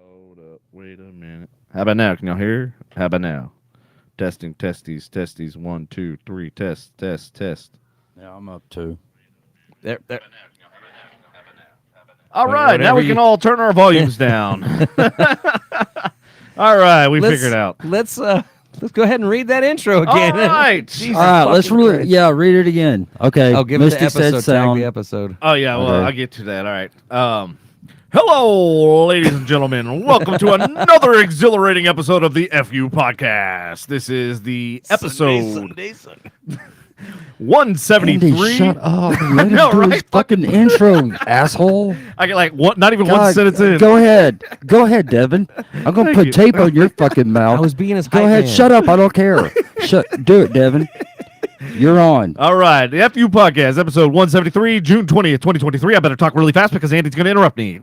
Hold up. Wait a minute. How about now? Can y'all hear? How about now? Testing, testes, testes. 1, 2, 3. Test, test, test. Yeah, I'm up too. There. All right. Now Whatever we can all turn our volumes down. All right. We figured it out. Let's go ahead and read that intro again. All right. Jesus All right, let's fucking read. Christ. Yeah, read it again. Okay. Oh, give it the Misty said episode. Tag sound. the episode. Oh, yeah. Well, Okay. I'll get to that. All right. Hello, ladies and gentlemen. Welcome to another exhilarating episode of the FU podcast. This is the episode 173. Andy, shut up. Let him know, do his right? fucking intro, asshole. I get like one, not even one God, sentence in. Go ahead. Go ahead, Devin. I'm going to Thank put you. tape on your fucking mouth. I was being his Go hype ahead. man. Shut up. I don't care. Do it, Devin. You're on. All right, the FU podcast, episode 173, June 20th, 2023. I better talk really fast because Andy's going to interrupt me.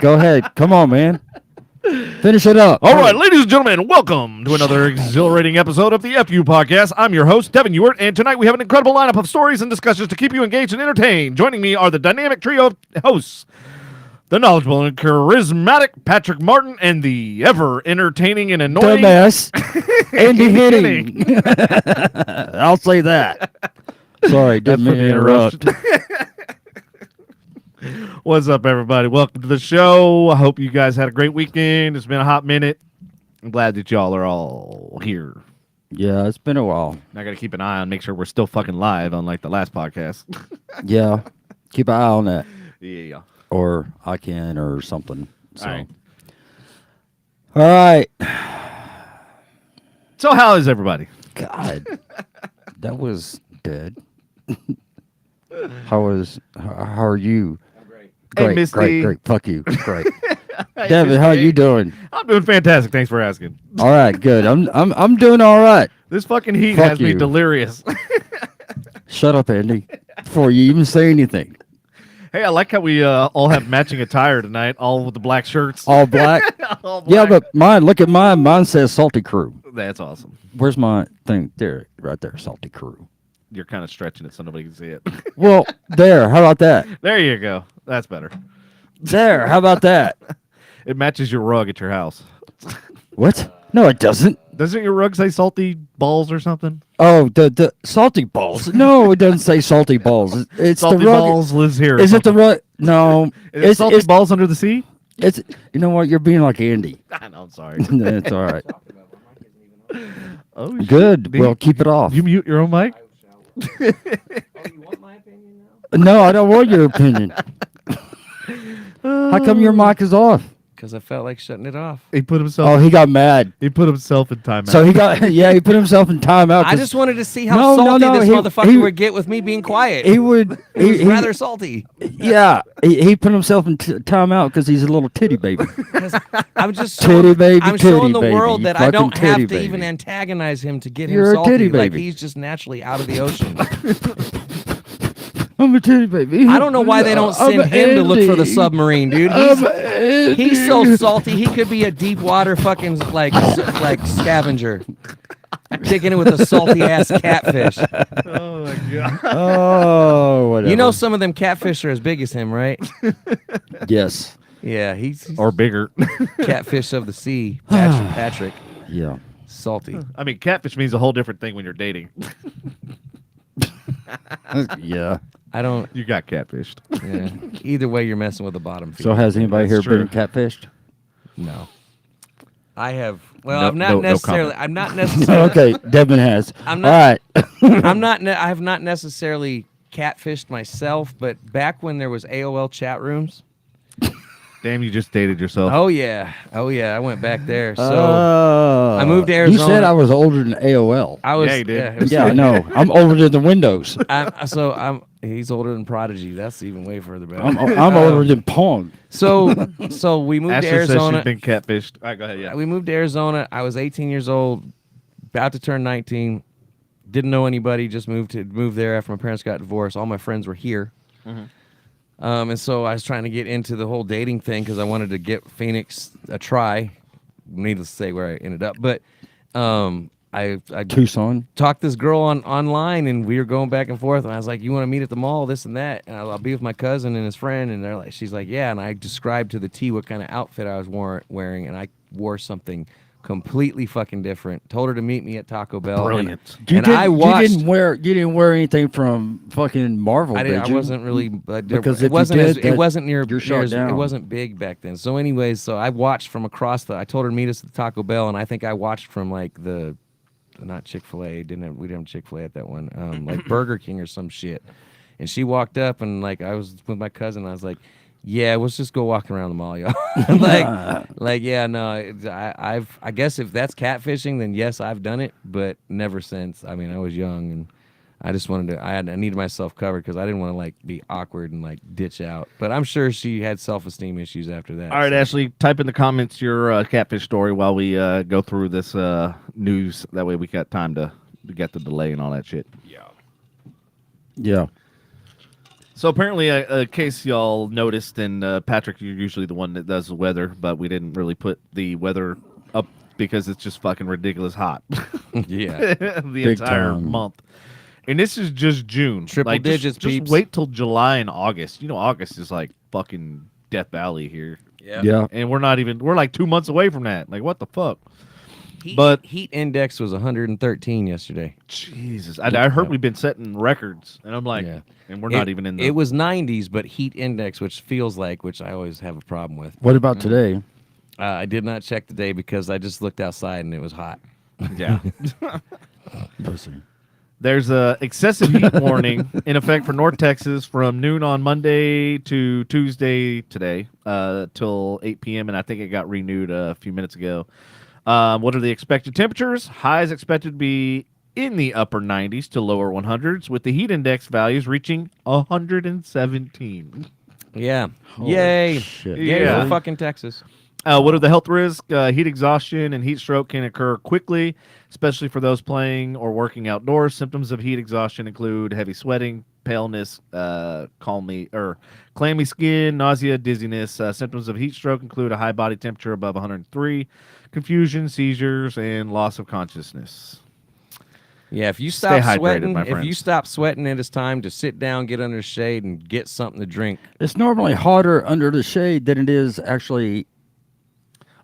Go ahead. Come on, man. Finish it up. All right, ladies and gentlemen, welcome to another exhilarating episode of the FU podcast. I'm your host, Devin Ewart, and tonight we have an incredible lineup of stories and discussions to keep you engaged and entertained. Joining me are the dynamic trio of hosts, the knowledgeable and charismatic Patrick Martin, and the ever-entertaining and annoying Dumbass. Andy Henning. Henning. I'll say that. Sorry, didn't mean to interrupt. What's up, everybody? Welcome to the show. I hope you guys had a great weekend. It's been a hot minute. I'm glad that y'all are all here. Yeah, it's been a while. I got to keep an eye on, make sure we're still fucking live, unlike the last podcast. Yeah, keep an eye on that. Yeah. Or I can or something. So. All right. All right. So, how is everybody? God, that was dead. How are you? I'm great. Hey, Great, Misty. great. Fuck you. Great. Devin, how you doing? I'm doing fantastic. Thanks for asking. All right, good. I'm doing all right. This fucking heat Fuck has me you. delirious. Shut up, Andy. Before you even say anything. Hey, I like how we all have matching attire tonight, all with the black shirts. All black. All Yeah, black. but mine. Look at mine. Mine says Salty Crew. That's awesome. Where's my thing? There, right there, Salty Crew. You're kind of stretching it so nobody can see it. Well, there. How about that? There you go. That's better. There. How about that? It matches your rug at your house. What? No, it doesn't. Doesn't your rug say salty balls or something? Oh, the salty balls. No, it doesn't say salty balls. It's Salty the rug. balls lives here. or Is it the something. rug? No, Is it salty balls under the sea? It's. You know what? You're being like Andy. I know. I'm sorry. That's all right. Oh, shit. Good. Dude, Well, keep it off. You mute your own mic? Oh, you want my opinion now? No, I don't want your opinion. How come your mic is off? Because I felt like shutting it off. He put himself. Oh, he got mad. He put himself in timeout. So he got. Yeah, he put himself in timeout. I 'cause just wanted to see how No, salty no, this he- motherfucker he- would get with me being quiet. he would. It was He, rather salty. yeah, he put himself in timeout because he's a little titty baby. 'Cause I'm just Titty showing, baby, I'm titty showing the baby, world you that I don't fucking have titty to even baby. antagonize him to get You're him a salty. titty Like baby. he's just naturally out of the ocean. I'm a titty baby. I don't know why they don't I'm send him to look for the Andy. submarine, dude. I'm Andy. He's so salty. He could be a deep water fucking like scavenger, taking it with a salty ass catfish. Oh, my God. Oh, whatever. You know, some of them catfish are as big as him, right? Yes. Yeah, he's Or bigger. catfish of the sea. Patrick, Yeah. salty. I mean, catfish means a whole different thing when you're dating. Yeah. I don't. You got catfished. Yeah. Either way, you're messing with the bottom feed. So has anybody That's here been true. catfished? No. I have. Well, No- I'm not no necessarily. comment. I'm not necessarily. Okay, Devin has. I'm All not- right. I'm not. I have not necessarily catfished myself, but back when there was AOL chat rooms. Damn, you just dated yourself. Oh yeah. I went back there. So I moved to You Arizona. said I was older than AOL. I was. Yeah, you did. it was- Yeah, I know. I'm older than the Windows. I'm. He's older than Prodigy. That's even way further back. I'm older than Pong. So we moved to Asher says Arizona. she's been catfished. All right, go ahead. Yeah. We moved to Arizona. I was 18 years old, about to turn 19. Didn't know anybody. Just moved there after my parents got divorced. All my friends were here. And so I was trying to get into the whole dating thing because I wanted to get Phoenix a try. Needless to say where I ended up. But I I Tucson. talked this girl online, and we were going back and forth. And I was like, "You want to meet at the mall? This and that." And I'll be with my cousin and his friend. And she's like, "Yeah." And I described to the T what kind of outfit I was wearing, and I wore something completely fucking different. Told her to meet me at Taco Bell. Brilliant. I watched. You didn't wear anything from fucking Marvel. I did you? wasn't really Because it if wasn't you as, did, it that- wasn't near you're shut it down. wasn't big back then. So anyways, so I watched from across the. I told her to meet us at the Taco Bell, and I think I watched from like the not Chick-fil-A. We didn't have Chick-fil-A at that one. Like Burger King or some shit. And she walked up, and like I was with my cousin. I was like, "Yeah, let's just go walk around the mall, y'all." Yeah, no. I guess if that's catfishing, then yes, I've done it, but never since. I mean, I was young, and I just wanted to. I needed myself covered because I didn't want to like be awkward and like ditch out. But I'm sure she had self-esteem issues after that. All right, so. Ashley, type in the comments your catfish story while we go through this news. That way we got time to get the delay and all that shit. Yeah. So apparently, in case y'all noticed, and Patrick, you're usually the one that does the weather, but we didn't really put the weather up because it's just fucking ridiculous hot. Yeah. the Big entire time. month. And this is just June. Triple digits, just peeps. wait till July and August. You know, August is like fucking Death Valley here. Yeah. And we're like 2 months away from that. Like, what the fuck? Heat index was 113 yesterday. Jesus. I heard we've been setting records. And I'm like, Yeah. and we're not even in the... It was 90s, but heat index, which I always have a problem with. What about today? I did not check today because I just looked outside and it was hot. Yeah. Pussy. There's a excessive heat warning in effect for North Texas from noon on Monday to Tuesday today till 8 p.m. And I think it got renewed a few minutes ago. What are the expected temperatures? Highs expected to be in the upper 90s to lower 100s, with the heat index values reaching 117. Yeah. Holy Yay. shit. Yay Yeah. for fucking Texas. What are the health risks? Heat exhaustion and heat stroke can occur quickly, especially for those playing or working outdoors. Symptoms of heat exhaustion include heavy sweating, paleness, clammy skin, nausea, dizziness. Symptoms of heat stroke include a high body temperature above 103, confusion, seizures, and loss of consciousness. Yeah, if you Stay stop hydrated, sweating, my if you friends. stop sweating, it is time to sit down, get under the shade, and get something to drink. It's normally hotter under the shade than it is actually.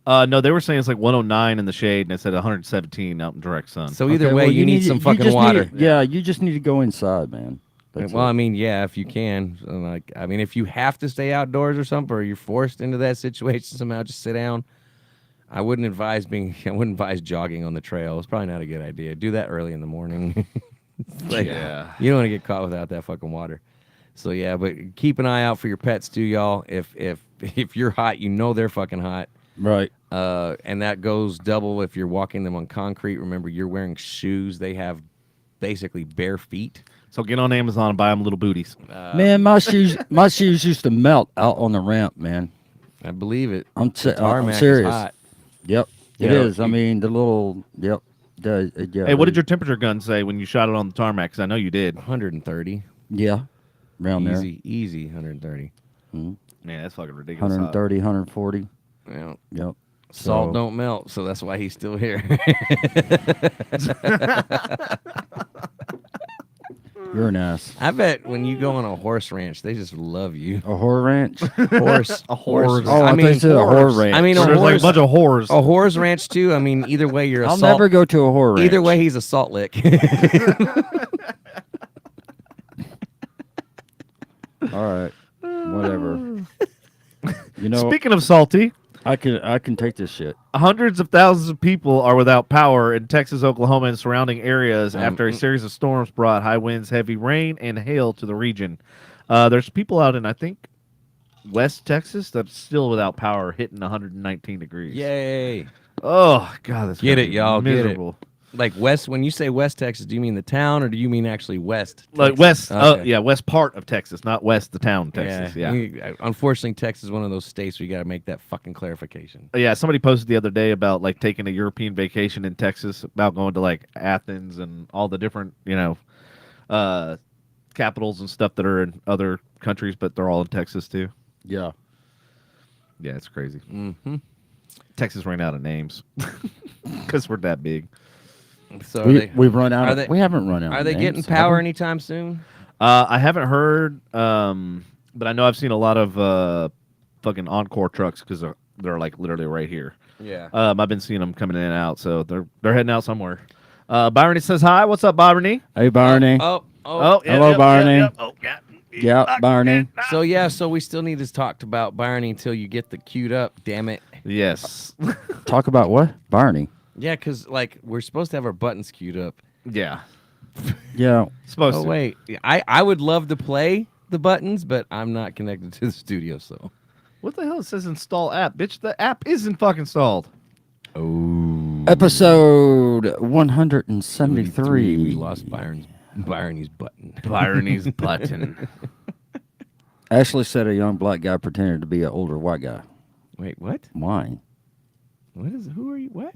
No, they were saying it's like 109 in the shade, and it said 117 out in direct sun. So either Okay, way, well, you need some fucking just water. You just need to go inside, man. That's Well, it. I mean, yeah, if you can. If you have to stay outdoors or something, or you're forced into that situation somehow, just sit down. I wouldn't advise jogging on the trail. It's probably not a good idea. Do that early in the morning. Yeah. You don't want to get caught without that fucking water. So yeah, but keep an eye out for your pets too, y'all. If you're hot, you know they're fucking hot. Right. And that goes double if you're walking them on concrete. Remember, you're wearing shoes. They have basically bare feet. So get on Amazon and buy them little booties. Man, my shoes used to melt out on the ramp, man. I believe it. I'm Tarmac is serious. hot. Yep, it Yeah. is. I mean, the little yeah. Hey, what did your temperature gun say when you shot it on the tarmac? Because I know you did. 130. Yeah, around Easy 130. Man, that's fucking ridiculous. 130, 140. Well, Yep. salt So- don't melt, so that's why he's still here. You're an ass. I bet when you go on a horse ranch, they just love you. A whore ranch? Horse, A horse. Oh, I mean, a whore ranch. I mean, Where a there's like a horse, bunch of whores. a horse ranch too. I mean, either way, you're a I'll salt. never go to a whore ranch. Either way, he's a salt lick. All right. Whatever. You know, Speaking of salty, I can take this shit. hundreds of thousands of people are without power in Texas, Oklahoma, and surrounding areas after a series of storms brought high winds, heavy rain, and hail to the region. There's people out in, I think, West Texas that's still without power, hitting 119 degrees. Yay! Oh, God, that's Get gotta it, be y'all, get it. miserable. Like West, when you say West Texas, do you mean the town or do you mean actually West? Like Texas? West, Okay. yeah, West part of Texas, not West, the town, Texas. Yeah. Unfortunately, Texas is one of those states where you got to make that fucking clarification. Yeah, somebody posted the other day about like taking a European vacation in Texas, about going to like Athens and all the different, capitals and stuff that are in other countries, but they're all in Texas too. Yeah. Yeah, it's crazy. Mm-hmm. Texas ran out of names because we're that big. So we've run out. they- We haven't run out. are of they names, getting have power we? anytime soon? I haven't heard, but I know I've seen a lot of fucking Encore trucks because they're like literally right here. Yeah. I've been seeing them coming in and out, so they're heading out somewhere. Byron says hi. What's up, Byron? Hey, Barney. Oh. Hello, Barney. Oh, yeah. Yeah, Barney. So we still need to talk about Barney until you get the queued up. Damn it. Yes. Talk about what? Barney. Yeah, because like we're supposed to have our buttons queued up. Yeah. Yeah. Supposed Oh to. wait, I would love to play the buttons, but I'm not connected to the studio, so. What the hell? It says install app. Bitch, the app isn't fucking installed. Oh. Episode 173. We lost Byron's button. Byron's button. Ashley said a young black guy pretended to be an older white guy. Wait, what? Why? Who are you? What?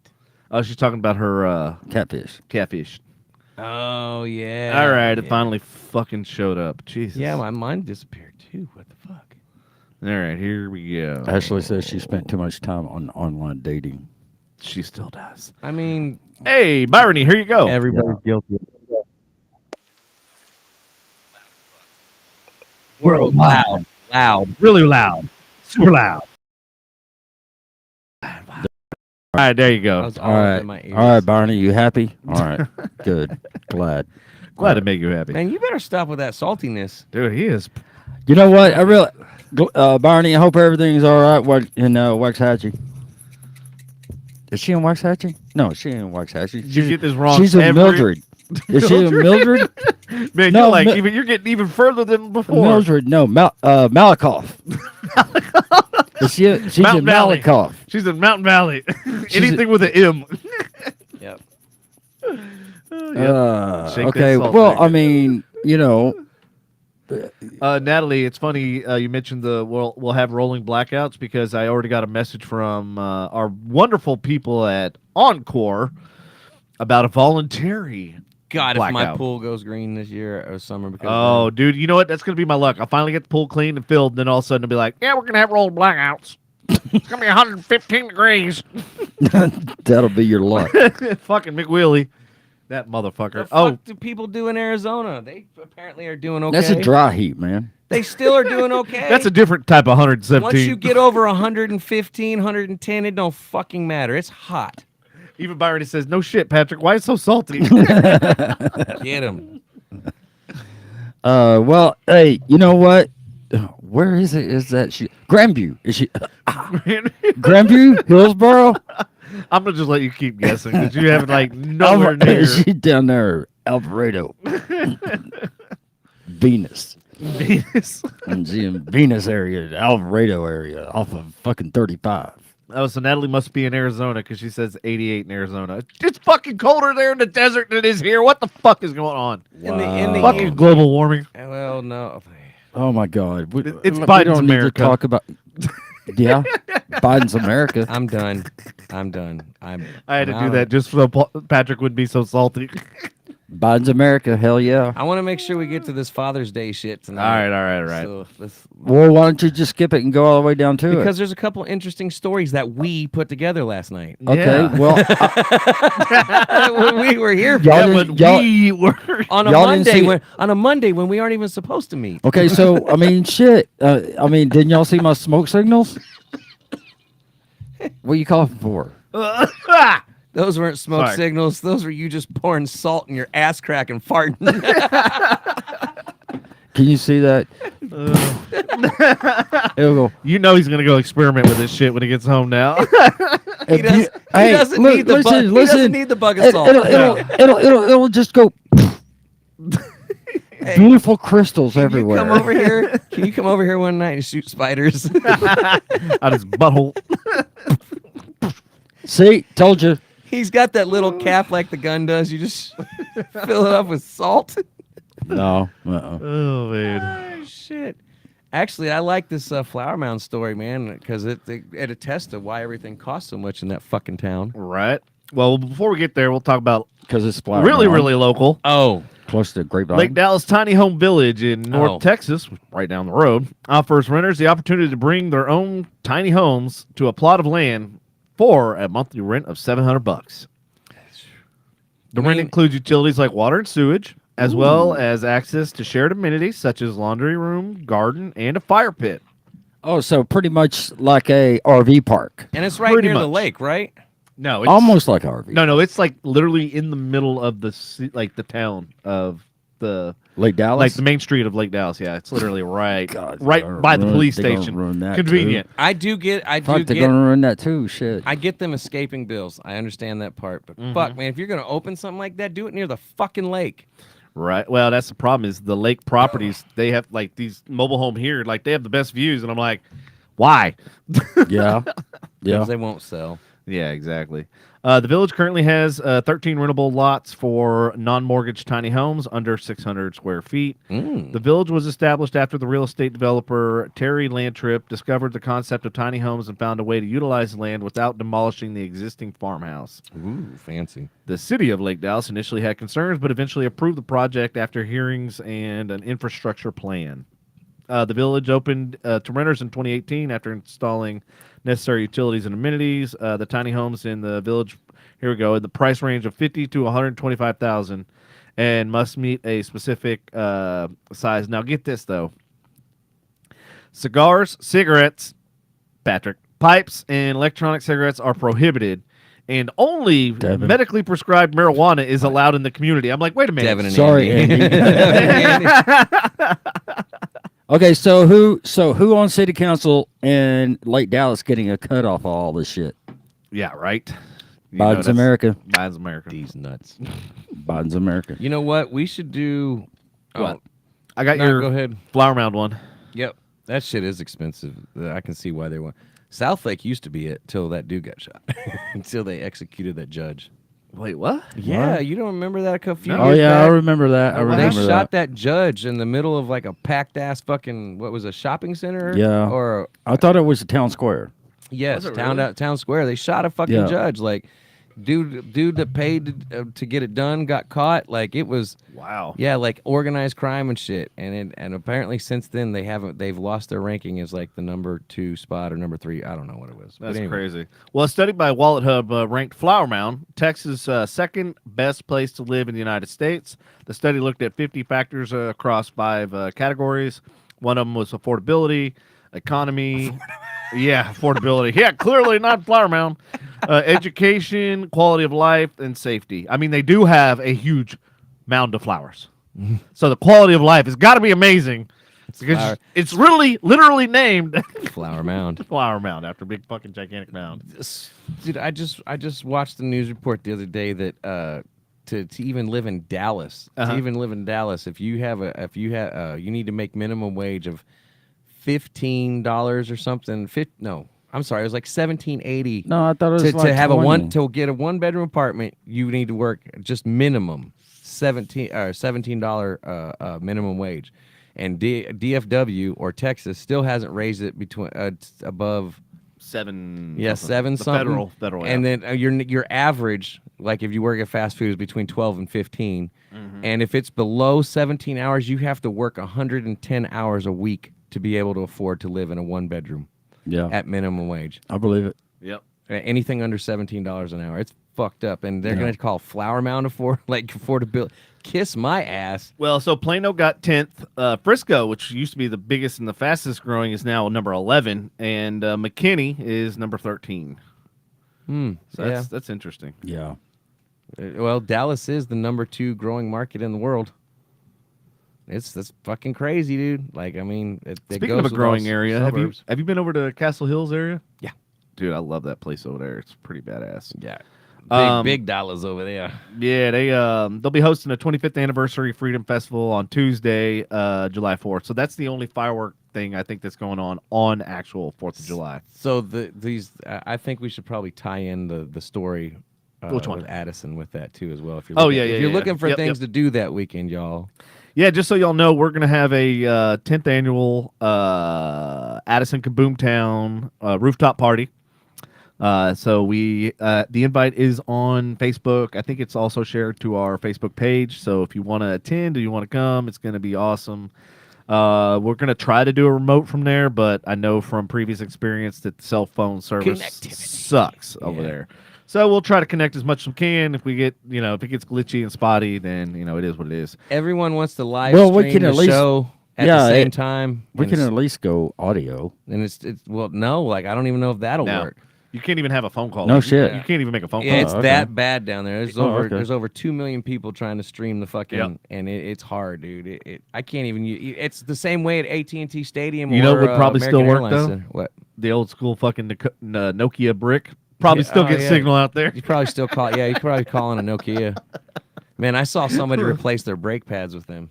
Oh, she's talking about her Catfish. catfish. Oh yeah. All right, it yeah. finally fucking showed up. Jesus. Yeah, mine disappeared too. What the fuck? All right, here we go. Ashley says she spent too much time on online dating. She still does. I mean, Hey, Byron, here you go. everybody's guilty. World Loud. really loud, super loud. All right, there you I go. was All right. in my ears. All right, Barney, you happy? All right. Good. Glad. Glad to make you happy, Man, you better stop with that saltiness. dude. He is. You know what? I really, Barney, I hope everything's all right in Waxahachie. Is she in Waxahachie? No, she ain't in Waxahachie. You get this wrong. She's in every- Mildred. Is she in Mildred? Man, No, you're like Mi- you're getting even further than before. Mildred, no, Malakoff. She's Mountain in Valley. Malakoff. She's in Mountain Valley. Anything with an M. Yep. Shake that Okay, salt well, shaker. I mean, Natalie, it's funny you mentioned we'll have rolling blackouts because I already got a message from our wonderful people at Encore about a voluntary. God, if my Blackout. pool goes green this year or summer because Oh, dude, you know what? That's gonna be my luck. I'll finally get the pool cleaned and filled, and then all of a sudden it'll be like, yeah, we're gonna have rolling blackouts. It's gonna be 115 degrees. that'll be your luck. Fucking McWheelie, that motherfucker. What the fuck do people do in Arizona? They apparently are doing okay. That's a dry heat, man. They still are doing okay. That's a different type of 117. Once you get over 115, 110, it don't fucking matter. It's hot. Even Byron says, no shit, Patrick. Why is it so salty? Get them. Well, hey, you know what? Where is it? Is that she? Grandview? Is she? Grandview, Hillsboro? I'm gonna just let you keep guessing because you have like nowhere near Is she down there, Alvarado? Venus. Venus. And she in Venus area, Alvarado area, off of fucking 35. Oh, so Natalie must be in Arizona because she says 88 in Arizona. It's fucking colder there in the desert than it is here. What the fuck is going on? In the Fucking global warming. well, no. Oh my God! It's we Biden's don't need to America. talk about. Yeah, Biden's America. I'm done. I I had to do that just so Patrick wouldn't be so salty. Biden's America. Hell yeah. I want to make sure we get to this Father's Day shit tonight. All right. So Well, why don't you just skip it and go all the way down to it? because there's a couple interesting stories that we put together last night. Okay, Yeah. well, When we were here Y'all Yeah, didn't- but we were. on a y'all didn't see- Monday when we aren't even supposed to meet. okay, so I mean, shit. I mean, didn't y'all see my smoke signals? What are you coughing for? Those weren't smoke Sorry. signals. Those were you just pouring salt in your ass crack and farting. Can you see that? It'll go. You know he's gonna go experiment with this shit when he gets home now. He doesn't need the bug. He doesn't need the bug of salt. It'll just go. Beautiful crystals everywhere. Come over here. Can you come over here one night and shoot spiders? Out his butthole. See, told you. He's got that little cap like the gun does. You just fill it up with salt. No. Oh man. Oh, shit. Actually, I like this Flower Mound story, man, because it attests to why everything costs so much in that fucking town. Right. Well, before we get there, we'll talk about Because it's Flower really, Mound, really local. Oh. close to Grapevine. Lake Dallas Tiny Home Village in North Oh. Texas, right down the road, offers renters the opportunity to bring their own tiny homes to a plot of land for a monthly rent of $700. The rent includes utilities like water and sewage, as well as access to shared amenities such as laundry room, garden, and a fire pit. Oh, so pretty much like a RV park. And it's right Pretty near the much. lake, right? No, it's Almost like RV. No, it's like literally in the middle of the the town of the Lake Dallas? like the main street of Lake Dallas. Yeah, it's literally right God, right they're by the gonna police they're gonna station. ruin that, Convenient. I do get Fuck, they're get gonna ruin that too. Shit. I get them escaping bills. I understand that part. But Mm-hmm. fuck, man, if you're gonna open something like that, do it near the fucking lake. Right. Well, that's the problem is the lake properties, they have like these mobile home here, like they have the best views and I'm like, why? Yeah. Yeah. Because they won't sell. Yeah, exactly. The village currently has 13 rentable lots for non-mortgage tiny homes under 600 square feet. The village was established after the real estate developer Terry Landtrip discovered the concept of tiny homes and found a way to utilize the land without demolishing the existing farmhouse. Ooh, fancy. The city of Lake Dallas initially had concerns, but eventually approved the project after hearings and an infrastructure plan. The village opened to renters in 2018 after installing necessary utilities and amenities. The tiny homes in the village, here we go, in the price range of $50,000 to $125,000, and must meet a specific size. Now, get this though: cigars, cigarettes, Patrick, pipes, and electronic cigarettes are prohibited. And only Devin. medically prescribed marijuana is allowed in the community. I'm like, wait a minute. Devin and Sorry, Andy. Andy. Okay, so who on city council in Lake Dallas getting a cut off of all this shit? Yeah, right. You Biden's that's- America. Biden's America. These nuts. Biden's America. You know what? We should do. What? I got No, your go ahead. flower mound one. Yep. That shit is expensive. I can see why they want. South Lake used to be it till that dude got shot. Until they executed that judge. Wait, what? Yeah, you don't remember that a few No. Oh years yeah, I back? remember that. I They remember shot that. that judge in the middle of like a packed ass fucking what was a shopping center? Yeah. Or I thought it was a town square. yes, Was it town really? town square. They shot a fucking Yeah. judge. Like dude that paid to get it done got caught. Like it was Wow. yeah, like organized crime and shit. And apparently since then they've lost their ranking as like the number 2 spot or number 3. I don't know what it was. But That's anyway. crazy. Well, a study by Wallet Hub ranked Flower Mound Texas' second best place to live in the United States. The study looked at 50 factors across 5 categories. One of them was affordability, economy. Yeah, affordability. Yeah, clearly not Flower Mound. Education, quality of life, and safety. I mean, they do have a huge mound of flowers. So the quality of life has got to be amazing. Because flower- it's really, literally named Flower Mound. Flower Mound after a big fucking gigantic mound. Dude, I just watched the news report the other day that to even live in Dallas, Uh-huh. if you you need to make minimum wage of $15 or something. No, I'm sorry, it was like $17.80. No, I thought it was To like have 20. to get a 1-bedroom apartment, you need to work just minimum $17 minimum wage, and DFW or Texas still hasn't raised it between above. 7. Yeah, something. 7 The something. Federal. And yeah. then your average, like if you work at fast food, is between 12 and 15. And if it's below 17 hours, you have to work 110 hours a week to be able to afford to live in a 1-bedroom Yeah, at minimum wage. I believe it. Yep. Anything under $17 an hour, it's fucked up. And they're Yeah. gonna call Flower Mound affordability. Kiss my ass. Well, so Plano got 10th. Frisco, which used to be the biggest and the fastest growing, is now number 11, and McKinney is number 13. So that's interesting. Yeah. Well, Dallas is the number 2 growing market in the world. That's fucking crazy, dude. Like, I mean, it Speaking goes of a with growing all area, suburbs. have you been over to Castle Hills area? Yeah. Dude, I love that place over there. It's pretty badass. Yeah. Um, Big dollars over there. Yeah, they'll be hosting a 25th anniversary Freedom Festival on Tuesday, July 4th. So that's the only firework thing I think that's going on actual 4th of July. So I think we should probably tie in the story Which one? with Addison with that too as well. If you're Oh, looking, yeah, if yeah, you're yeah. looking for Yep, things yep. to do that weekend, y'all. Yeah, just so y'all know, we're going to have a 10th annual Addison Kaboomtown rooftop party. So the invite is on Facebook. I think it's also shared to our Facebook page. So if you want to attend or you want to come, it's going to be awesome. We're going to try to do a remote from there, but I know from previous experience that the cell phone service Connectivity. sucks over Yeah. there. So we'll try to connect as much as we can. If we get, if it gets glitchy and spotty, then it is what it is. Everyone wants to live Well, stream we can the at least- show at yeah, the same time. We and can it's- at least go audio. And it's well, no, like I don't even know if that'll No. work. You can't even have a phone call. No You- shit. You can't even make a phone Yeah, call. it's okay. that bad down there. okay. There's over 2 million people trying to stream the fucking, Yep. and it's hard, dude. I can't even. It's the same way at AT&T Stadium. You know or, what would probably American still work, Airlines though? Center. What? The old school fucking Nokia brick probably Yeah, still oh, gets yeah. signal out there. You probably still call. Yeah, you could probably call on a Nokia. Man, I saw somebody replace their brake pads with them.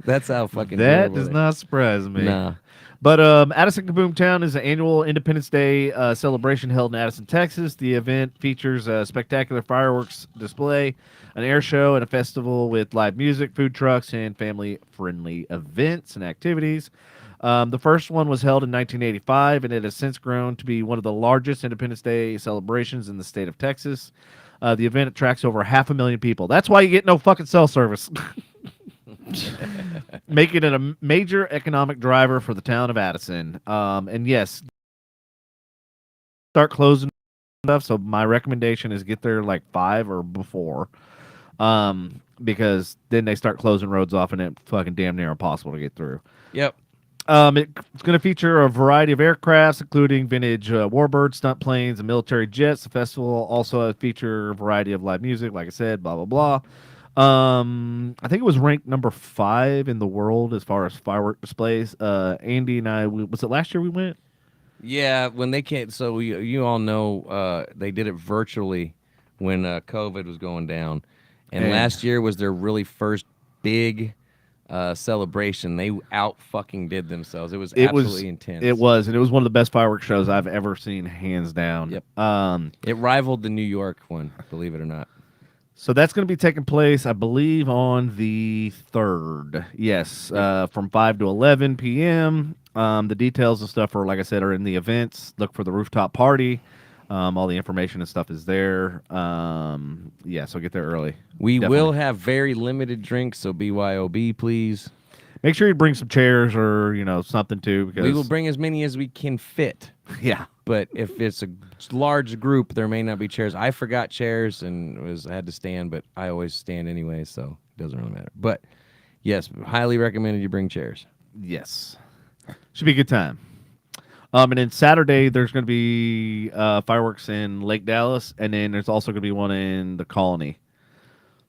That's how fucking. That terrible does they- not surprise me. Nah. But Addison Kaboom Town is an annual Independence Day celebration held in Addison, Texas. The event features a spectacular fireworks display, an air show, and a festival with live music, food trucks, and family-friendly events and activities. The first one was held in 1985, and it has since grown to be one of the largest Independence Day celebrations in the state of Texas. The event attracts over 500,000 people. That's why you get no fucking cell service. Making it a major economic driver for the town of Addison. And yes, start closing stuff. So my recommendation is get there like 5 or before, because then they start closing roads off and it's fucking damn near impossible to get through. Yep. It's going to feature a variety of aircrafts, including vintage warbird stunt planes and military jets. The festival also feature a variety of live music, like I said, blah blah blah. I think it was ranked number 5 in the world as far as firework displays. Andy and I, was it last year we went? Yeah, when they can't. So you all know they did it virtually when COVID was going down, and last year was their really first big celebration. They out fucking did themselves. It was absolutely intense. It was, and it was one of the best fireworks shows I've ever seen, hands down. Yep. Um, It rivaled the New York one, believe it or not. So that's going to be taking place, I believe, on the 3rd. Yes, from 5 to 11 p.m. The details and stuff are, like I said, are in the events. Look for the rooftop party. All the information and stuff is there. Yeah, so get there early. We Definitely. will have very limited drinks, so BYOB, please. Make sure you bring some chairs or something too. Because We will bring as many as we can fit. yeah, But if it's a large group, there may not be chairs. I forgot chairs and had to stand, but I always stand anyway, so it doesn't really matter. But yes, highly recommended you bring chairs. yes, should be a good time. And then Saturday there's going to be fireworks in Lake Dallas, and then there's also going to be one in the Colony.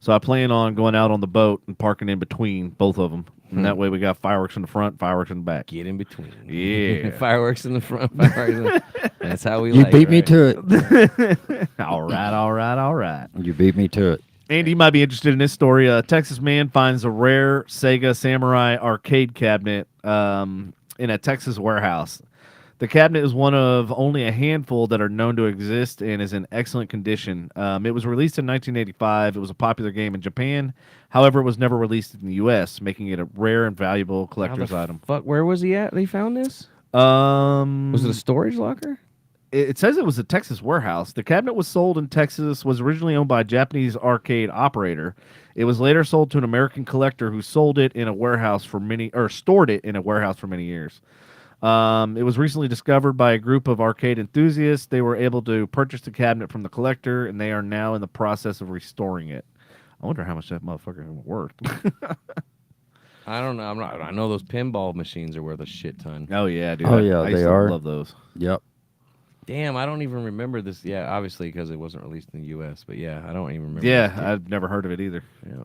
So I plan on going out on the boat and parking in between both of them. And that way we got fireworks in the front, fireworks in the back. Get in between. Yeah. Fireworks in the front. Fireworks in the... That's how we You like beat me right? to it. all right. You beat me to it. Andy, you might be interested in this story. A Texas man finds a rare Sega Samurai arcade cabinet in a Texas warehouse. The cabinet is one of only a handful that are known to exist and is in excellent condition. It was released in 1985. It was a popular game in Japan. However, it was never released in the U.S., making it a rare and valuable collector's item. Fuck, where was he at? They found this? Was Was it a storage locker? It says it was a Texas warehouse. The cabinet was sold in Texas, was originally owned by a Japanese arcade operator. It was later sold to an American collector who sold it in a warehouse stored it in a warehouse for many years. It was recently discovered by a group of arcade enthusiasts. They were able to purchase the cabinet from the collector, and they are now in the process of restoring it. I wonder how much that motherfucker is worth. I don't know. I know those pinball machines are worth a shit ton. Oh yeah, dude. Oh, yeah, I used they to are. love those. Yep. Damn, I don't even remember this. Yeah, obviously because it wasn't released in the U.S. But yeah, I don't even remember. Yeah, this. I've never heard of it either. Yeah.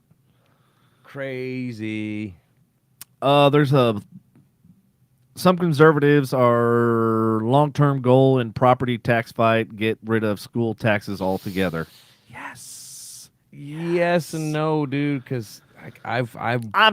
Crazy. There's some conservatives are long-term goal in property tax fight, get rid of school taxes altogether. Yes and no, dude. Because I'm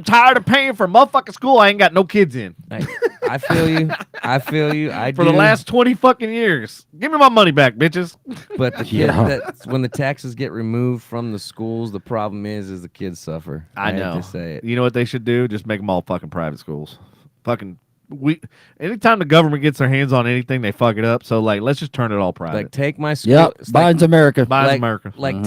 tired of paying for motherfucking school I ain't got no kids in I feel you. I feel you. I for do. the last 20 fucking years. Give me my money back, bitches. But the kids, Yeah. when the taxes get removed from the schools, the problem is the kids suffer. I have know. to say it. You know what they should do? Just make them all fucking private schools. Fucking anytime the government gets their hands on anything, they fuck it up. So let's just turn it all private. Like take my school. Yep. it's like- Biden's America. Buy like, America. Like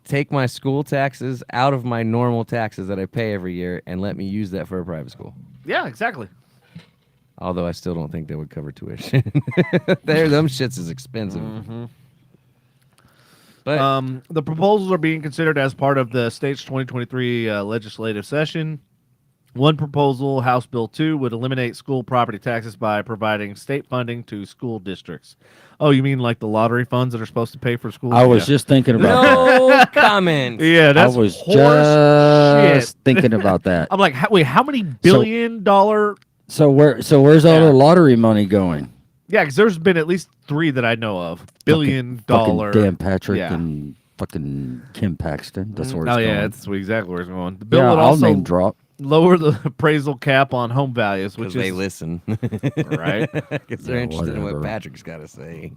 take my school taxes out of my normal taxes that I pay every year and let me use that for a private school. Yeah, exactly. Although I still don't think they would cover tuition. Them shits is expensive. Mm-hmm. But The proposals are being considered as part of the state's 2023 legislative session. One proposal, House Bill 2, would eliminate school property taxes by providing state funding to school districts. Oh, you mean like the lottery funds that are supposed to pay for schools? I was just thinking about no comment. Yeah, that's I was horse just shit. thinking about that. I'm like, wait, how many billion-dollar... So where's all the lottery money going? Yeah, because there's been at least 3 that I know of. Billion-dollar... Fucking Dan Patrick Yeah. and fucking Kim Paxton. That's where it's Oh, going. yeah, that's exactly where it's going. The bill Yeah, would I'll also name drop. lower the appraisal cap on home values, which Because they is... listen. Right? Because they're Yeah, interested in what whatever. Patrick's got to say.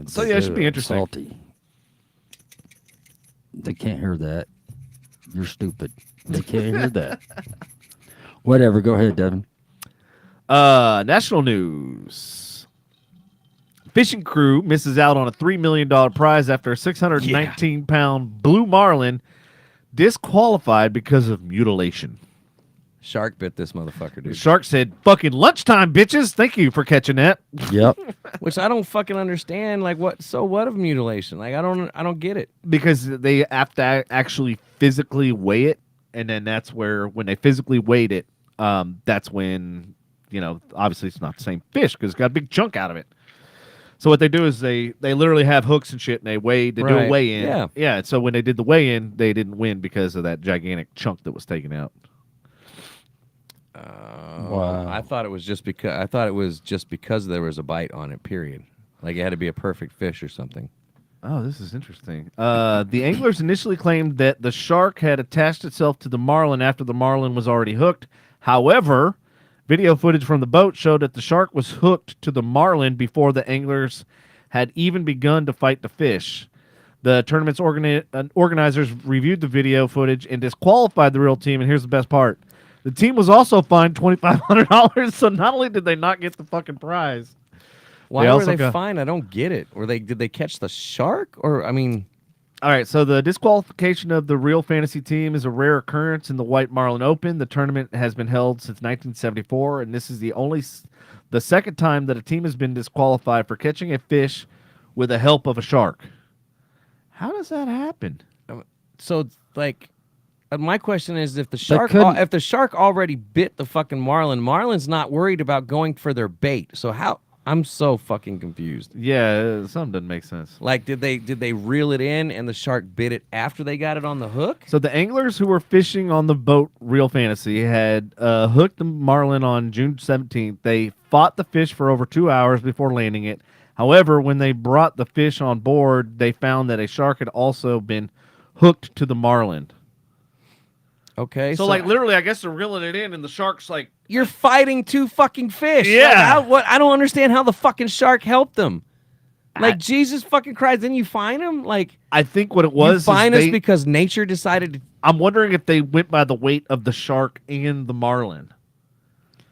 So, yeah, it should be interesting. Salty. They can't hear that. You're stupid. They can't hear that. Whatever. Go ahead, Devin. National news. Fishing crew misses out on a $3 million prize after a 619-pound blue marlin disqualified because of mutilation. Shark bit this motherfucker, The dude. shark said, "Fucking lunchtime, bitches. Thank you for catching that." Yep. Which I don't fucking understand. Like, what? So what of mutilation? Like, I don't get it. Because they have to actually physically weigh it, and then that's where, when they physically weighed it, that's when, obviously it's not the same fish because it's got a big chunk out of it. So what they do is they literally have hooks and shit, and they do a Right. weigh-in. Yeah. Yeah. And so when they did the weigh-in, they didn't win because of that gigantic chunk that was taken out. Wow. I thought it was just because there was a bite on it. Period. Like it had to be a perfect fish or something. Oh, this is interesting. The anglers initially claimed that the shark had attached itself to the marlin after the marlin was already hooked. However, video footage from the boat showed that the shark was hooked to the marlin before the anglers had even begun to fight the fish. The tournament's organizers reviewed the video footage and disqualified the real team, and here's the best part. The team was also fined $2,500, so not only did they not get the fucking prize. Why They were also they got- fined? I don't get it. Did they catch the shark? Or I mean, All right, so the disqualification of the real fantasy team is a rare occurrence in the White Marlin Open. The tournament has been held since 1974, and this is the second time that a team has been disqualified for catching a fish with the help of a shark. How does that happen? so like, my question is, if the shark already bit the fucking marlin, marlin's not worried about going for their bait. So how? I'm so fucking confused. Yeah, something doesn't make sense. Like, did they reel it in and the shark bit it after they got it on the hook? So the anglers who were fishing on the boat Real Fantasy had hooked the marlin on June 17th. They fought the fish for over 2 hours before landing it. However, when they brought the fish on board, they found that a shark had also been hooked to the marlin. Okay, So like literally, I guess they're reeling it in, and the shark's like, you're fighting 2 fucking fish. Yeah. Like, I don't understand how the fucking shark helped them. Like, Jesus fucking Christ, then you fine him? Like, I think what it you was. fine is us they- because nature decided to. I'm wondering if they went by the weight of the shark and the marlin,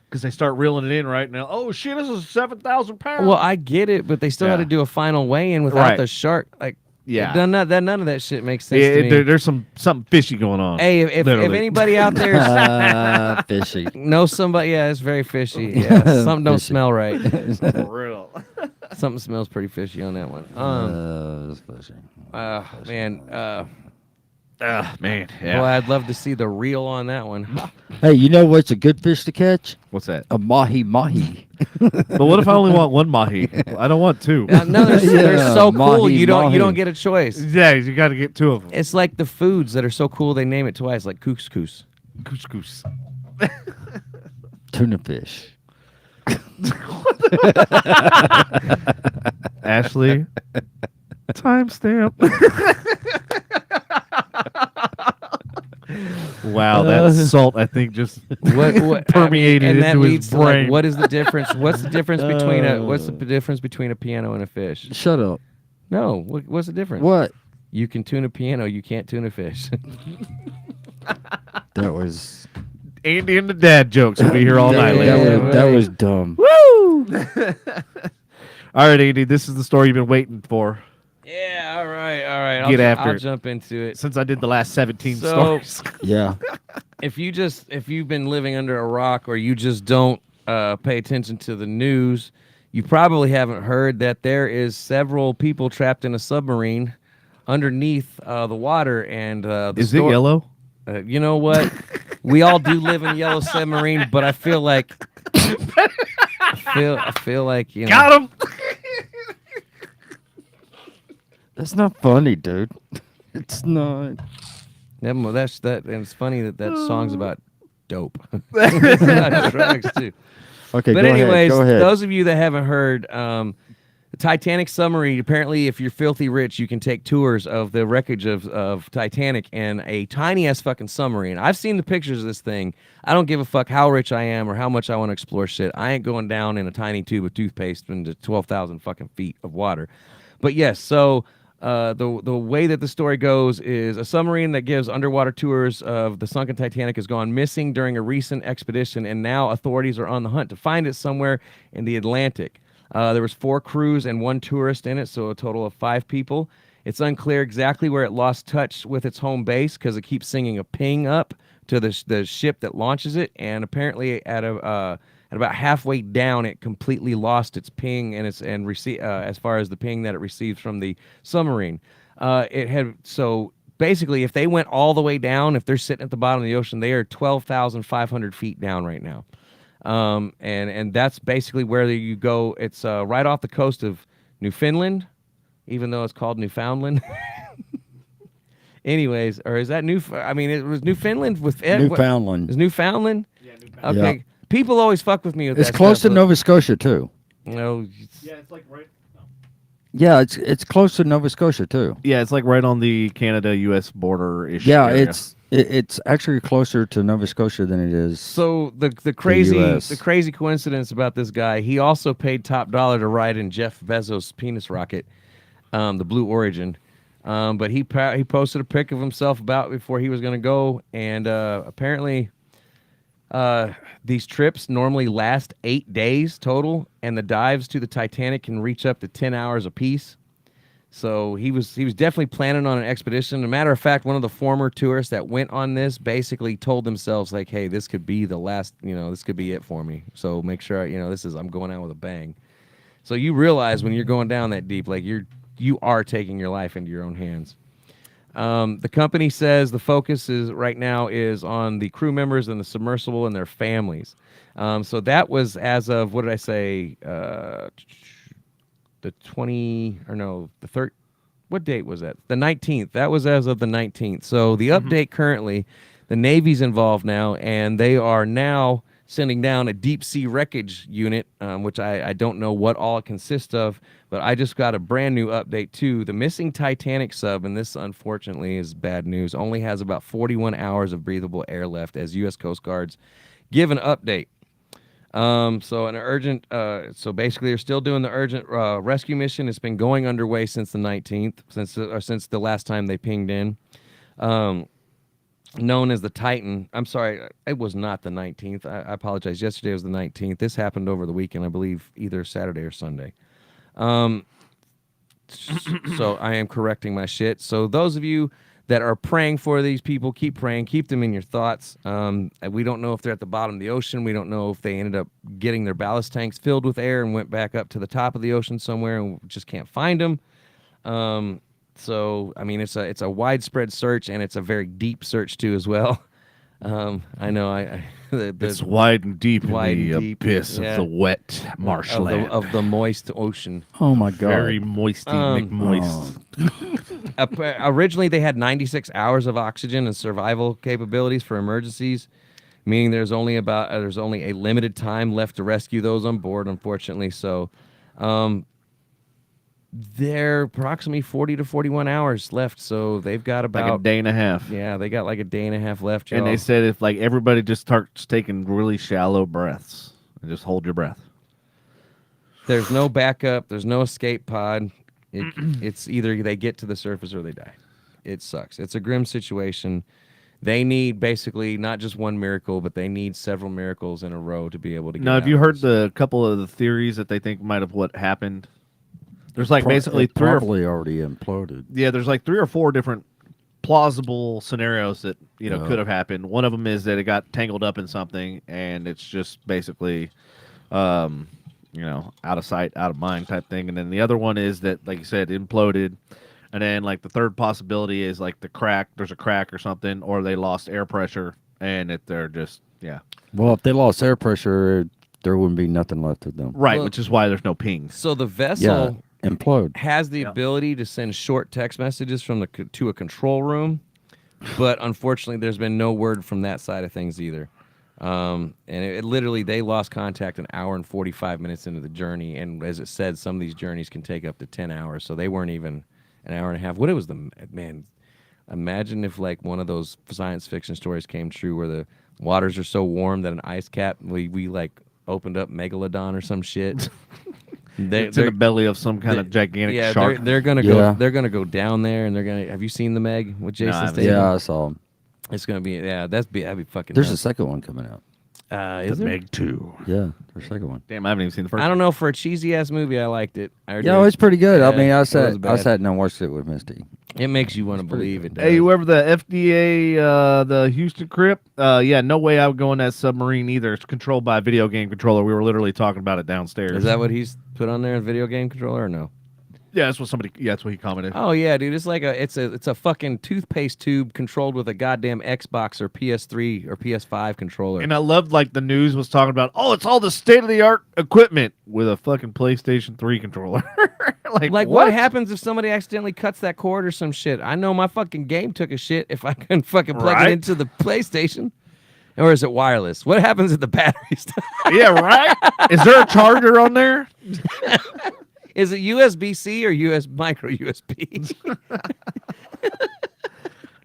because they start reeling it in right now. Oh shit, this is 7,000 pounds. Well, I get it, but they still had Yeah. to do a final weigh-in without Right. the shark. Like, Yeah. none of that shit makes sense to me. There's something fishy going on. Hey, if literally. anybody out there Fishy. knows somebody, yeah, it's very fishy. Yeah, something don't Fishy. smell right. For real. Something smells pretty fishy on that one. It's fishy. Man, Man, boy, yeah. I'd love to see the reel on that one. Hey, you know what's a good fish to catch? What's that? A mahi. But what if I only want one mahi? I don't want 2. No, they're Yeah, so cool. mahi, You don't mahi. get a choice. Yeah, you got to get 2 of them. It's like the foods that are so cool they name it twice, like couscous. Couscous. Tuna fish. Ashley, timestamp. Wow, that salt I think just permeated and that into his leads to, like, brain. what is the difference? What's the difference between a piano and a fish? Shut up. No, what's the difference? What? You can tune a piano, you can't tune a fish. That was Andy and the dad jokes will be here all night. Yeah, ladies. yeah. that was dumb. Woo! All right, Andy, this is the story you've been waiting for Yeah, all right. Get after I'll it. jump into it. since I did the last 17 So- stories. Yeah. If you've been living under a rock or you just don't pay attention to the news, you probably haven't heard that there is several people trapped in a submarine underneath the water. And Is it yellow? You know what? We all do live in yellow submarine, but I feel like I feel like you know. Got him. That's not funny, dude. It's not. That's that, and it's funny that song's about dope. Not drugs too. Okay, But go anyways, ahead. Go ahead. those of you that haven't heard, the Titanic submarine. Apparently, if you're filthy rich, you can take tours of the wreckage of Titanic in a tiny ass fucking submarine. I've seen the pictures of this thing. I don't give a fuck how rich I am or how much I want to explore shit. I ain't going down in a tiny tube of toothpaste into 12,000 fucking feet of water. But yes, so. The way that the story goes is a submarine that gives underwater tours of the sunken Titanic has gone missing during a recent expedition, and now authorities are on the hunt to find it somewhere in the Atlantic. There was 4 crews and 1 tourist in it, so a total of 5 people. It's unclear exactly where it lost touch with its home base because it keeps singing a ping up to the ship that launches it, and apparently at about halfway down, it completely lost its ping as far as the ping that it received from the submarine. So basically, if they went all the way down, if they're sitting at the bottom of the ocean, they are 12,500 feet down right now. And that's basically where you go. It's right off the coast of Newfoundland, even though it's called Newfoundland. Anyways, or is that I mean, it was Newfoundland with Newfoundland. Is Newfoundland? Yeah, Newfoundland. Okay. Yeah. People always fuck with me with It's that close stuff, to but, Nova Scotia too. you know, Yeah, it's like right. No. Yeah, it's close to Nova Scotia too. Yeah, it's like right on the Canada-U.S. border-ish. Yeah, area. it's actually closer to Nova Scotia than it is. So the US. crazy coincidence about this guy, he also paid top dollar to ride in Jeff Bezos' penis rocket, the Blue Origin. But he posted a pic of himself about before he was going to go, and apparently these trips normally last 8 days total, and the dives to the Titanic can reach up to 10 hours apiece. So he was definitely planning on an expedition. As a matter of fact, one of the former tourists that went on this basically told themselves like, "Hey, this could be the last. This could be it for me. So make sure I'm going out with a bang." So you realize when you're going down that deep, like you are taking your life into your own hands. The company says the focus right now is on the crew members and the submersible and their families. So that was as of, what did I say? The 3rd. What date was that? The 19th. That was as of the 19th. So the update currently, the Navy's involved now, and they are now sending down a deep sea wreckage unit, which I don't know what all it consists of, but I just got a brand new update too. The missing Titanic sub, and this unfortunately is bad news, only has about 41 hours of breathable air left as U.S. Coast Guards give an update. So basically they're still doing the urgent rescue mission. It's been going underway since the 19th, since the last time they pinged in. Known as the Titan. I'm sorry, it was not the 19th. I apologize. Yesterday was the 19th. This happened over the weekend, I believe, either Saturday or Sunday. So I am correcting my shit. So those of you that are praying for these people, keep praying. Keep them in your thoughts. We don't know if they're at the bottom of the ocean. We don't know if they ended up getting their ballast tanks filled with air and went back up to the top of the ocean somewhere and just can't find them. So I mean, it's a widespread search, and it's a very deep search too as well. I know It's wide and deep wide in the and deep, abyss yeah. of the wet marshland. of the moist ocean. Oh my God. Very moisty, McMoist. Originally, they had 96 hours of oxygen and survival capabilities for emergencies, meaning there's only a limited time left to rescue those on board, unfortunately. So, they're approximately 40 to 41 hours left. So they've got about Like a day and a half. Yeah, they got like a day and a half left. And y'all. they said if like everybody just starts taking really shallow breaths and just hold your breath. There's no backup. There's no escape pod. It's either they get to the surface or they die. It sucks. It's a grim situation. They need basically not just one miracle, but they need several miracles in a row to be able to get Now, have out you of heard this. the couple of the theories that they think might have what happened? There's like basically It probably already imploded. there's like 3 or 4 different plausible scenarios that Yeah. could have happened. One of them is that it got tangled up in something, and it's just basically, out of sight, out of mind type thing. And then the other one is that, like you said, imploded. And then like the third possibility is like there's a crack or something, or they lost air pressure, and they're just Well, if they lost air pressure, there wouldn't be nothing left of them. right, Well, which is why there's no ping. So the Yeah, vessel implode. has the ability to send short text messages from to a control room, but unfortunately, there's been no word from that side of things either. And it literally, they lost contact an hour and 45 minutes into the journey, and as it said, some of these journeys can take up to 10 hours, so they weren't even an hour and a half. What it was man? Imagine if like one of those science fiction stories came true, where the waters are so warm that an ice cap we like opened up Megalodon or some shit. It's in the belly of some kind of gigantic shark. They're gonna go. They're gonna go down there, and they're gonna. Have you seen the Meg with Jason I haven't Statham? Yeah, I saw them. It's gonna be. Yeah, that'd be fucking. There's a nuts. second one coming out. Is there? Meg 2. Yeah, there's a second one. Damn, I haven't even seen the first. I don't know. For a cheesy ass movie, I liked it. I heard Yeah, it's pretty good. I Yeah, mean, it I was sat bad. and watched it with Misty. It makes you want to believe it. Does. Hey, whoever the FDA, the Houston Crip, no way I would go in that submarine either. It's controlled by a video game controller. We were literally talking about it downstairs. Is that what he's put on there? A video game controller or no? Yeah, that's what that's what he commented. Oh yeah, dude. It's like it's a fucking toothpaste tube controlled with a goddamn Xbox or PS3 or PS5 controller. And I loved like the news was talking about, it's all the state of the art equipment with a fucking PlayStation 3 controller. Like what happens if somebody accidentally cuts that cord or some shit? I know my fucking game took a shit if I couldn't fucking plug Right? it into the PlayStation. Or is it wireless? What happens if the batteries? Yeah, right. Is there a charger on there? Is it USB-C or micro USB?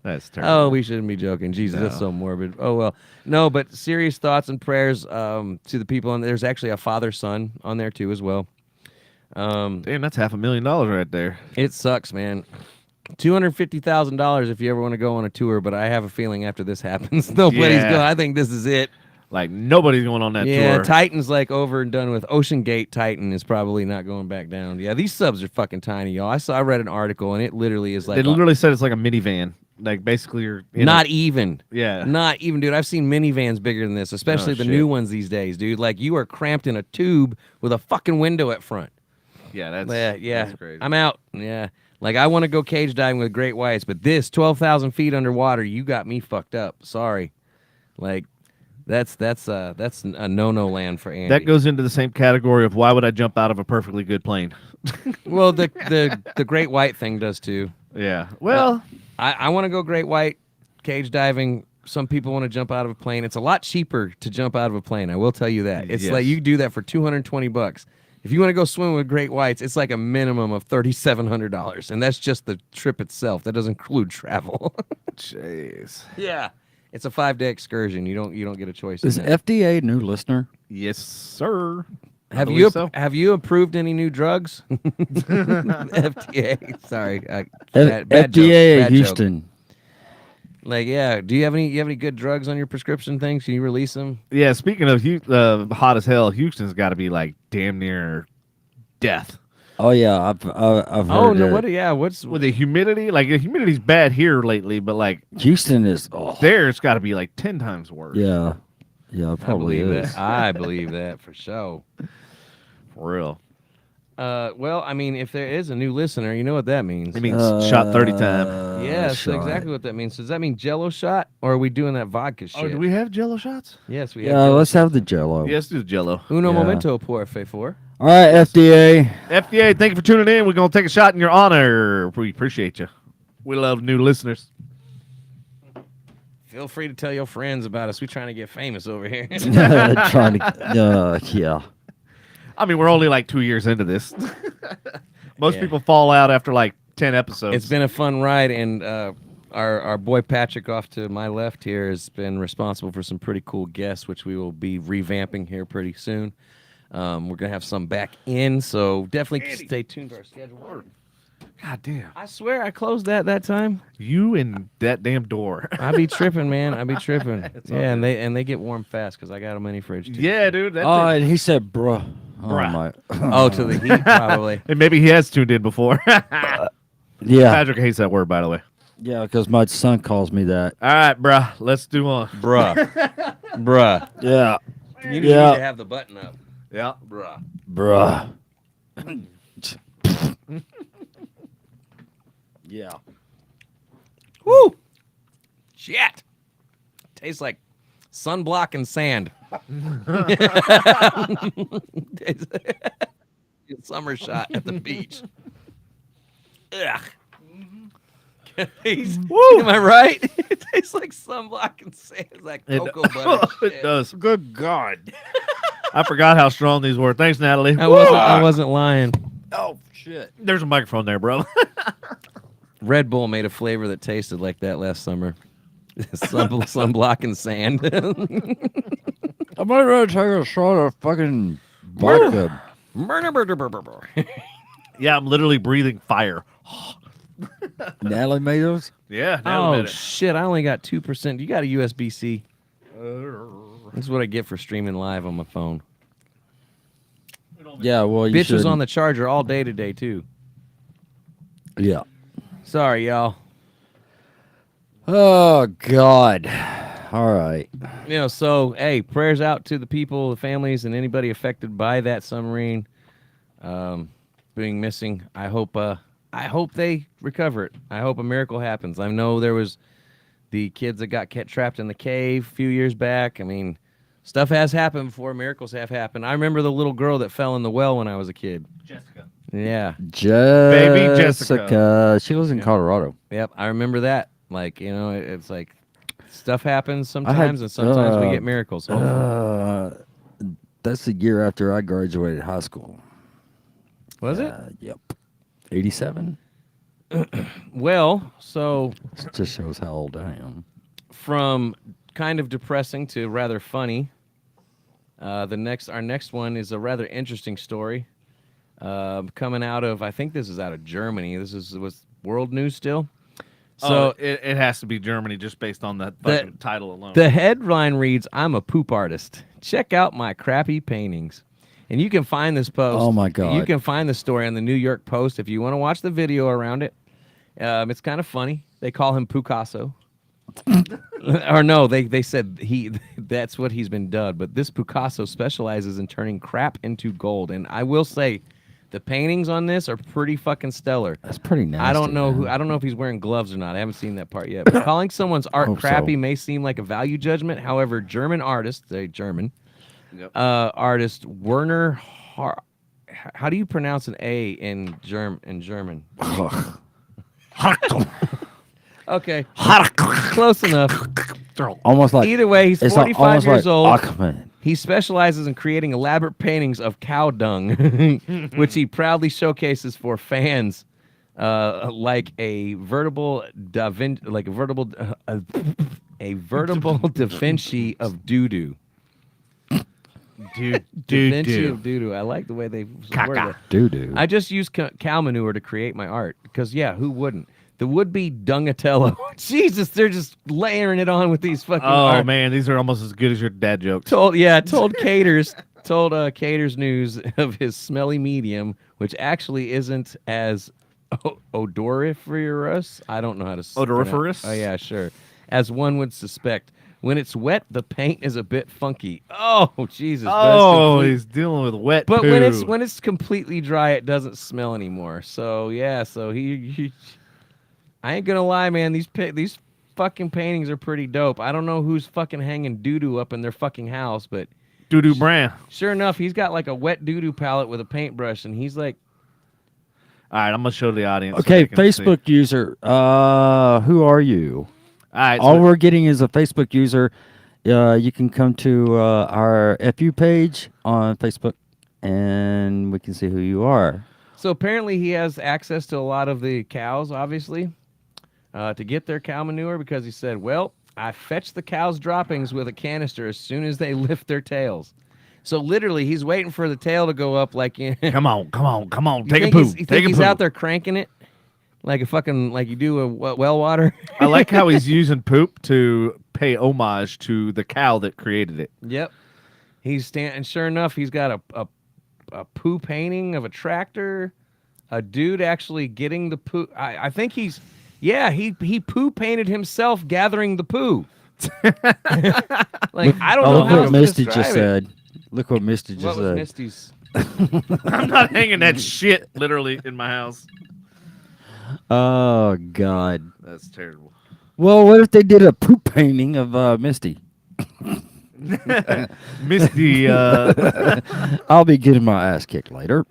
That's terrible. Oh, we shouldn't be joking. Jesus, that's so morbid. Oh well, no, but serious thoughts and prayers to the people. And there's actually a father-son on there too as well. Damn, that's $500,000 right there. It sucks, man. $250,000 if you ever want to go on a tour, but I have a feeling after this happens, nobody's Yeah. going. I think this is it. Like nobody's going on that Yeah, tour. Titan's like over and done with. Ocean Gate Titan is probably not going back down. Yeah, these subs are fucking tiny, y'all. I read an article and it literally is like They literally said it's like a minivan. Like basically you're not even. Yeah. Not even, dude. I've seen minivans bigger than this, especially the new ones these days, dude. Like you are cramped in a tube with a fucking window at front. Yeah, That's crazy. I'm out. Yeah. Like I want to go cage diving with great whites, but this 12,000 feet underwater, you got me fucked up. Sorry. Like that's a no land for Andy. That goes into the same category of why would I jump out of a perfectly good plane? Well, the great white thing does too. Yeah. Well, I want to go great white cage diving. Some people want to jump out of a plane. It's a lot cheaper to jump out of a plane. I will tell you that. It's Yes. like you do that for $220. If you want to go swim with great whites, it's like a minimum of $3,700, and that's just the trip itself. That doesn't include travel. jeez. Yeah, it's a 5-day excursion. You don't get a choice. Is in that. FDA a new listener? Yes, sir. I Have believe you so. have you approved any new drugs? FDA. Sorry, bad FDA joke, bad joke. Houston. Like, yeah. Do you have any good drugs on your prescription things? Can you release them? Yeah, speaking of hot as hell, Houston's got to be like damn near death. Oh yeah, I've heard. Oh no! that. What? Yeah. What's With the humidity, like the humidity's bad here lately, but like Houston is. Oh, there it's got to be like 10 times worse. yeah, yeah, it probably I believe is. that. I believe that for sure. For real. Well, I mean, if there is a new listener, you know what that means. It means shot 30 time. Yeah, that's shot. exactly what that means. Does that mean Jello shot, or are we doing that vodka shit? Oh, do we have Jello shots? Yes, we have. Yeah, Jello let's shot. have the Jello. Yes, do the Jello. Uno Yeah. momento, por favor. All right, FDA. FDA, thank you for tuning in. We're gonna take a shot in your honor. We appreciate you. We love new listeners. Feel free to tell your friends about us. We're trying to get famous over here. Trying to. Yeah. I mean, we're only like 2 years into this. Most Yeah. people fall out after like 10 episodes. It's been a fun ride, and our boy Patrick off to my left here has been responsible for some pretty cool guests, which we will be revamping here pretty soon. We're gonna have some back in, so definitely stay tuned to our schedule. God damn. I swear I closed that time. You and that damn door. I be tripping, man. I be tripping. all Yeah, and they get warm fast because I got a mini fridge too. Yeah, dude. That's Oh, it. and he said, "Bruh." Bruh. my. Oh, to the heat probably. And maybe he has tuned in before. Yeah. Patrick hates that word, by the way. Yeah, because my son calls me that. All right, bruh. Let's do one. Bruh. Bruh. Yeah. You need Yeah. to have the button up. Yeah. Bruh. Bruh. Yeah. Woo! Shit. Tastes like sunblock and sand. Summer shot at the beach. Ugh. Am I right? It tastes like sunblock and sand. It's like cocoa butter. It shit. does. Good God. I forgot how strong these were. Thanks, Natalie. I wasn't lying. Oh, shit. There's a microphone there, bro. Red Bull made a flavor that tasted like that last summer. Sunblock and sand. I might rather take a shot of fucking vodka. Yeah, I'm literally breathing fire. Natalie made those? Yeah. Natalie Oh made it. shit! I only got 2%. You got a USB-C. This is what I get for streaming live on my phone. Yeah, well, you Bitch was should. on the charger all day today too. Yeah. Sorry, y'all. Oh, God. All right. You know, so hey, prayers out to the people, the families, and anybody affected by that submarine being missing. I hope they recover it. I hope a miracle happens. I know there was the kids that got trapped in the cave a few years back. I mean, stuff has happened before. Miracles have happened. I remember the little girl that fell in the well when I was a kid. Jessica. Yeah. Baby Jessica. She lives in Colorado. Yep. I remember that. Like, you know, it's like stuff happens sometimes, and sometimes we get miracles. That's the year after I graduated high school. Was it? Yep. 87? Well, so It just shows how old I am. from kind of depressing to rather funny. Our next one is a rather interesting story. Coming out of, I think this is out of Germany. This was world news still. So it has to be Germany just based on that fucking title alone. the headline reads, "I'm a poop artist. Check out my crappy paintings." And you can find this post. Oh, my God. You can find the story on the New York Post if you want to watch the video around it. It's kind of funny. They call him Picasso. Or no, they said that's what he's been dubbed. But this Picasso specializes in turning crap into gold. And I will say, the paintings on this are pretty fucking stellar. That's pretty nasty. I don't know man. I don't know if he's wearing gloves or not. I haven't seen that part yet. But calling someone's art Hope crappy so. may seem like a value judgment. However, German artist, Yep. artist Werner. How do you pronounce an A in German? Okay, close enough. Almost like Either way, he's it's 45 almost years like old. Aquaman. He specializes in creating elaborate paintings of cow dung, which he proudly showcases for fans, like a vertible Da Vinci of doo-doo. Da Vinci of doo-doo. I like the way they word it. Doo-doo. I just use cow manure to create my art because, yeah, who wouldn't? The would-be Dungatello. Jesus, they're just layering it on with these fucking. Oh man, these are almost as good as your dad jokes. Told Caters News of his smelly medium, which actually isn't as odoriferous. I don't know how to Odoriferous? Oh yeah, sure. As one would suspect. When it's wet, the paint is a bit funky. Oh Jesus! Oh, he's dealing with wet But poo. when it's completely dry, it doesn't smell anymore. So yeah, so he I ain't gonna lie, man. These fucking paintings are pretty dope. I don't know who's fucking hanging doo-doo up in their fucking house, but Doo-doo brand. sure enough, he's got like a wet doo-doo palette with a paintbrush, and he's like, All right, I'm gonna show the audience. so Okay, they can see. Facebook user. Who are you? All right, All so we're getting is a Facebook user. You can come to our FU page on Facebook, and we can see who you are. so apparently he has access to a lot of the cows, obviously, to get their cow manure because he said, well, I fetch the cows' droppings with a canister as soon as they lift their tails. So literally, he's waiting for the tail to go up like come on, You take a think poo. You Take think a he's poo. out there cranking it like you do a well water? I like how he's using poop to pay homage to the cow that created it. Yep. He's standing. Sure enough, he's got a poo painting of a tractor. A dude actually getting the poo. I think he's Yeah, he poo painted himself gathering the poo. Like I don't know look how what to Misty describe just it. said. Look what Misty just What was said. Misty's? I'm not hanging that shit literally in my house. Oh God. That's terrible. Well, what if they did a poop painting of Misty? Misty. I'll be getting my ass kicked later.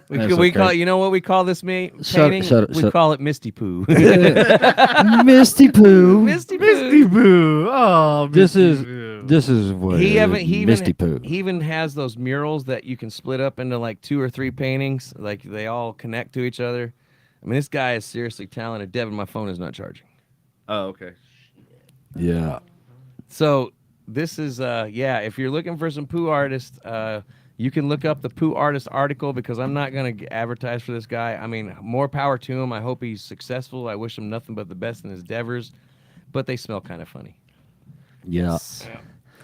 We okay. call you know what we call this painting? Shut We call it Misty Poo. Misty poo. Misty Poo. Misty Boo. Oh, This Misty is Boo. this is what He it is, Misty poo. He even has those murals that you can split up into like 2 or 3 paintings. Like they all connect to each other. I mean, this guy is seriously talented. Devin, my phone is not charging. Oh, okay. Yeah. So this is if you're looking for some poo artists, you can look up the poo artist article because I'm not gonna advertise for this guy. I mean, more power to him. I hope he's successful. I wish him nothing but the best in his endeavors, but they smell kind of funny. Yeah. Yes.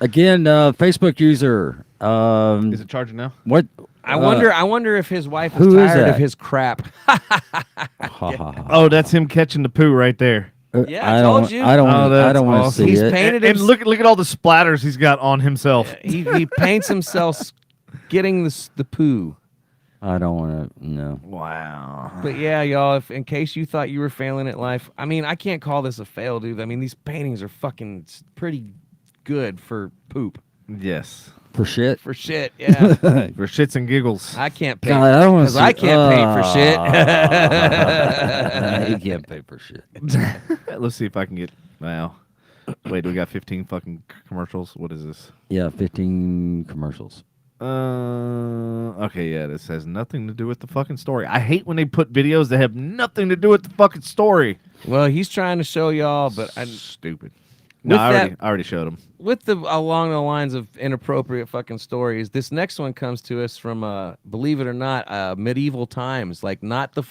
Again, Facebook user. Is it charging now? What? I wonder if his wife who is is tired of that? his crap. Ha, ha, ha. Oh, that's him catching the poo right there. Yeah, I told you. I don't. Oh, I that's don't want to awesome. see He's it. painted And him. look at all the splatters he's got on himself. He paints himself getting the poo. I don't want to. No. Wow. But yeah, y'all, if in case you thought you were failing at life, I mean, I can't call this a fail, dude. I mean, these paintings are fucking pretty good for poop. Yes. For shit. For shit, yeah. For shits and giggles. I can't paint. God, I don't want to Because see. I can't paint for shit. You can't pay for shit. Let's see if I can get. Wow. Wait, we got 15 fucking commercials. What is this? Yeah, 15 commercials. Okay, yeah, this has nothing to do with the fucking story. I hate when they put videos that have nothing to do with the fucking story. Well, he's trying to show y'all, but Stupid. No, With I already showed him. with the along the lines of inappropriate fucking stories, this next one comes to us from believe it or not, medieval times. Like not the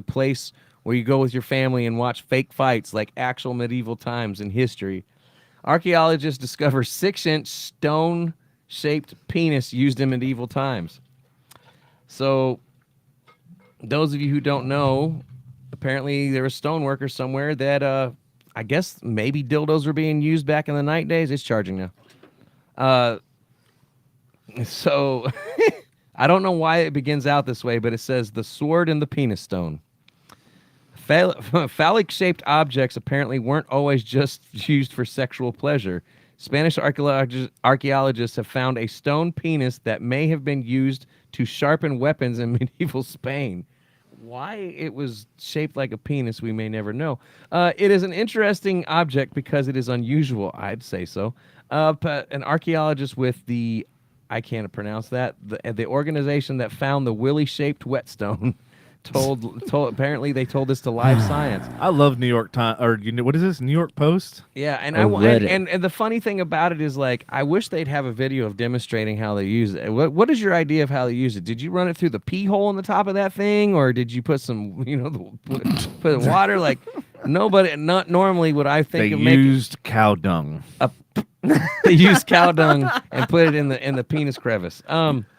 place where you go with your family and watch fake fights, like actual medieval times in history. Archaeologists discover 6-inch stone-shaped penis used in medieval times. So, those of you who don't know, apparently there were stoneworkers somewhere that I guess maybe dildos were being used back in the night days. It's charging now. So I don't know why it begins out this way, but it says the sword and the penis stone. Phallic-shaped objects apparently weren't always just used for sexual pleasure. Spanish archaeologists have found a stone penis that may have been used to sharpen weapons in medieval Spain. Why it was shaped like a penis, we may never know. It is an interesting object because it is unusual, I'd say so. An archaeologist with the, I can't pronounce that, the organization that found the willy-shaped whetstone told apparently they told this to Live Science. I love New York Times, or what is this? New York Post? Yeah, and and the funny thing about it is, like, I wish they'd have a video of demonstrating how they use it. What is your idea of how they use it? Did you run it through the pee hole on the top of that thing, or did you put some, put water? Like, not normally would I think They of making. used cow dung. They used cow dung and put it in the penis crevice.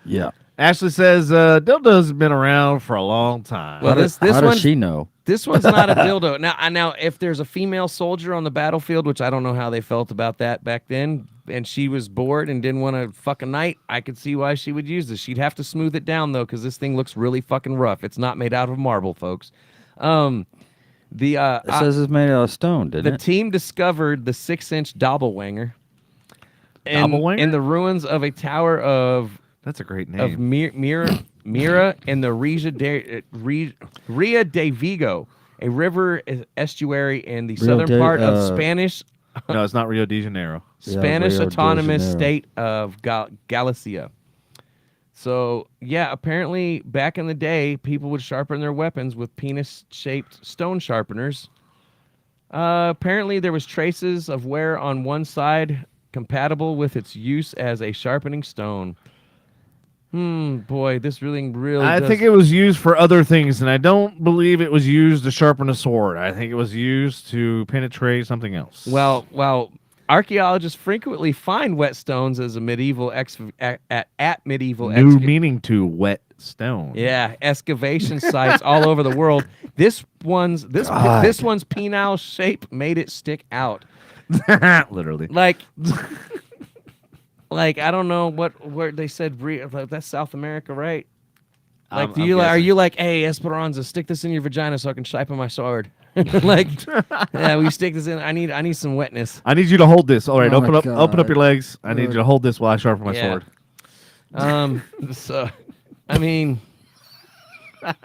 Yeah. Ashley says dildos have been around for a long time. Well, this How one does she know? This one's not a dildo. Now, if there's a female soldier on the battlefield, which I don't know how they felt about that back then, and she was bored and didn't want to fuck a night, I could see why she would use this. She'd have to smooth it down, though, because this thing looks really fucking rough. It's not made out of marble, folks. It says it's made out of stone, didn't The it? team discovered the 6-inch doppelwanger Doppelwanger? in the ruins of a tower of That's a great of name. Mira in the Ria de Vigo, a river estuary in the southern part of Spanish No, it's not Rio de Janeiro. Spanish Rio de autonomous Janeiro. state of Galicia. So, yeah, apparently back in the day, people would sharpen their weapons with penis-shaped stone sharpeners. Apparently there was traces of wear on one side compatible with its use as a sharpening stone. Boy, this really I does... think it was used for other things, and I don't believe it was used to sharpen a sword. I think it was used to penetrate something else. Well, archaeologists frequently find whetstones as a medieval at medieval new meaning to wet stone. Yeah, excavation sites all over the world. This one's penile shape made it stick out. Literally. Like I don't know where they said like, that's South America, right? Like, are you like, hey, Esperanza, stick this in your vagina so I can sharpen my sword? Like, yeah, we stick this in. I need some wetness. I need you to hold this. All right, Oh open my up your God. legs. I need you to hold this while I sharpen my Yeah. sword. So, I mean, There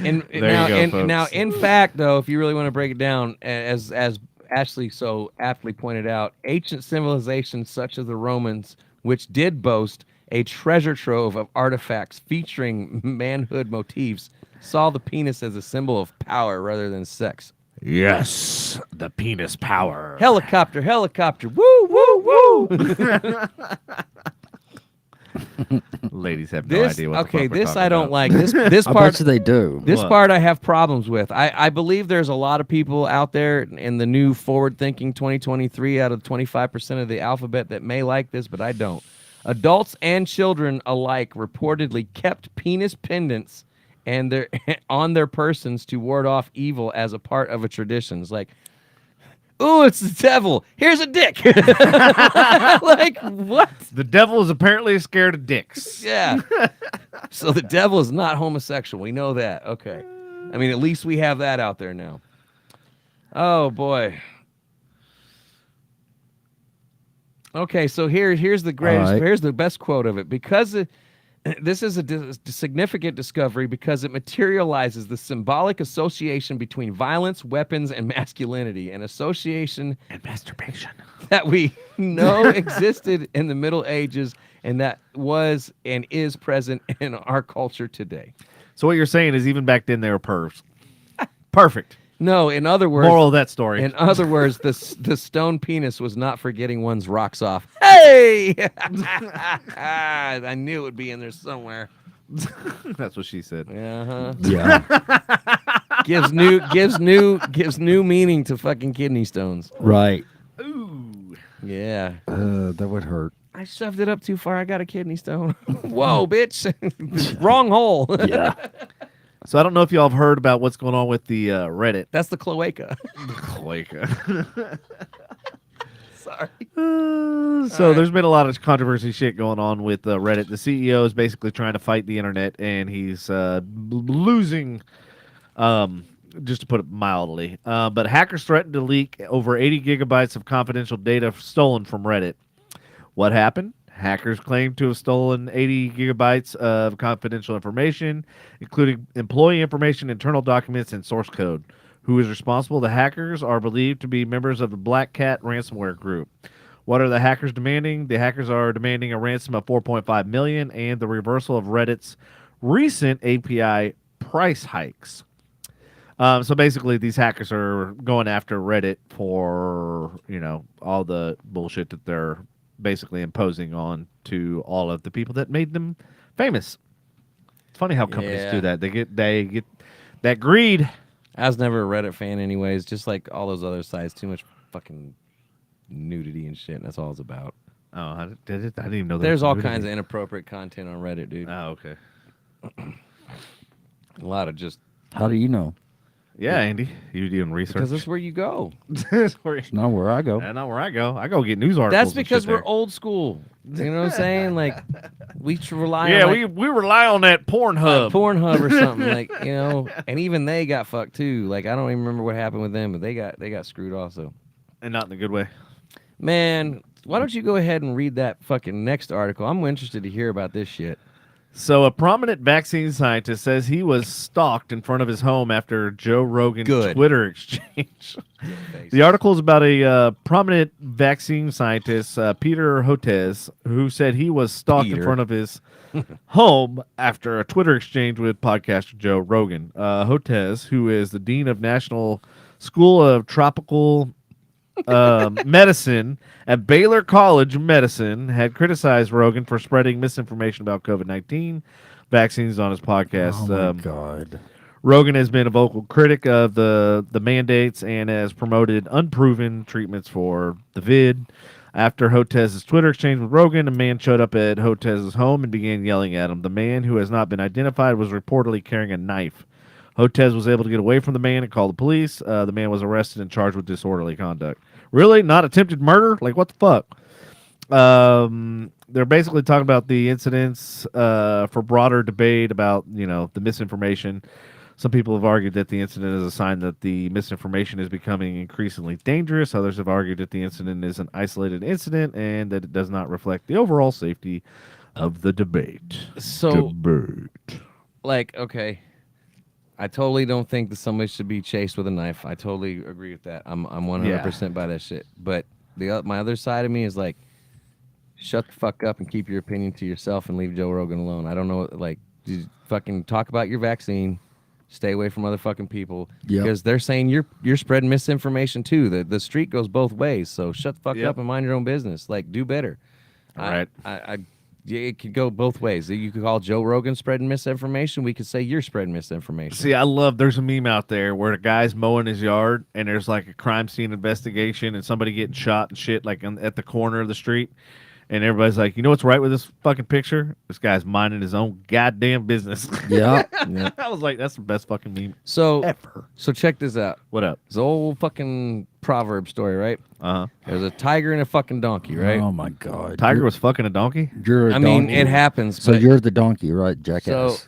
you go, folks. now, in fact, though, if you really want to break it down, as Ashley so aptly pointed out, ancient civilizations such as the Romans, which did boast a treasure trove of artifacts featuring manhood motifs, saw the penis as a symbol of power rather than sex. Yes, the penis power. Helicopter, woo, woo, woo. Ladies have no idea what the fuck we're this talking I don't about. like. This I part bet you they do. This What? part I have problems with. I believe there's a lot of people out there in the new forward-thinking 2023 out of 25% of the alphabet that may like this, but I don't. Adults and children alike reportedly kept penis pendants and their on their persons to ward off evil as a part of a tradition. It's like, ooh, it's the devil. Here's a dick. Like, what? The devil is apparently scared of dicks. Yeah. So the devil is not homosexual. We know that. Okay. I mean, at least we have that out there now. Oh boy. Okay, so here's the greatest. All right. Here's the best quote of it. Because this is a significant discovery because it materializes the symbolic association between violence, weapons, and masculinity, an association And masturbation. that we know existed in the Middle Ages and that was and is present in our culture today. So what you're saying is even back then they were pervs. Perfect. No, in other words, Moral of that story. in other words, the stone penis was not for getting one's rocks off. Hey, I knew it would be in there somewhere. That's what she said. Uh-huh. Yeah. gives new meaning to fucking kidney stones. Right. Ooh. Yeah. That would hurt. I shoved it up too far. I got a kidney stone. Whoa, bitch. Wrong hole. Yeah. So I don't know if y'all have heard about what's going on with the Reddit. That's the cloaca. Sorry. So there's been a lot of controversy shit going on with Reddit. The CEO is basically trying to fight the internet, and he's losing, just to put it mildly. But hackers threatened to leak over 80 gigabytes of confidential data stolen from Reddit. What happened? Hackers claim to have stolen 80 gigabytes of confidential information, including employee information, internal documents, and source code. Who is responsible? The hackers are believed to be members of the Black Cat ransomware group. What are the hackers demanding? The hackers are demanding a ransom of $4.5 million and the reversal of Reddit's recent API price hikes. So basically, these hackers are going after Reddit for, all the bullshit that they're basically imposing on to all of the people that made them famous. It's funny how companies do that. They get that greed. I was never a Reddit fan anyways, just like all those other sites. Too much fucking nudity and shit. And that's all it's about. Oh, I didn't even know There's all kinds of inappropriate content on Reddit, dude. Oh, okay. A lot of just... How do you know? Yeah, Andy, you doing research? Because that's where you go. That's It's not where I go. not where I go. I go get news articles. That's and because shit we're there. old school. You know what I'm saying? Like, we rely Yeah, on... we rely on that Pornhub. Pornhub or something, like, and even they got fucked too. Like, I don't even remember what happened with them, but they got screwed also. And not in a good way. Man, why don't you go ahead and read that fucking next article? I'm interested to hear about this shit. So a prominent vaccine scientist says he was stalked in front of his home after Joe Rogan's Good. Twitter exchange. The article is about a prominent vaccine scientist, Peter Hotez, who said he was stalked in Peter. front of his home after a Twitter exchange with podcaster Joe Rogan. Hotez, who is the dean of National School of Tropical Medicine at Baylor College of Medicine, had criticized Rogan for spreading misinformation about COVID-19 vaccines on his podcast. Oh my God. Rogan has been a vocal critic of the mandates and has promoted unproven treatments for the vid. After Hotez's Twitter exchange with Rogan, a man showed up at Hotez's home and began yelling at him. The man, who has not been identified, was reportedly carrying a knife. Hotez was able to get away from the man and call the police. The man was arrested and charged with disorderly conduct. Really? Not attempted murder? Like, what the fuck? They're basically talking about the incidents for broader debate about, the misinformation. Some people have argued that the incident is a sign that the misinformation is becoming increasingly dangerous. Others have argued that the incident is an isolated incident and that it does not reflect the overall safety of the debate. Okay, I totally don't think that somebody should be chased with a knife. I totally agree with that. I'm 100% by that shit. But my other side of me is like, shut the fuck up and keep your opinion to yourself and leave Joe Rogan alone. I don't know, just fucking talk about your vaccine. Stay away from other fucking people because they're saying you're spreading misinformation too. The street goes both ways. So shut the fuck up and mind your own business. Like, do better. All right. It could go both ways. You could call Joe Rogan spreading misinformation. We could say you're spreading misinformation. See, there's a meme out there where the guy's mowing his yard and there's like a crime scene investigation and somebody getting shot and shit like at the corner of the street. And everybody's like, you know what's right with this fucking picture? This guy's minding his own goddamn business. Yeah. I was like, that's the best fucking meme ever. So check this out. What up? It's an old fucking proverb story, right? Uh-huh. There's a tiger and a fucking donkey, right? Oh, my God. Tiger was fucking a donkey? You're a donkey. It happens. So but you're the donkey, right, jackass?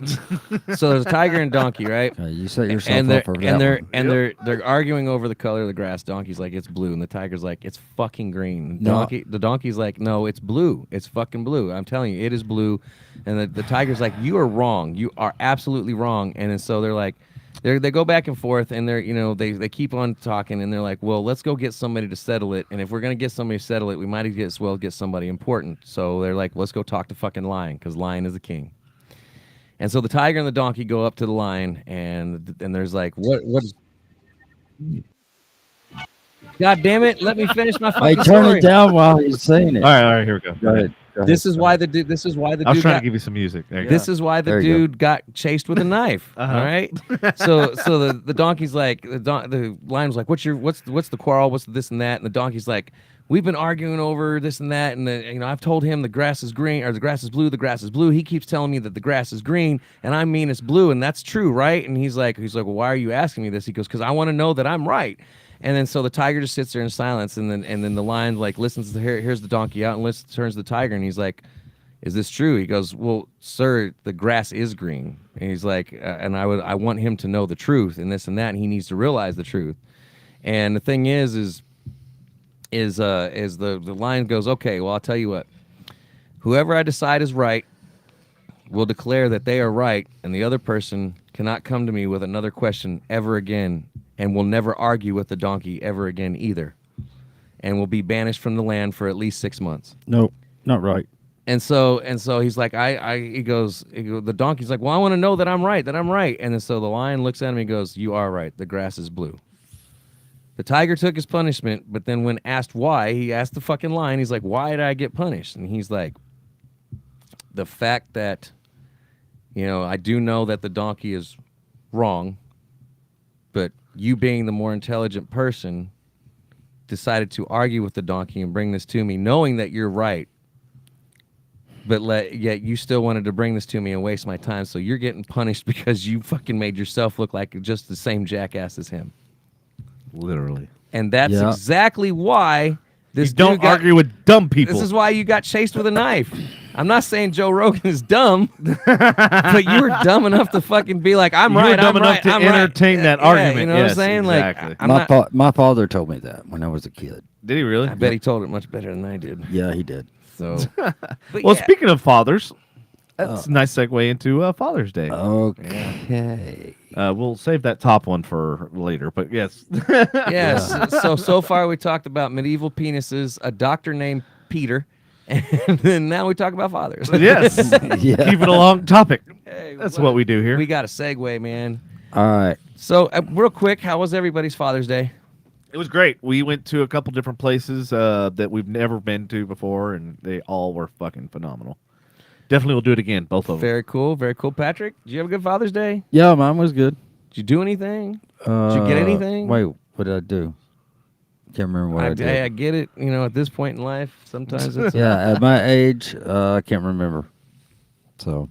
So there's a tiger and donkey, right? You set yourself up for that they're arguing over the color of the grass. Donkey's like, it's blue, and the tiger's like, it's fucking green. The donkey's like, no, it's blue. It's fucking blue. I'm telling you, it is blue. And the tiger's like, you are wrong. You are absolutely wrong. And then so they're like, they go back and forth, and they keep on talking, and they're like, well, let's go get somebody to settle it. And if we're gonna get somebody to settle it, we might as well get somebody important. So they're like, let's go talk to fucking lion, because lion is the king. And so the tiger and the donkey go up to the lion, and there's like, what is... God damn it! Let me finish my fucking turn story. it down while he's saying it. All right, here we go. Go ahead. This is why the dude. I was trying to give you some music. There you This go. is why the dude got chased with a knife. All right. So the donkey's like, the lion was like, what's the quarrel? What's the this and that? And the donkey's like, we've been arguing over this and that, and I've told him the grass is green, or the grass is blue. The grass is blue. He keeps telling me that the grass is green, and I mean it's blue, and that's true, right? And he's like, well, why are you asking me this? He goes, because I want to know that I'm right. And then so the tiger just sits there in silence, and then the lion like listens to here's the donkey out and turns to the tiger, and he's like, is this true? He goes, well, sir, the grass is green. And he's like, and I want him to know the truth and this and that, and he needs to realize the truth. And the thing is the lion goes, okay, well, I'll tell you what. Whoever I decide is right will declare that they are right, and the other person cannot come to me with another question ever again, and will never argue with the donkey ever again either, and will be banished from the land for at least 6 months. Nope, not right. And so he's like, the donkey's like, well, I want to know that I'm right. And then so the lion looks at him and goes, you are right. The grass is blue. The tiger took his punishment, but then when asked why, he asked the fucking lion, he's like, why did I get punished? And he's like, the fact that, I do know that the donkey is wrong, but you being the more intelligent person decided to argue with the donkey and bring this to me, knowing that you're right. But yet you still wanted to bring this to me and waste my time, so you're getting punished because you fucking made yourself look like just the same jackass as him. Literally. And that's exactly why this you don't argue with dumb people. This is why you got chased with a knife. I'm not saying Joe Rogan is dumb, but you were dumb enough to fucking be like, I'm right. You were dumb enough to entertain that argument. You know what I'm saying? Exactly. Like, my father told me that when I was a kid. Did he really? I bet he told it much better than I did. Yeah, he did. So, well, speaking of fathers, that's a nice segue into Father's Day. Okay. We'll save that top one for later, but yes. Yes. So far we talked about medieval penises, a doctor named Peter, and then now we talk about fathers. Yes. Yeah. Keep it a long topic. Hey, that's what we do here. We got a segue, man. All right. So real quick, how was everybody's Father's Day? It was great. We went to a couple different places that we've never been to before, and they all were fucking phenomenal. Definitely will do it again, both of them. Very cool. Very cool. Patrick, did you have a good Father's Day? Yeah, mine was good. Did you do anything? Did you get anything? Wait, what did I do? Can't remember what I did. I get it. You know, at this point in life, sometimes it's Yeah, at my age, I can't remember. So.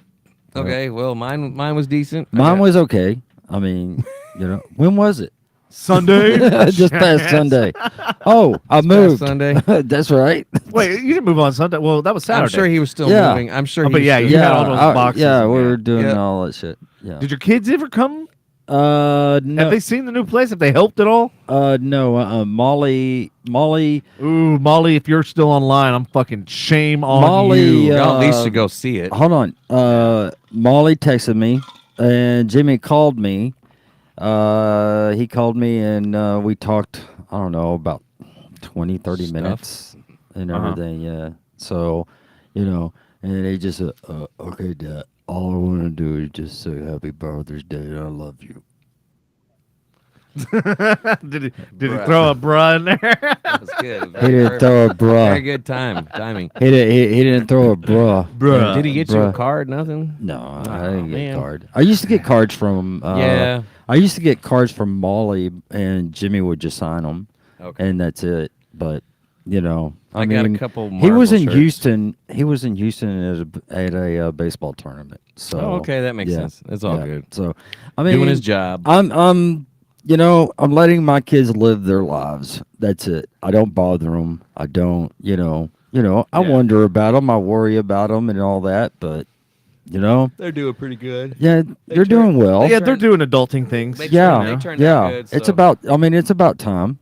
okay. Well, mine was decent. Mine was okay. I mean, when was it? Sunday. Just past Sunday. Oh, I moved. Sunday. That's right. Wait, you didn't move on Sunday. Well, that was Saturday. I'm sure he was still Yeah. moving. I'm sure. Oh, but he yeah, was you still- had all those boxes. Yeah, we Yeah. were doing Yeah. all that shit. Yeah. Did your kids ever come? No. Have they seen the new place? Have they helped at all? No. Molly. Ooh, Molly, if you're still online, I'm fucking shame on Molly, you. Y'all at least should go see it. Hold on. Molly texted me, and Jimmy called me. He called me, and we talked. I don't know, about 20, 30 Stuff. minutes and Uh-huh. everything. Yeah. So, and they just okay, Dad. All I want to do is just say Happy Father's Day. And I love you. did he Bruh. throw a bruh in there? That was good. He didn't throw a Very bruh. good timing. He didn't throw a bruh. Bruh. Did he get you a Bruh. card? Nothing. No, I didn't get man. a card. I used to get cards from. Yeah. I used to get cards from Molly, and Jimmy would just sign them, Okay. and that's it. But I got a couple. he was Marvel in shirts. Houston. He was in Houston at a baseball tournament. So Oh, okay, that makes yeah, sense. It's all yeah. good. So, I mean, Doing his job. I'm letting my kids live their lives. That's it. I don't bother them. I don't, I Yeah. wonder about them. I worry about them and all that. But, They're doing pretty good. yeah, they're doing well. Yeah, they're doing adulting things. They Yeah, turned- they turned out yeah. good, It's so- about. I mean, it's about time.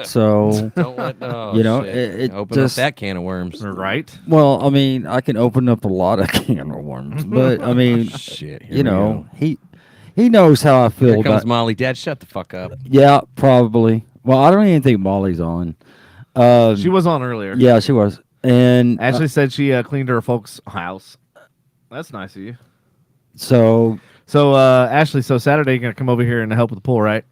So. Don't let. Oh, It shit. Open just- up that can of worms. Right? Well, I mean, I can open up a lot of can of worms, but I mean, Shit. Here we go. he knows how I feel Here comes about. Molly. Dad, shut the fuck up. Yeah, probably. Well, I don't even think Molly's on. She was on earlier. Yeah, she was, and Ashley said she cleaned her folks' house. That's nice of you. so So, Ashley, so Saturday you're going to come over here and help with the pool, right?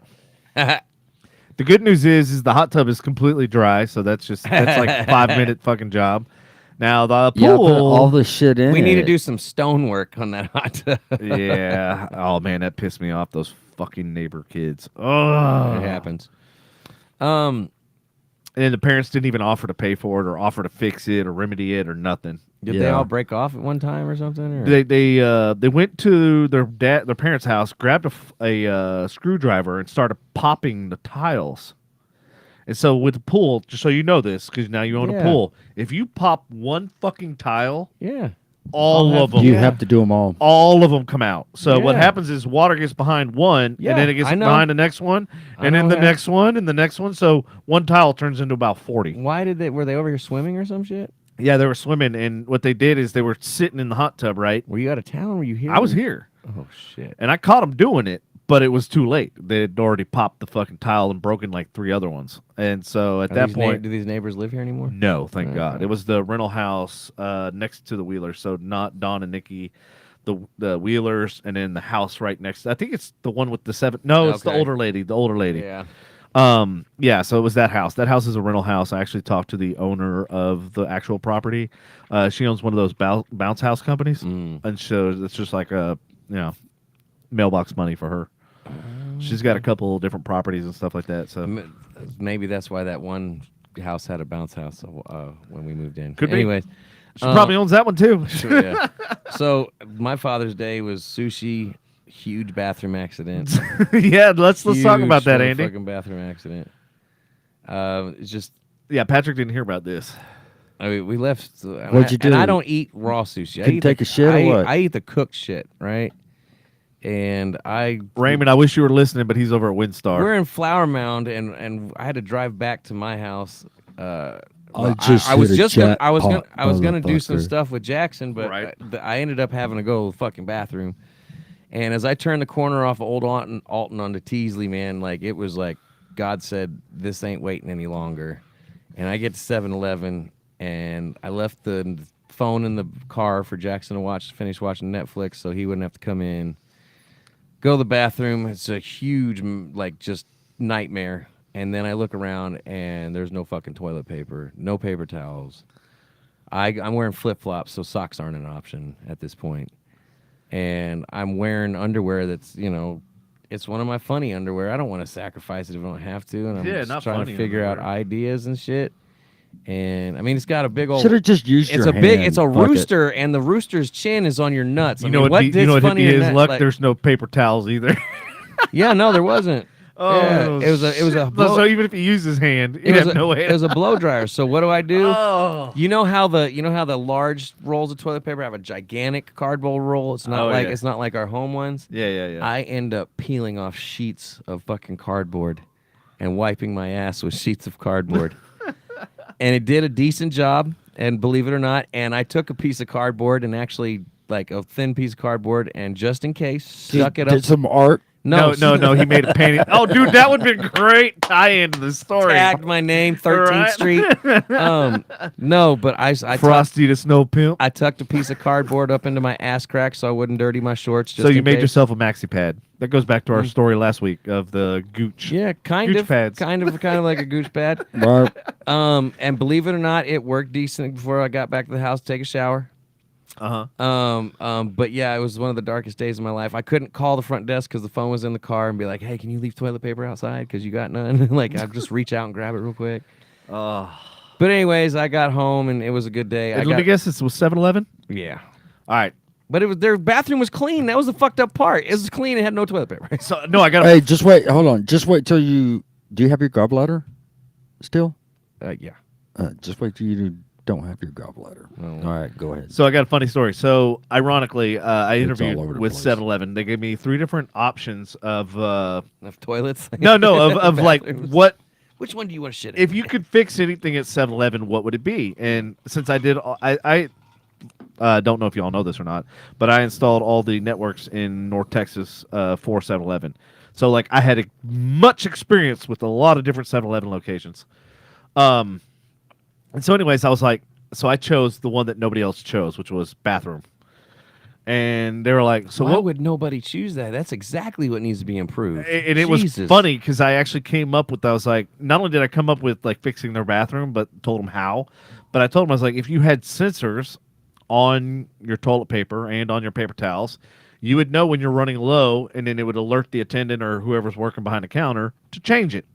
The good news is the hot tub is completely dry, so that's like a 5-minute fucking job. Now the yeah, put pool, all the shit in. we need to it. do some stone work on that hot tub. yeah. Oh man, that pissed me off. Those fucking neighbor kids. It Oh, happens. And the parents didn't even offer to pay for it or offer to fix it or remedy it or nothing. Did they Yeah. all break off at one time or something? Or? They went to their parents' house, grabbed a screwdriver, and started popping the tiles. And so with the pool, just so you know this, because now you own a Yeah. pool, if you pop one fucking tile, Yeah. all of them, You have to do them all. all of them come out. So what Yeah. happens is water gets behind one, Yeah, and then it gets I know. behind the next one, I and then know the that. next one, and the next one. So one tile turns into about 40. Why did they? Were they over here swimming or some shit? Yeah, they were swimming, and what they did is they were sitting in the hot tub, right? Were you out of town? Were you here? I was here, Oh shit. and I caught them doing it, but it was too late. They had already popped the fucking tile and broken like 3 other ones. And so at that point, do these neighbors live here anymore? no, thank Okay. God. It was the rental house next to the Wheelers, so not Don and Nikki, the Wheelers, and then the house right next. I think it's the one with the 7. No, it's the Okay. older lady. The older lady. Yeah. Yeah, so it was that house. That house is a rental house. I actually talked to the owner of the actual property. She owns one of those bounce house companies, and so it's just like a mailbox money for her. She's got a couple different properties and stuff like that. So Maybe that's why that one house had a bounce house when we moved in. Could be. Anyways, she probably owns that one too. yeah. So my Father's Day was sushi. Huge bathroom accident. Yeah, let's talk Huge about that, Andy. Fucking bathroom accident. It's just. Yeah, Patrick didn't hear about this. I mean, we left. What'd you do? And I don't eat raw sushi. I Couldn't eat take a shit or what? I eat the cooked shit, right? And Raymond, I wish you were listening, but he's over at Windstar. we're in Flower Mound, and I had to drive back to my house. I just I was hit a just gonna, jackpot, I was gonna do some motherfucker. stuff with Jackson, but Right. I ended up having to go to the fucking bathroom. And as I turned the corner off of Old Alton onto Teasley, man, like it was like God said, "This ain't waiting any longer." And I get to 7-Eleven, and I left the phone in the car for Jackson to finish watching Netflix, so he wouldn't have to come in. Go to the bathroom. It's a huge, like, just nightmare. And then I look around, and there's no fucking toilet paper, no paper towels. I'm wearing flip-flops, so socks aren't an option at this point. And I'm wearing underwear that's, it's one of my funny underwear. I don't want to sacrifice it if I don't have to, and I'm Yeah, just not trying to funny figure out underwear. ideas and shit. And I mean, it's got a big old. Should have just used It's your a big. hand. It's a Fuck it. rooster, and the rooster's chin is on your nuts. I mean, what dit's hit funnier me than his that? luck? Like- There's no paper towels either. yeah, no, there wasn't. Oh, yeah, it was a shit. blow, So even if he used his hand, it he'd was have no way. it was a blow dryer. So what do I do? Oh. You know how the large rolls of toilet paper have a gigantic cardboard roll. It's not Yeah. it's not like our home ones. Yeah. I end up peeling off sheets of fucking cardboard and wiping my ass with sheets of cardboard. And it did a decent job, and believe it or not, and I took a piece of cardboard and actually like a thin piece of cardboard and just in case stuck it up. Did some art. No. He made a painting. Oh, dude, that would have been great tie-in to the story. Tagged my name, 13th Right. Street. No, but I Frosty the Snow Pimp. I tucked a piece of cardboard up into my ass crack so I wouldn't dirty my shorts. Just So you in made case. yourself a maxi pad. That goes back to our story last week of the gooch. Yeah, kind Gooch of, pads. kind of like a gooch pad. Right. And believe it or not, it worked decent before I got back to the house to take a shower. But yeah, it was one of the darkest days of my life. I couldn't call the front desk because the phone was in the car and be like, "Hey, can you leave toilet paper outside? Because you got none." Like I'd just reach out and grab it real quick. Oh. But anyways, I got home and it was a good day. Let me guess, this was 7-Eleven? Yeah. All right. But it was their bathroom was clean. That was the fucked up part. It was clean and had no toilet paper. So, no, I got Hey, just wait. Hold on. Just wait till you. Do you have your gallbladder still? Yeah. Just wait till you don't have your gallbladder. Oh. All right, go ahead. So I got a funny story. So ironically, I It's interviewed all over the with place. 7-Eleven. They gave me 3 different options of Enough toilets. of like Bathrooms. what Which one do you want to shit in? if you could fix anything at 7-Eleven, what would it be? And since I did, I don't know if you all know this or not, but I installed all the networks in North Texas for 7-Eleven. So like I had much experience with a lot of different 7-Eleven locations. And so anyways, I was like, so I chose the one that nobody else chose, which was bathroom. And they were like, so why what would nobody choose that? That's exactly what needs to be improved. And it was Jesus. funny because I actually came up with, I was like, not only did I come up with like fixing their bathroom, but told them how. But I told them, I was like, if you had sensors on your toilet paper and on your paper towels, you would know when you're running low, and then it would alert the attendant or whoever's working behind the counter to change it.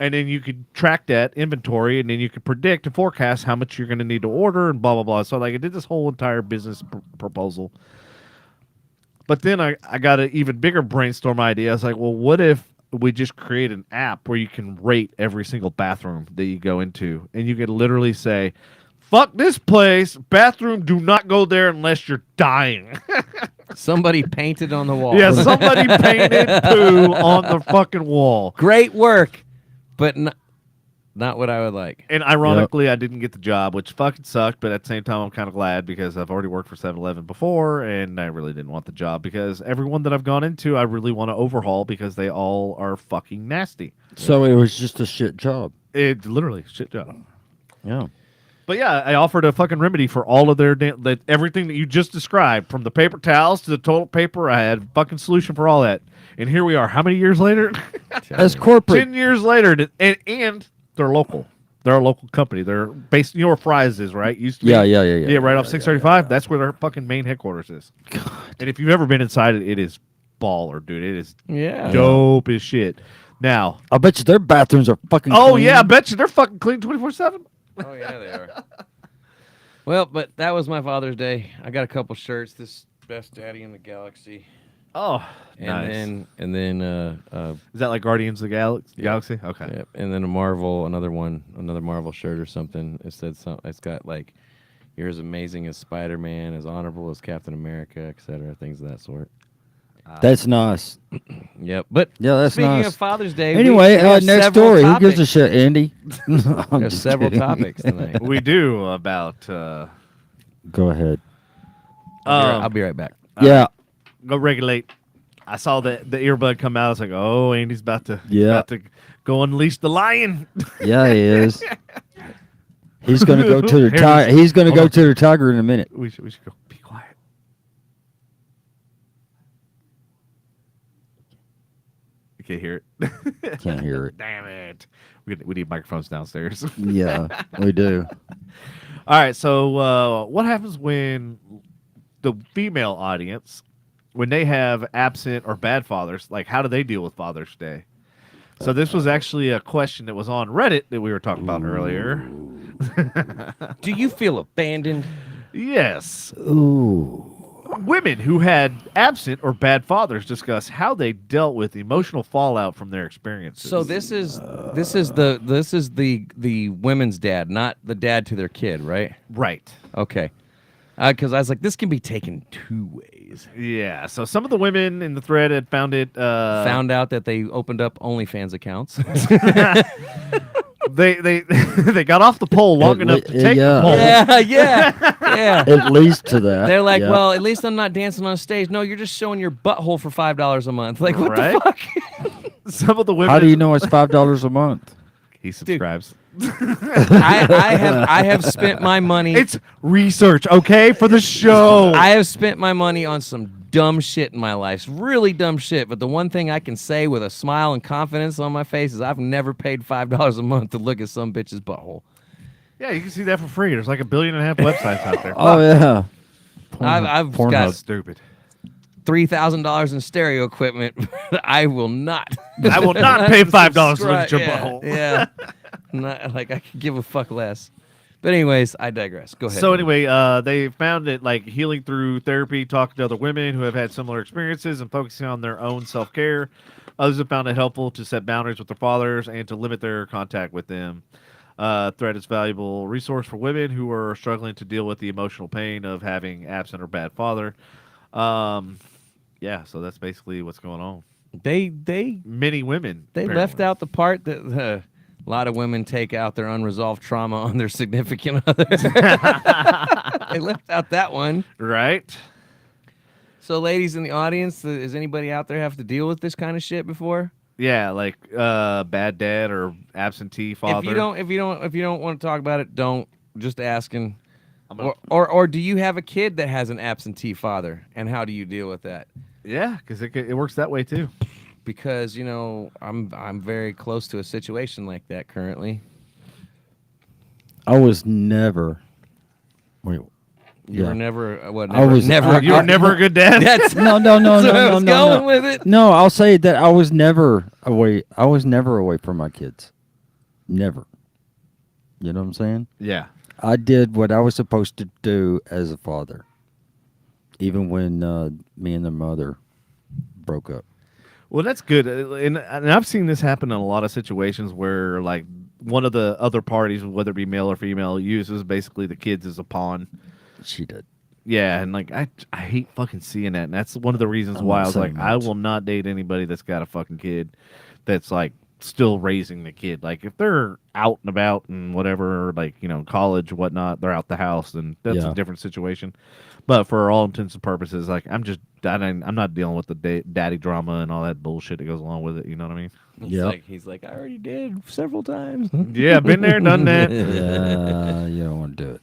And then you could track that inventory, and then you could predict and forecast how much you're going to need to order and blah, blah, blah. So like I did this whole entire business proposal. But then I got an even bigger brainstorm idea. I was like, well, what if we just create an app where you can rate every single bathroom that you go into? And you could literally say, fuck this place. Bathroom, do not go there unless you're dying. Somebody painted on the wall. Yeah, somebody painted poo on the fucking wall. Great work, but not what I would like. And ironically, I didn't get the job, which fucking sucked. But at the same time, I'm kind of glad because I've already worked for 7-Eleven before, and I really didn't want the job because everyone that I've gone into, I really want to overhaul because they all are fucking nasty. So it was just a shit job. It literally shit job. Yeah. But yeah, I offered a fucking remedy for all of their everything that you just described, from the paper towels to the toilet paper. I had a fucking solution for all that. And here we are. How many years later? As corporate. 10 years later, and they're local. They're a local company. They're based. You know where Fry's is, right? Used to be. Yeah. Right off 635. That's where their fucking main headquarters is. God. And if you've ever been inside it, it is baller, dude. It is Yeah. dope as shit. Now, I bet you their bathrooms are fucking oh clean. yeah, I bet you they're fucking clean 24/7. Oh yeah, they are. Well, but that was my Father's Day. I got a couple shirts. This best daddy in the galaxy, Oh, and nice. then Is that like Guardians of the Galaxy? Okay. yep, and then another Marvel shirt or something. It said something. It's got like, "You're as amazing as Spider-Man, as honorable as Captain America, etc." Things of that sort. That's nice. Yep. But Yeah, that's speaking nice. of Father's Day, Anyway, we have next several story. Topics. Who gives a shit, Andy? I'm There's just several kidding. topics tonight. We do about Go ahead. I'll be right back. Yeah. go regulate. I saw the earbud come out. I was like, oh, Andy's about to go unleash the lion. Yeah, he is. He's gonna go to the Here tiger. it is. He's gonna Hold go on. to the tiger in a minute. we should go. Be quiet. You can't hear it. Can't hear it. Damn it. We need microphones downstairs. Yeah, we do. All right. So what happens when the female audience when they have absent or bad fathers, like how do they deal with Father's Day? So this was actually a question that was on Reddit that we were talking about earlier. Do you feel abandoned? Yes. Ooh. Women who had absent or bad fathers discuss how they dealt with emotional fallout from their experiences. So this is the women's dad, not the dad to their kid, right? Right. Okay. Because I was like, this can be taken two ways. Yeah. So some of the women in the thread had found it. Found out that they opened up OnlyFans accounts. They they got off the pole long enough to take yeah. the pole. yeah. At least to that. They're like, yeah. well, at least I'm not dancing on stage. No, you're just showing your butthole for $5 a month. Like, what Right? the fuck? Some of the women. How do you know it's $5 a month? He subscribes? I have spent my money. It's research, okay, for the show. I have spent my money on some dumb shit in my life, really dumb shit. But the one thing I can say with a smile and confidence on my face is I've never paid $5 a month to look at some bitch's butthole. Yeah, you can see that for free. There's like 1.5 billion websites out there. Oh, yeah. I've Pornhub. got Stupid. $3,000 in stereo equipment. I will not. I will not pay $5 to look at your Yeah, butthole. Yeah, not, like I could give a fuck less. But anyways, I digress. Go ahead. So anyway, they found that like healing through therapy, talking to other women who have had similar experiences, and focusing on their own self-care. Others have found it helpful to set boundaries with their fathers and to limit their contact with them. Thread is a valuable resource for women who are struggling to deal with the emotional pain of having absent or bad father. Yeah, so that's basically what's going on. they Many women. left apparently. out the part that a lot of women take out their unresolved trauma on their significant other. They left out that one. Right? So, ladies in the audience, does anybody out there have to deal with this kind of shit before? Yeah, like bad dad or absentee father. If you don't want to talk about it, don't. Just asking. I'm gonna- Or do you have a kid that has an absentee father, and how do you deal with that? Yeah, because it works that way too. Because I'm very close to a situation like that currently. I was never. Wait. You Yeah. were never what? I was- never. You were never a good dad. That's No. that's where I was going with it. No, I'll say that I was never away. I was never away from my kids. Never. You know what I'm saying? Yeah. I did what I was supposed to do as a father, even when me and the mother broke up. Well, that's good, and I've seen this happen in a lot of situations where like one of the other parties, whether it be male or female, uses basically the kids as a pawn. She did. Yeah, and like I hate fucking seeing that, and that's one of the reasons I'm why not I was like, saying I much. will not date anybody that's got a fucking kid that's like still raising the kid. Like if they're out and about and whatever, like college, whatnot, they're out the house, then that's Yeah. a different situation. But for all intents and purposes, like I'm not dealing with the daddy drama and all that bullshit that goes along with it. You know what I mean? He's like, I already did several times. Yeah, been there, done that. Yeah, you don't want to do it.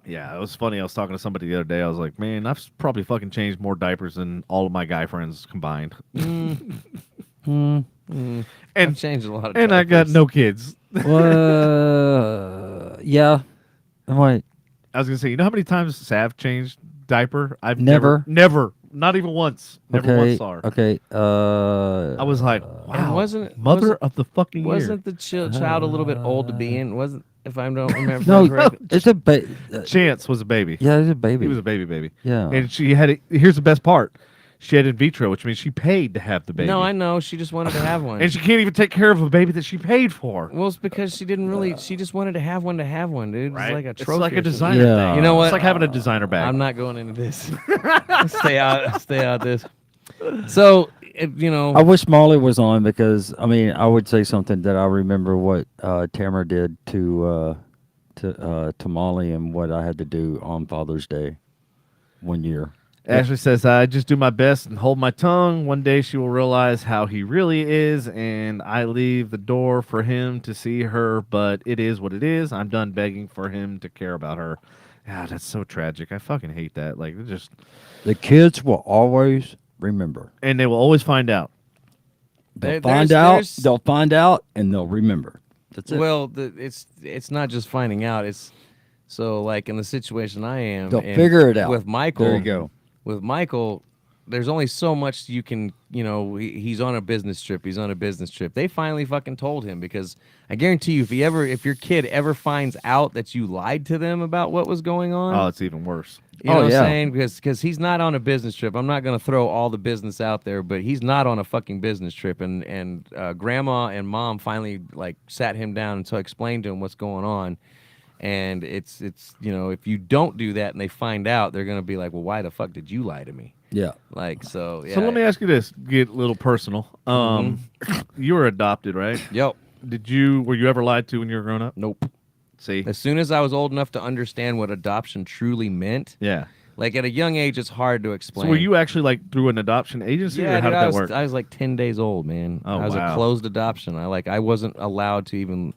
Yeah, it was funny. I was talking to somebody the other day. I was like, man, I've probably fucking changed more diapers than all of my guy friends combined. Hmm. I've changed a lot of And I got diapers. no kids. Yeah. Wait. I was gonna say, you know how many times Sav changed diaper? I've Never. never, not even once, never Okay. once saw her. Okay. I was like, wow, wasn't- mother wasn't- of the fucking year. Wasn't the child a little bit old to be in? Wasn't, if I don't remember No, correctly? it's a Chance was a baby. yeah, it's a baby. He was a baby. Yeah. And she had it. Here's the best part: she had in vitro, which means she paid to have the baby. No, I know. She just wanted to have one. And she can't even take care of a baby that she paid for. Well, it's because she didn't really. She just wanted to have one, dude. Right? It's like a It's trophy. like a or something. designer Yeah. thing. You know what? It's like having a designer bag. I'm not going into this. Stay out this. So, I wish Molly was on because I would say something that I remember what Tamara did to Molly and what I had to do on Father's Day one year. Ashley says, I just do my best and hold my tongue. One day she will realize how he really is, and I leave the door for him to see her, but it is what it is. I'm done begging for him to care about her. Yeah, that's so tragic. I fucking hate that. Like, they're just, The kids will always remember. and they will always find out. They'll There's- find out. there's- They'll find out, and they'll remember. That's it. well, it's not just finding out. It's so like in the situation I am. They'll and figure it out. with Michael. There you go. With Michael, there's only so much you can, he's on a business trip. He's on a business trip. They finally fucking told him, because I guarantee you, if your kid ever finds out that you lied to them about what was going on, Oh, it's even worse. you know what I'm saying? Because he's not on a business trip. I'm not going to throw all the business out there, but he's not on a fucking business trip. And grandma and mom finally like sat him down and so explained to him what's going on. And it's if you don't do that and they find out, they're going to be like, well, why the fuck did you lie to me? Yeah. Like, so, yeah. So let me ask you this, get a little personal. You were adopted, right? Yep. Were you ever lied to when you were growing up? Nope. See? As soon as I was old enough to understand what adoption truly meant, Yeah. like at a young age, it's hard to explain. So were you actually like through an adoption agency, Yeah, or how dude, did that work? I was like 10 days old, man. Oh, I was wow. a closed adoption. I wasn't allowed to even.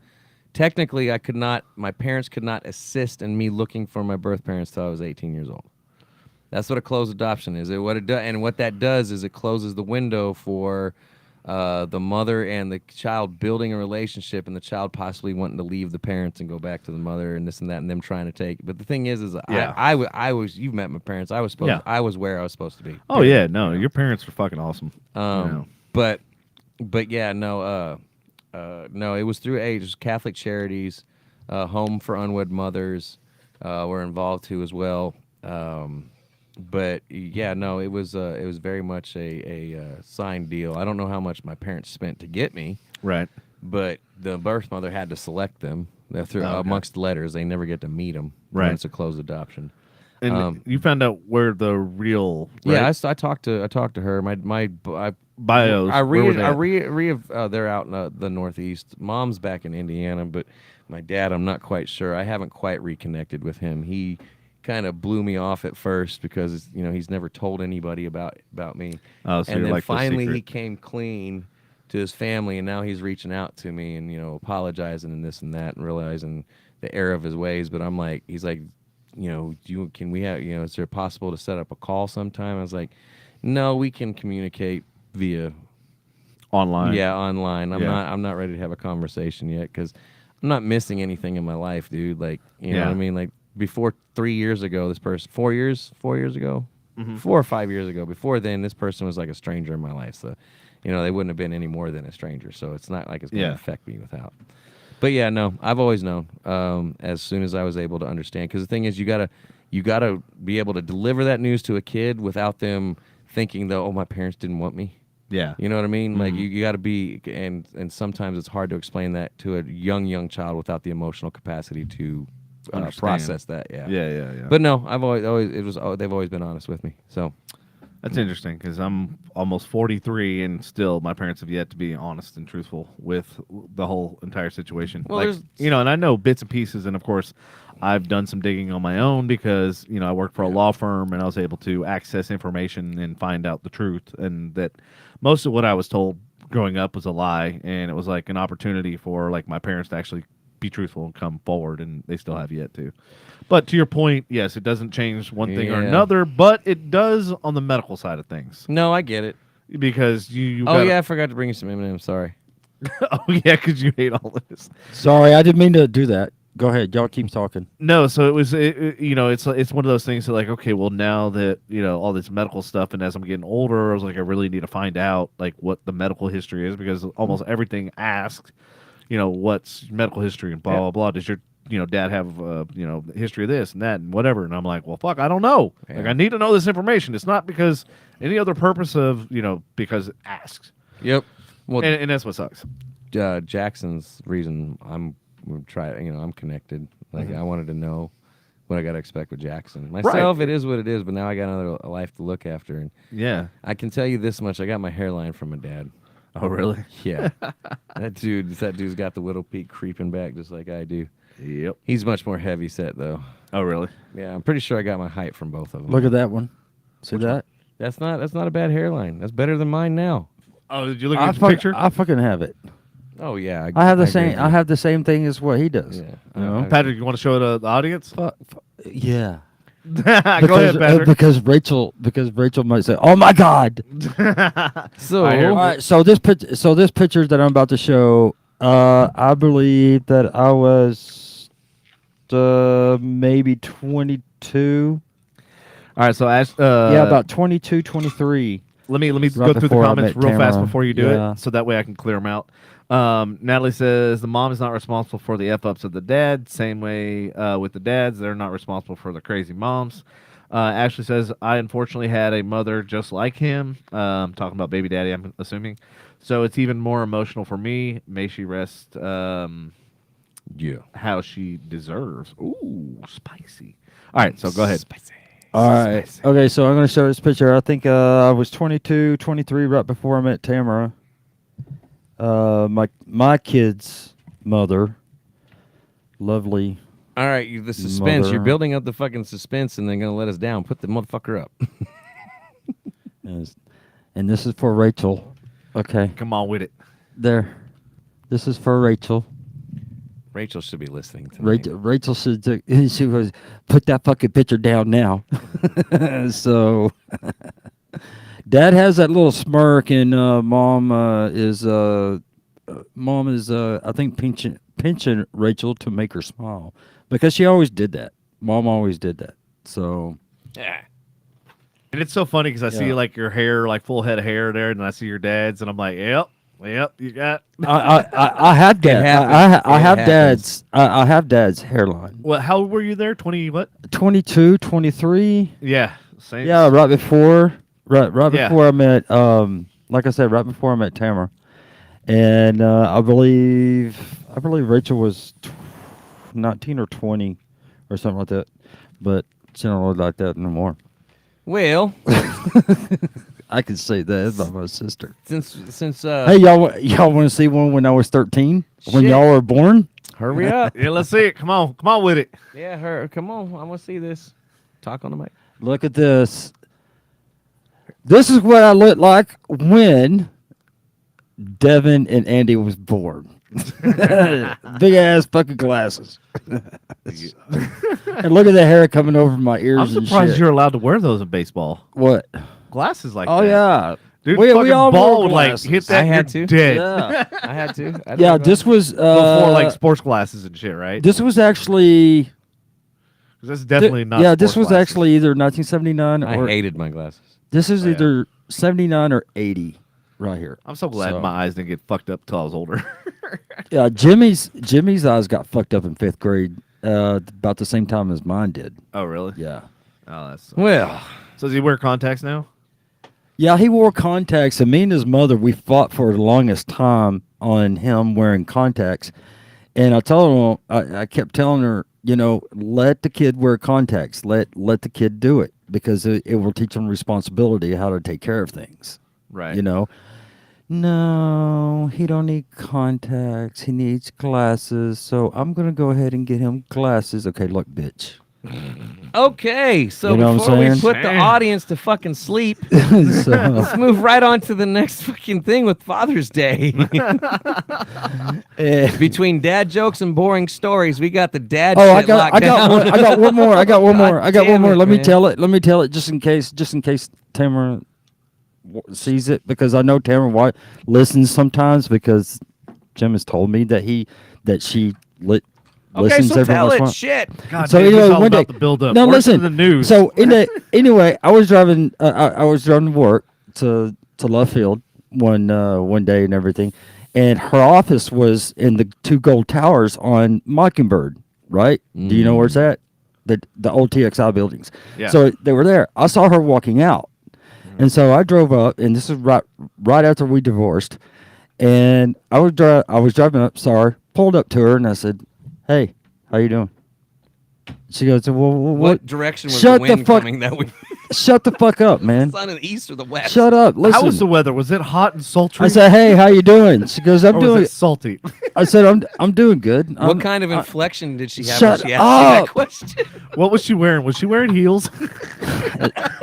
Technically, I could not. My parents could not assist in me looking for my birth parents till I was 18 years old. That's what a closed adoption is. And what that does is it closes the window for the mother and the child building a relationship, and the child possibly wanting to leave the parents and go back to the mother, and this and that, and them trying to take. But the thing is Yeah. I was. You've met my parents. I was supposed. Yeah. I was where I was supposed to be. Oh yeah, no, your parents were fucking awesome. But yeah, no, it was through age. Catholic Charities, Home for Unwed Mothers, were involved too as well. But yeah, no, it was very much a signed deal. I don't know how much my parents spent to get me, Right. but the birth mother had to select them through Okay. amongst letters. They never get to meet them. Right. When it's a closed adoption. And you found out where the real Yeah, right? I talked to her. My bios. I where were read. they at? They're out in the Northeast. Mom's back in Indiana, but my dad, I'm not quite sure. I haven't quite reconnected with him. He kind of blew me off at first because he's never told anybody about me. Oh, so and you're then like the finally secret. he came clean to his family, and now he's reaching out to me and apologizing and this and that, and realizing the error of his ways. But I'm like, he's like, can we have, is there possible to set up a call sometime? I was like, no, we can communicate via Online. Yeah, online. Yeah. I'm not ready to have a conversation yet because I'm not missing anything in my life, dude. Like, you know what I mean? Like before 3 years ago, this person, 4 years ago, 4 or 5 years ago, before then, this person was like a stranger in my life. So, they wouldn't have been any more than a stranger. So it's not like it's going to affect me without. But yeah, no, I've always known. As soon as I was able to understand, because the thing is, you gotta be able to deliver that news to a kid without them thinking that, oh, my parents didn't want me. Yeah. You know what I mean? Like you got to be, and sometimes it's hard to explain that to a young child without the emotional capacity to process that. Yeah. Yeah. But no, they've always been honest with me. So That's interesting because I'm almost 43 and still my parents have yet to be honest and truthful with the whole entire situation. Well, like, and I know bits and pieces, and of course I've done some digging on my own because, I work for a law firm and I was able to access information and find out the truth, and that most of what I was told growing up was a lie, and it was like an opportunity for like my parents to actually be truthful and come forward, and they still have yet to. But to your point, yes, it doesn't change one thing or another, but it does on the medical side of things. No, I get it. Because you Oh, yeah, I forgot to bring you some M&M's. Sorry. Oh, yeah, because you hate all this. Sorry, I didn't mean to do that. Go ahead. Y'all keep talking. No, so it was, it's one of those things that like, okay, well, now that, all this medical stuff, and as I'm getting older, I was like, I really need to find out, like, what the medical history is, because almost everything asks, what's medical history and blah, blah, blah. Does your dad have, history of this and that and whatever. And I'm like, well, fuck, I don't know. Yeah. Like, I need to know this information. It's not because any other purpose of, because it asks. Yep. Well, And that's what sucks. Jackson's reason I'm connected. Like, I wanted to know what I got to expect with Jackson. Myself, It is what it is, but now I got another life to look after. And Yeah. I can tell you this much. I got my hairline from my dad. Oh, really? Yeah. That dude's got the Whittle Peak creeping back just like I do. Yep. He's much more heavy set, though. Oh, really? Yeah, I'm pretty sure I got my height from both of them. Look at that one. See that? That's not a bad hairline. That's better than mine now. Oh, did you look at the picture? I fucking have it. Oh yeah, I have the agree same. with I you. have the same thing as what he does. Yeah. You know? Patrick, you want to show it to the audience? Yeah. Go ahead, Patrick. Because Rachel might say, "Oh my God!" So I hear- All right. So this picture that I'm about to show, I believe that I was maybe 22. All right, so Ash. Yeah, about 22, 23. Let me go right through the before I comments met real fast Tamara. before you do Yeah. it, so that way I can clear them out. Natalie says the mom is not responsible for the f ups of the dad. Same way with the dads, they're not responsible for the crazy moms. Ashley says I unfortunately had a mother just like him. Talking about baby daddy, I'm assuming. So it's even more emotional for me. May she rest. Yeah. How she deserves. Ooh, spicy. All right, so go ahead. Spicy. All right. Okay, so I'm going to show this picture. I think I was 22, 23 right before I met Tamara. My kid's mother, lovely. All right, the suspense. Mother. You're building up the fucking suspense, and they're gonna let us down. Put the motherfucker up. And this is for Rachel. Okay, Come on with it. there. This is for Rachel. Rachel should be listening tonight. Rachel should. She was put that fucking picture down now. So, Dad has that little smirk, and Mom is I think pinching Rachel to make her smile because she always did that. Mom always did that. So. Yeah. And it's so funny because I see Yeah. like your hair, like full head of hair there, and I see your dad's, and I'm like, yep, you got. I have dad. I have happens. I have dad's hairline. Well, how old were you there? 20 what? 22, 23. Yeah, same. Yeah, right before Yeah. before I met like I said, right before I met Tamara. And I believe Rachel was 19 or 20 or something like that. But she don't look like that no more. Well, I can say that about my sister. since Hey, y'all want to see one when I was 13? When Shit. y'all were born? hurry up. Yeah, let's see it. Come on with it. Yeah, come on. I want to see this. Talk on the mic. Look at this. This is what I looked like when Devin and Andy was born. Big ass fucking glasses. And look at the hair coming over my ears. I'm and surprised shit. you're allowed to wear those in baseball. What? Glasses like Oh that. yeah. Dude, We fucking all ball wore would like glasses. hit that. I had you're to. Dead. Yeah. I had to. I didn't Yeah. know This was Before like sports glasses and shit, right? This was actually. 'Cause that's definitely not. Yeah. This sports was glasses. actually either 1979 I or hated my glasses. this is Oh, yeah. either 79 or 80 right here. I'm so glad So- my eyes didn't get fucked up till I was older. Yeah, Jimmy's eyes got fucked up in 5th grade, about the same time as mine did. Oh really? Yeah, Oh, that's. Well, So does he wear contacts now? yeah. He wore contacts, and me and his mother we fought for the longest time on him wearing contacts. And I told him, I kept telling her, let the kid wear contacts. Let the kid do it because it will teach him responsibility, how to take care of things. Right. No, he don't need contacts. He needs glasses. So I'm gonna go ahead and get him glasses. Okay, look, bitch. okay. So You know what I'm before we saying? put the Damn. audience to fucking sleep, So, let's move right on to the next fucking thing with Father's Day. eh, Between dad jokes and boring stories, we got the dad oh, shit locked I got down. one. I got one more. I got one more. God I got one damn more. it, Let me man. tell it. Let me tell it just in case Tamara sees it because I know Tamara listens sometimes because Jim has told me that she Okay, listens so every tell once in a it. while. Shit. God, So damn, anyway, it's all one about day- the build up. No, Worse than listen. the news. So anyway, I was driving. I was driving to work to Love Field one day and everything, and her office was in the 2 gold towers on Mockingbird. Right? Do you know where it's at? The old TXI buildings. Yeah. So they were there. I saw her walking out, and so I drove up, and this is right after we divorced, and I was driving up. Saw her, pulled up to her, and I said, "Hey, how you doing?" She goes, "Well, what? What direction was Shut the the wind fuck- coming that we? Shut the fuck up, man! Sun in the east or the west? Shut up! Listen." how was the weather? Was it hot and sultry? I said, "Hey, how you doing?" She goes, "I'm or doing." was it salty? I said, "I'm doing good." What kind of inflection did she have Shut when she asked you up. that question? What was she wearing? Was she wearing heels?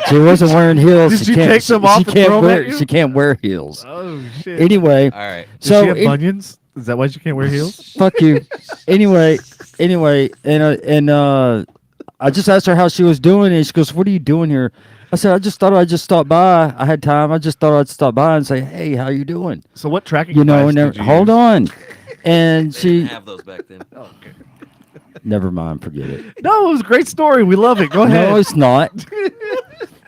She wasn't wearing heels. Did she she can't, take them she off and can't throw 'em wear. at you? She can't wear heels. Oh shit! Anyway, All right. Does so she have it- bunions? Is that why she can't wear heels? fuck you. Anyway, and I just asked her how she was doing, and she goes, "What are you doing here?" I said, "I just thought I'd just stop by. I had time. I just thought I'd stop by and say, hey, how you doing?" So what tracking? You know, device and did you hold use? on. And They she, didn't have those back then. Oh, okay. Never mind. Forget it. No, it was a great story. We love it. Go ahead. No, it's not.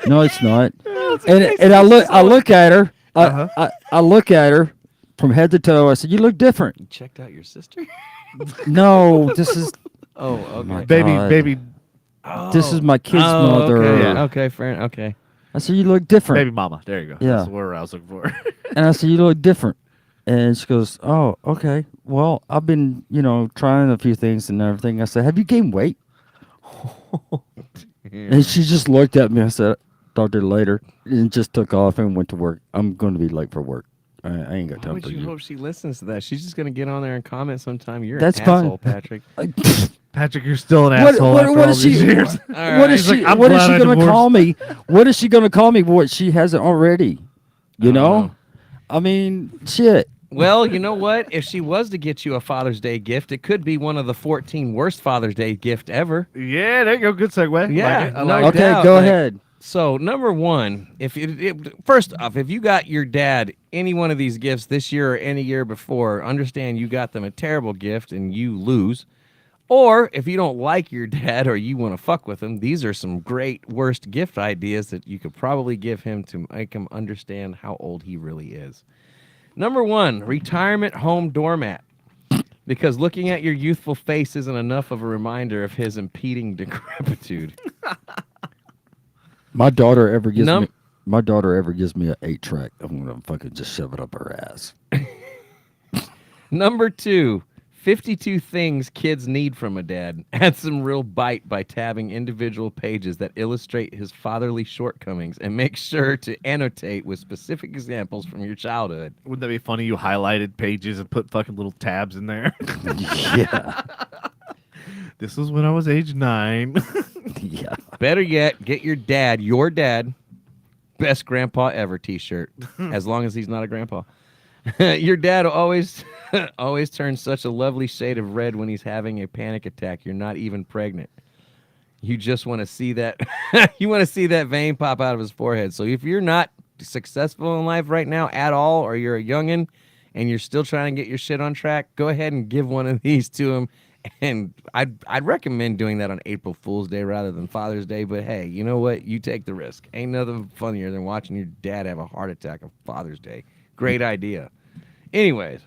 No, it's not. It's a And great and I look at her. Uh-huh. I look at her from head to toe. I said, "You look different." You checked out your sister? No, this is Oh, okay. My baby, God. baby, this is my kid's Oh, mother. Okay, Yeah. okay, fair. Okay. I said, "You look different." baby mama. There you go. Yeah. That's the word I was looking for. And I said, "You look different." And she goes, "Oh, okay. Well, I've been, trying a few things and everything." I said, "Have you gained weight?" And she just looked at me. I said, "Talk to you later," and just took off and went to work. I'm going to be late for work. I ain't got Why time would for you you. hope she listens to that? She's just gonna get on there and comment sometime. You're That's an fine. asshole, Patrick. Patrick, you're still an asshole after all is these she? years. What is He's she? like, "I'm What is glad she I going to divorced." call me? What is she going to call me? What she hasn't already? You I don't know? know. I mean, shit. Well, you know what? If she was to get you a Father's Day gift, it could be one of the 14 worst Father's Day gift ever. Yeah, there you go. Good segue. Yeah, Like it. I no like it. Okay, doubt, go like- ahead. So, number one, first off, if you got your dad any one of these gifts this year or any year before, understand you got them a terrible gift and you lose. Or if you don't like your dad or you want to fuck with him, these are some great worst gift ideas that you could probably give him to make him understand how old he really is. Number one, retirement home doormat. Because looking at your youthful face isn't enough of a reminder of his impeding decrepitude. My daughter ever gives Num- me. My daughter ever gives me an 8-track. I'm gonna fucking just shove it up her ass. Number two, 52 things kids need from a dad. Add some real bite by tabbing individual pages that illustrate his fatherly shortcomings and make sure to annotate with specific examples from your childhood. Wouldn't that be funny? You highlighted pages and put fucking little tabs in there. Yeah, This was when I was age 9. yeah. Better yet, get your dad, best grandpa ever t-shirt, as long as he's not a grandpa. Your dad always turns such a lovely shade of red when he's having a panic attack. You're not even pregnant. You just want to see that you want to see that vein pop out of his forehead. So if you're not successful in life right now at all, or you're a youngin' and you're still trying to get your shit on track, go ahead and give one of these to him. And I'd recommend doing that on April Fool's Day rather than Father's Day. But hey, you know what? You take the risk. Ain't nothing funnier than watching your dad have a heart attack on Father's Day. Great idea. Anyways.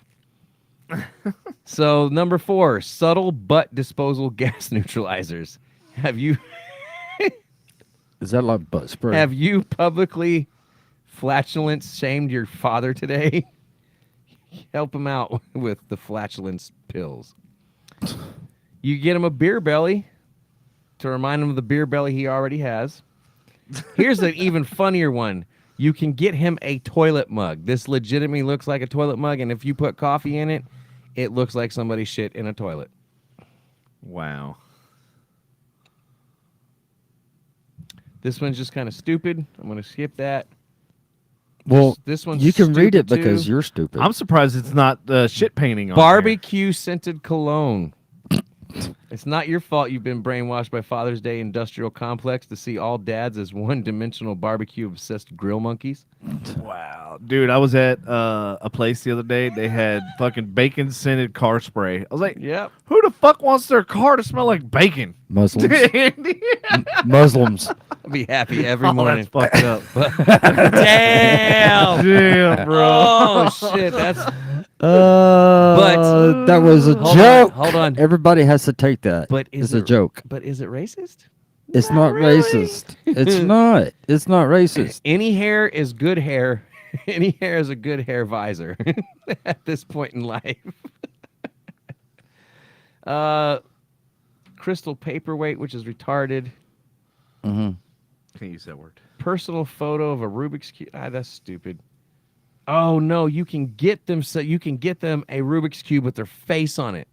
So number 4, subtle butt disposal gas neutralizers. Have you Is that like butt spray? have you publicly flatulence shamed your father today? Help him out with the flatulence pills. You get him a beer belly to remind him of the beer belly he already has. Here's an even funnier one. You can get him a toilet mug. This legitimately looks like a toilet mug, and if you put coffee in it, it looks like somebody shit in a toilet. Wow. This one's just kind of stupid. I'm going to skip that. Well, This one's you can read it stupid, because too. you're stupid. I'm surprised it's not shit painting on Barbecue scented cologne. It's not your fault you've been brainwashed by Father's Day industrial complex to see all dads as one-dimensional barbecue-obsessed grill monkeys. here. Wow. Dude, I was at a place the other day. They had fucking bacon scented car spray. I was like, Yep. who the fuck wants their car to smell like bacon? Muslims. Andy? Muslims. I'll be happy every Oh, morning. that's fucked up. Damn. Damn, bro. Oh, shit. That's... That was a Hold on, joke. hold on. Everybody has to take that. But it's is a it- joke. But is it racist? It's not really. racist. It's not. It's not racist. Any hair is good hair. Any hair is a good hair visor at this point in life. Crystal paperweight, which is retarded. Mm-hmm. Can't use that word. Personal photo of a Rubik's cube. That's stupid. Oh no, you can get them a Rubik's cube with their face on it.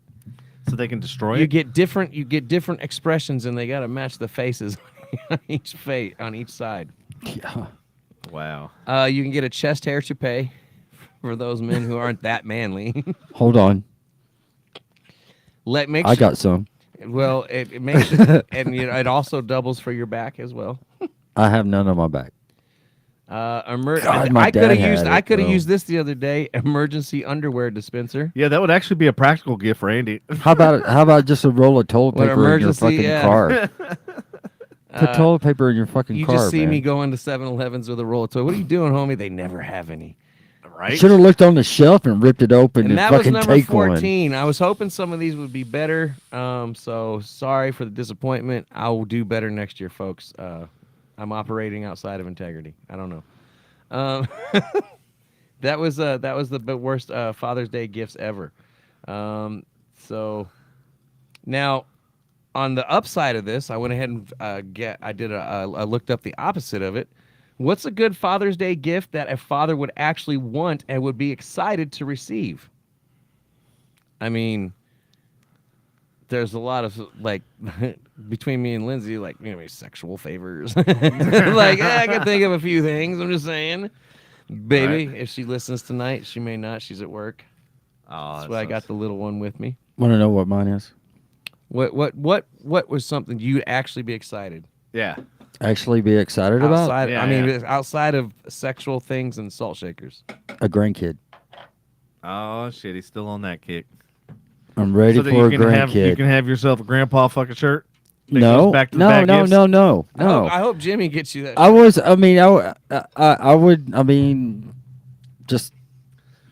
So they can destroy You it? get different expressions, and they got to match the faces on each side. Yeah. Wow. You can get a chest hair toupee for those men who aren't that manly. Hold on. I got some. Well, it makes it, and it also doubles for your back as well. I have none on my back. God, my I could have dad used. had I it, could have bro. used this the other day. Emergency underwear dispenser. Yeah, that would actually be a practical gift for Andy. How about just a roll of toilet What, paper in your emergency? fucking Yeah. car? Put toilet paper in your fucking You car, just see man. me going to 7-Elevens with a roll of toilet. What are you doing, homie? They never have any. Right? Should have looked on the shelf and ripped it open and, And that was fucking number take 14. I was hoping some of these would be better. So sorry for the disappointment. I will do better next year, folks. I'm operating outside of integrity. I don't know. That was the worst Father's Day gifts ever. So now, on the upside of this, I went ahead and I looked up the opposite of it. What's a good Father's Day gift that a father would actually want and would be excited to receive? I mean, there's a lot of like between me and Lindsay, like sexual favors. Like I can think of a few things. I'm just saying, baby, Right. if she listens tonight, she may not. She's at work. Oh, That's why I got the little one with me. Want to know what mine is? What was something you'd actually be excited? Yeah. Actually, be excited about Outside, Yeah, I mean, yeah. outside of sexual things and salt shakers. a grandkid. Oh shit, he's still on that kick. I'm ready So that for a you can have grandkid. yourself a grandpa fucking shirt. That No, goes back to the no, bad no, gifts? no, no, no. I hope Jimmy gets you that. I was. I mean, I would. I mean, just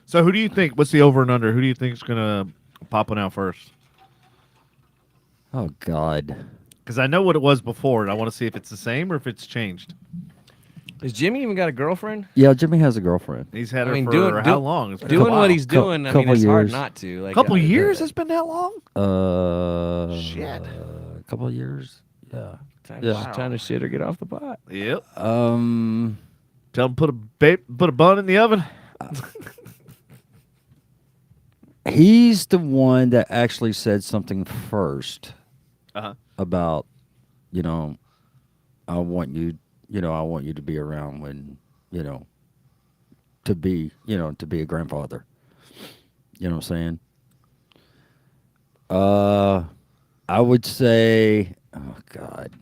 So who do you think? What's the over and under? Who do you think is gonna pop one out first? oh god. Because I know what it was before, and I want to see if it's the same or if it's changed. Has Jimmy even got a girlfriend? Yeah, Jimmy has a girlfriend. He's had I her mean, for doing- how do- long? It's been a Doing while. what he's doing, I mean, Couple it's hard years. not to. Like, Couple years? It's been that long? Shit. A couple of years. Yeah. Time, Yeah. time to shit or get off the pot. Yep. Uh, Tell him put a bun in the oven. He's the one that actually said something first Uh-huh. about, I want you to be around when, to be a grandfather. You know what I'm saying? I would say, oh God,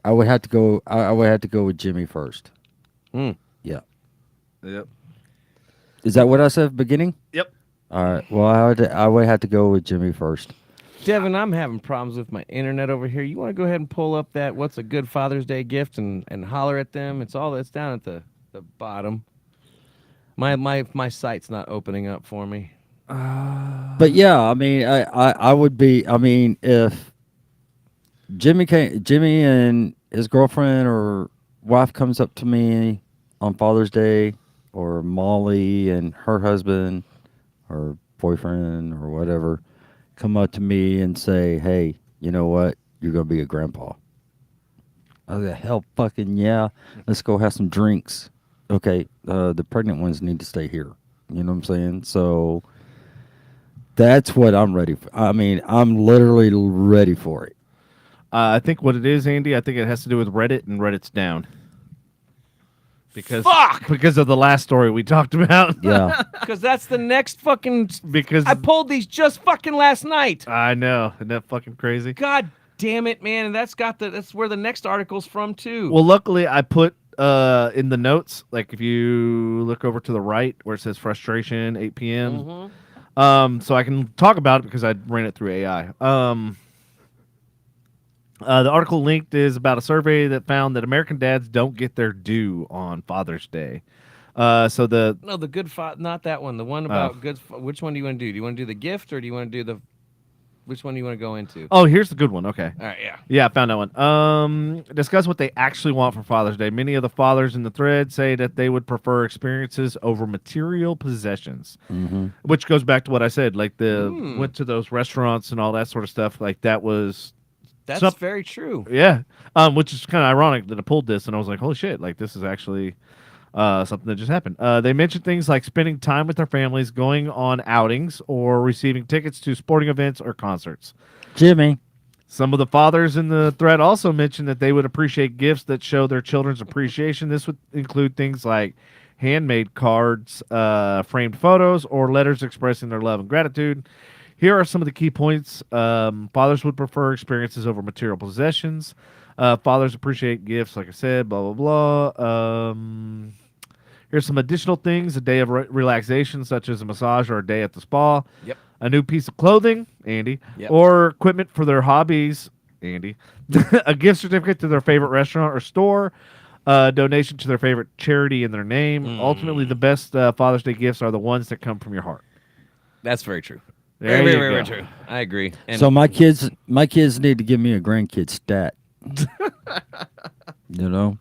I would have to go. I would have to go with Jimmy first. Mm. Yeah. Yep. Is that what I said at the beginning? Yep. All right. Well, I would have to go with Jimmy first. Devin, I'm having problems with my internet over here. You want to go ahead and pull up that what's a good Father's Day gift and holler at them? It's down at the bottom. My site's not opening up for me. But yeah, I mean, I would be. I mean, if Jimmy and his girlfriend or wife comes up to me on Father's Day, or Molly and her husband or boyfriend or whatever come up to me and say, "Hey, you know what? You're gonna be a grandpa." I was like, "Hell, fucking yeah! Let's go have some drinks." Okay, the pregnant ones need to stay here. You know what I'm saying? So that's what I'm ready for. I mean, I'm literally ready for it. I think what it is, Andy, I think it has to do with Reddit, and Reddit's down. Because of the last story we talked about. Yeah. Because that's the next fucking. Because I pulled these just fucking last night. I know. Isn't that fucking crazy? God damn it, man! And that's where the next article's from too. Well, luckily, I put in the notes, like if you look over to the right where it says frustration, 8 p.m. So I can talk about it because I ran it through AI. The article linked is about a survey that found that American dads don't get their due on Father's Day. No, the good not that one. The one about good. Which one do you want to do? Do you want to do the gift or do you want to do the? Which one do you want to go into? Oh, here's the good one. Okay. All right, yeah. Yeah, I found that one. Discuss what they actually want for Father's Day. Many of the fathers in the thread say that they would prefer experiences over material possessions, which goes back to what I said. Like went to those restaurants and all that sort of stuff. Like that was That's very true. yeah. Which is kind of ironic that I pulled this and I was like, holy shit! Like this is actually something that just happened. They mentioned things like spending time with their families, going on outings, or receiving tickets to sporting events or concerts. Jimmy. Some of the fathers in the thread also mentioned that they would appreciate gifts that show their children's appreciation. This would include things like handmade cards, framed photos, or letters expressing their love and gratitude. Here are some of the key points. Fathers would prefer experiences over material possessions. Fathers appreciate gifts, like I said, blah, blah, blah. Here's some additional things: a day of relaxation, such as a massage or a day at the spa. Yep. A new piece of clothing, Andy, Yep. or equipment for their hobbies, Andy. A gift certificate to their favorite restaurant or store. Donation to their favorite charity in their name. Ultimately, the best Father's Day gifts are the ones that come from your heart. That's very true. There Very, you very, very go. true. I agree. And So my kids need to give me a grandkid stat. You know,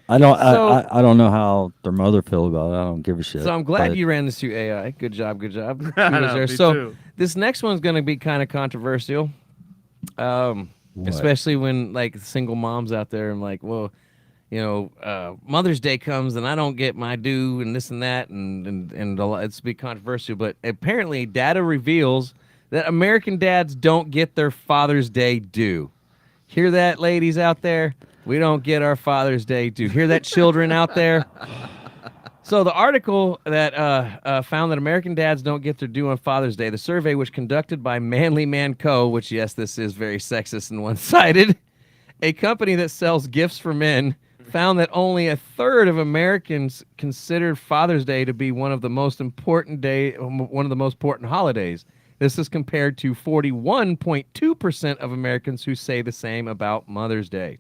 I don't. So- I don't know how their mother feel about it. I don't give a shit. So I'm glad but- you ran this through AI. Good job. Good job. She I was know, there. me So too. this next one's going to be kind of controversial, What? especially when like single moms out there and like, well, Mother's Day comes and I don't get my due and this and that and a lot, it's be controversial. But apparently, data reveals that American dads don't get their Father's Day due. Hear that, ladies out there? We don't get our Father's Day due. Hear that, children out there? So the article that found that American dads don't get their due on Father's Day, the survey was conducted by Manly Man Co., which, yes, this is very sexist and one-sided, a company that sells gifts for men, found that only a third of Americans considered Father's Day to be one of the most important holidays. This is compared to 41.2% of Americans who say the same about Mother's Day.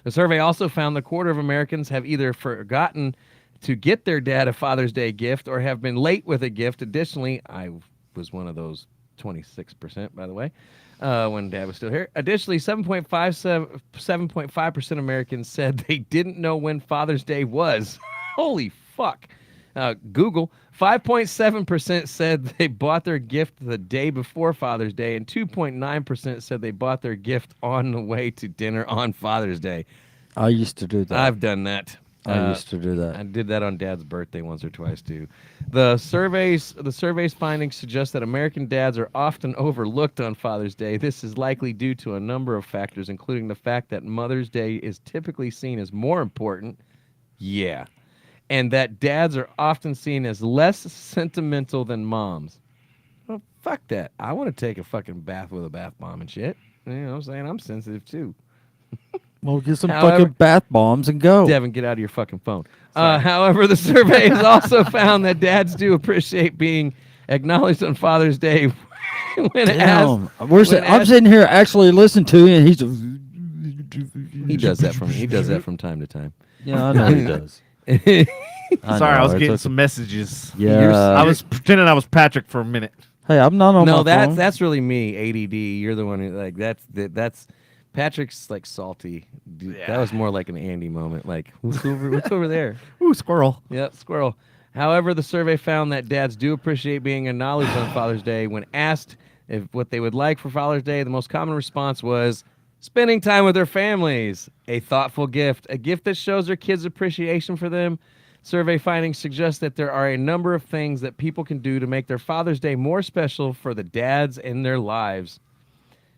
The survey also found a quarter of Americans have either forgotten to get their dad a Father's Day gift or have been late with a gift. Additionally, I was one of those 26%, by the way, when Dad was still here. Additionally, 7.5% of Americans said they didn't know when Father's Day was. Holy fuck. Google, 5.7% said they bought their gift the day before Father's Day, and 2.9% said they bought their gift on the way to dinner on Father's Day. I used to do that. I've done that. I used to do that. I did that on Dad's birthday once or twice too. The survey's findings suggest that American dads are often overlooked on Father's Day. This is likely due to a number of factors, including the fact that Mother's Day is typically seen as more important. Yeah. And that dads are often seen as less sentimental than moms. Well, fuck that. I want to take a fucking bath with a bath bomb and shit. You know what I'm saying? I'm sensitive too. Well, get some However- fucking bath bombs and go. Devin, get out of your fucking phone. However, the survey has also found that dads do appreciate being acknowledged on Father's Day when Damn. asked. I'm asked- sitting here actually listening to you, and he's. He does that from time to time. Yeah, I know he does. Sorry, I know, was it's getting okay. some messages. Yeah. I was pretending I was Patrick for a minute. Hey, I'm not on No, my phone. that's really me. ADD. You're the one who like that's Patrick's like salty. Dude, Yeah. That was more like an Andy moment. Like what's over there? Ooh, squirrel. Yep, squirrel. However, the survey found that dads do appreciate being acknowledged on Father's Day. When asked if what they would like for Father's Day, the most common response was spending time with their families, a thoughtful gift, a gift that shows their kids' appreciation for them. Survey findings suggest that there are a number of things that people can do to make their Father's Day more special for the dads in their lives.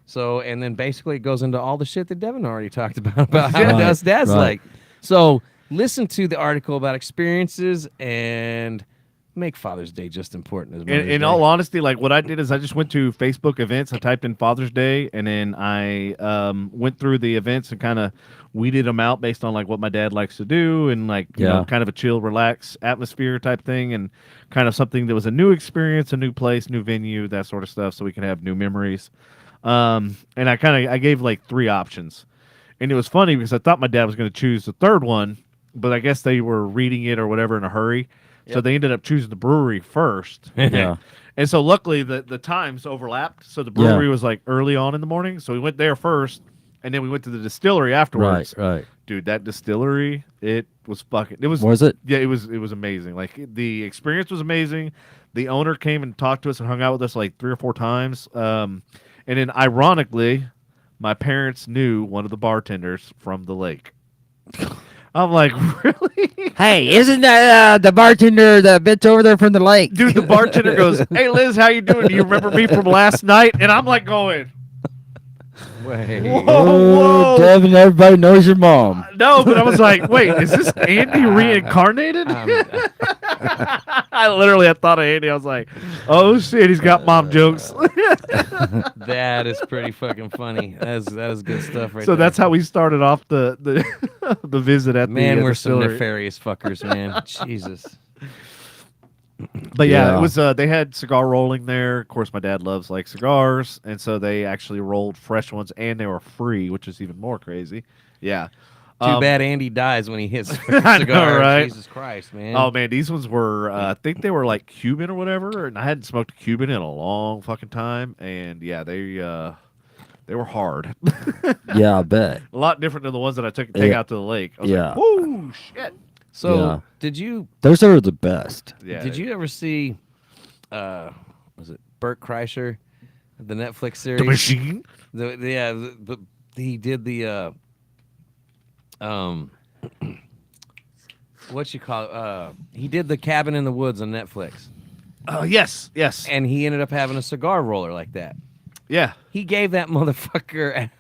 So, and then basically it goes into all the shit that Devin already talked about how Right, us dads right. like. So, listen to the article about experiences and make Father's Day just important as Mother's In Day. all honesty, like what I did is I just went to Facebook events. I typed in Father's Day, and then I went through the events and kind of weeded them out based on like what my dad likes to do and like you know Yeah. kind of a chill, relaxed atmosphere type thing, and kind of something that was a new experience, a new place, new venue, that sort of stuff, so we can have new memories. And I gave like 3 options, and it was funny because I thought my dad was going to choose the third one, but I guess they were reading it or whatever in a hurry. So they ended up choosing the brewery first. Yeah. And so luckily the times overlapped. So the brewery was like early on in the morning. So we went there first, and then we went to the distillery afterwards. Right. Dude, that distillery, it was fucking Was it? Yeah, it was amazing. Like the experience was amazing. The owner came and talked to us and hung out with us like 3 or 4 times. And then ironically, my parents knew one of the bartenders from the lake. I'm like, really? Hey, isn't that the bartender that bitch over there from the lake? Dude, the bartender goes, "Hey Liz, how you doing? Do you remember me from last night?" And I'm like going, Wait. Whoa. Devin, everybody knows your mom. No, but I was like, wait, is this Andy reincarnated? I literally had thought of Andy. I was like, oh shit, he's got mom jokes. That is pretty fucking funny. That is good stuff right So there. that's how we started off the the visit at Man, the we're some distillery. nefarious fuckers, man. Jesus. But yeah, Yeah. it was. They had cigar rolling there. Of course, my dad loves like cigars, and so they actually rolled fresh ones, and they were free, which is even more crazy. Yeah. Too bad Andy dies when he hits a I know, cigar. right? Jesus Christ, man. Oh man, these ones were. I think they were like Cuban or whatever, and I hadn't smoked a Cuban in a long fucking time, and yeah, they were hard. Yeah, I bet. A lot different than the ones that I take out to the lake. I was Yeah. like, whoa, shit. So Yeah. did you Those are the best. Yeah. did you ever see was it Bert Kreischer, the Netflix series? the machine? But he did the what you call it? He did the Cabin in the Woods on Netflix, Oh yes, yes, and he ended up having a cigar roller like that. yeah. He gave that motherfucker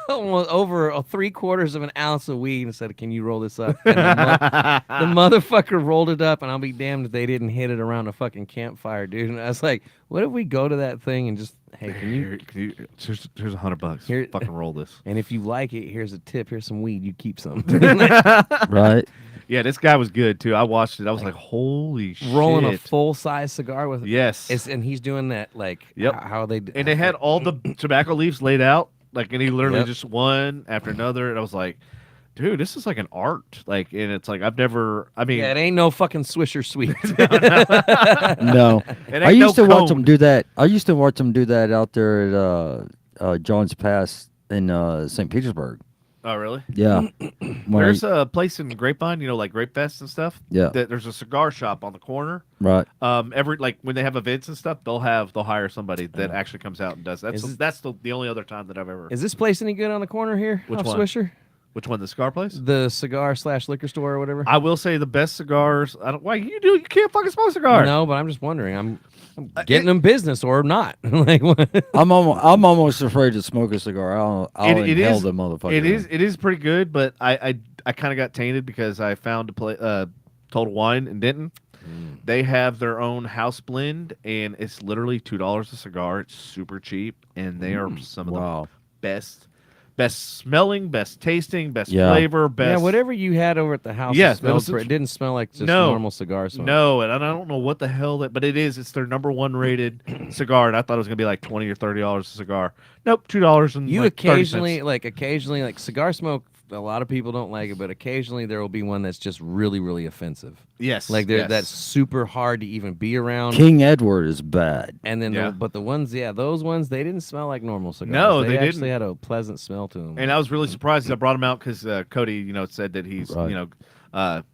almost over 3/4 of an ounce of weed and said, "Can you roll this up?" And the motherfucker rolled it up, and I'll be damned if they didn't hit it around a fucking campfire, dude. And I was like, "What if we go to that thing and just, hey, can you?" Here's $100. Here- Fucking roll this. And if you like it, here's a tip. Here's some weed. You keep some. Right? Yeah, this guy was good too. I watched it. I was like, holy shit. Rolling a full size cigar with Yes. and he's doing that like Yep. how they And they had all the tobacco leaves laid out. Like, and he literally Yep. just one after another. And I was like, dude, this is like an art. Like, and it's like, I've never, I mean, yeah, it ain't no fucking Swisher Sweet. No. it I ain't used no to watch cone. them do that. I used to watch them do that out there at John's Pass in St. Petersburg. Oh, really? Yeah. When There's a place in Grapevine, like Grape Fest and stuff. Yeah. There's a cigar shop on the corner. right. Every like when they have events and stuff, they'll hire somebody that actually comes out and does that. Is this- That's the only other time that I've ever. Is this place any good on the corner here? Which off one? Swisher? Which one? The cigar place? The cigar / liquor store or whatever. I will say the best cigars. I don't. Why you can't fucking smoke cigars? No, but I'm just wondering. I'm getting them business or not. Like, what? I'm almost afraid to smoke a cigar. I'll It inhale is- the motherfucker. It is pretty good, but I kind of got tainted because I found a play Total Wine in Denton. They have their own house blend, and it's literally $2 a cigar. It's super cheap, and they are some of Wow. the best smelling, best tasting, best Yeah. flavor, best. Yeah, whatever you had over at the house. Yeah, it, smelled that was- it didn't smell like just No. normal cigar smoke. No, and I don't know what the hell that, but it is. It's their #1 rated cigar, and I thought it was gonna be like $20 or $30 a cigar. Nope, $2 and You like 30 occasionally like cigar smoke. A lot of people don't like it, but occasionally there will be one that's just really, really offensive. Yes, Like yes. that's super hard to even be around. King Edward is bad. And then, Yeah. but the ones, those ones, they didn't smell like normal cigars. No, they actually didn't. had a pleasant smell to them. And I was really surprised I brought him out because Cody, said that he's, Right.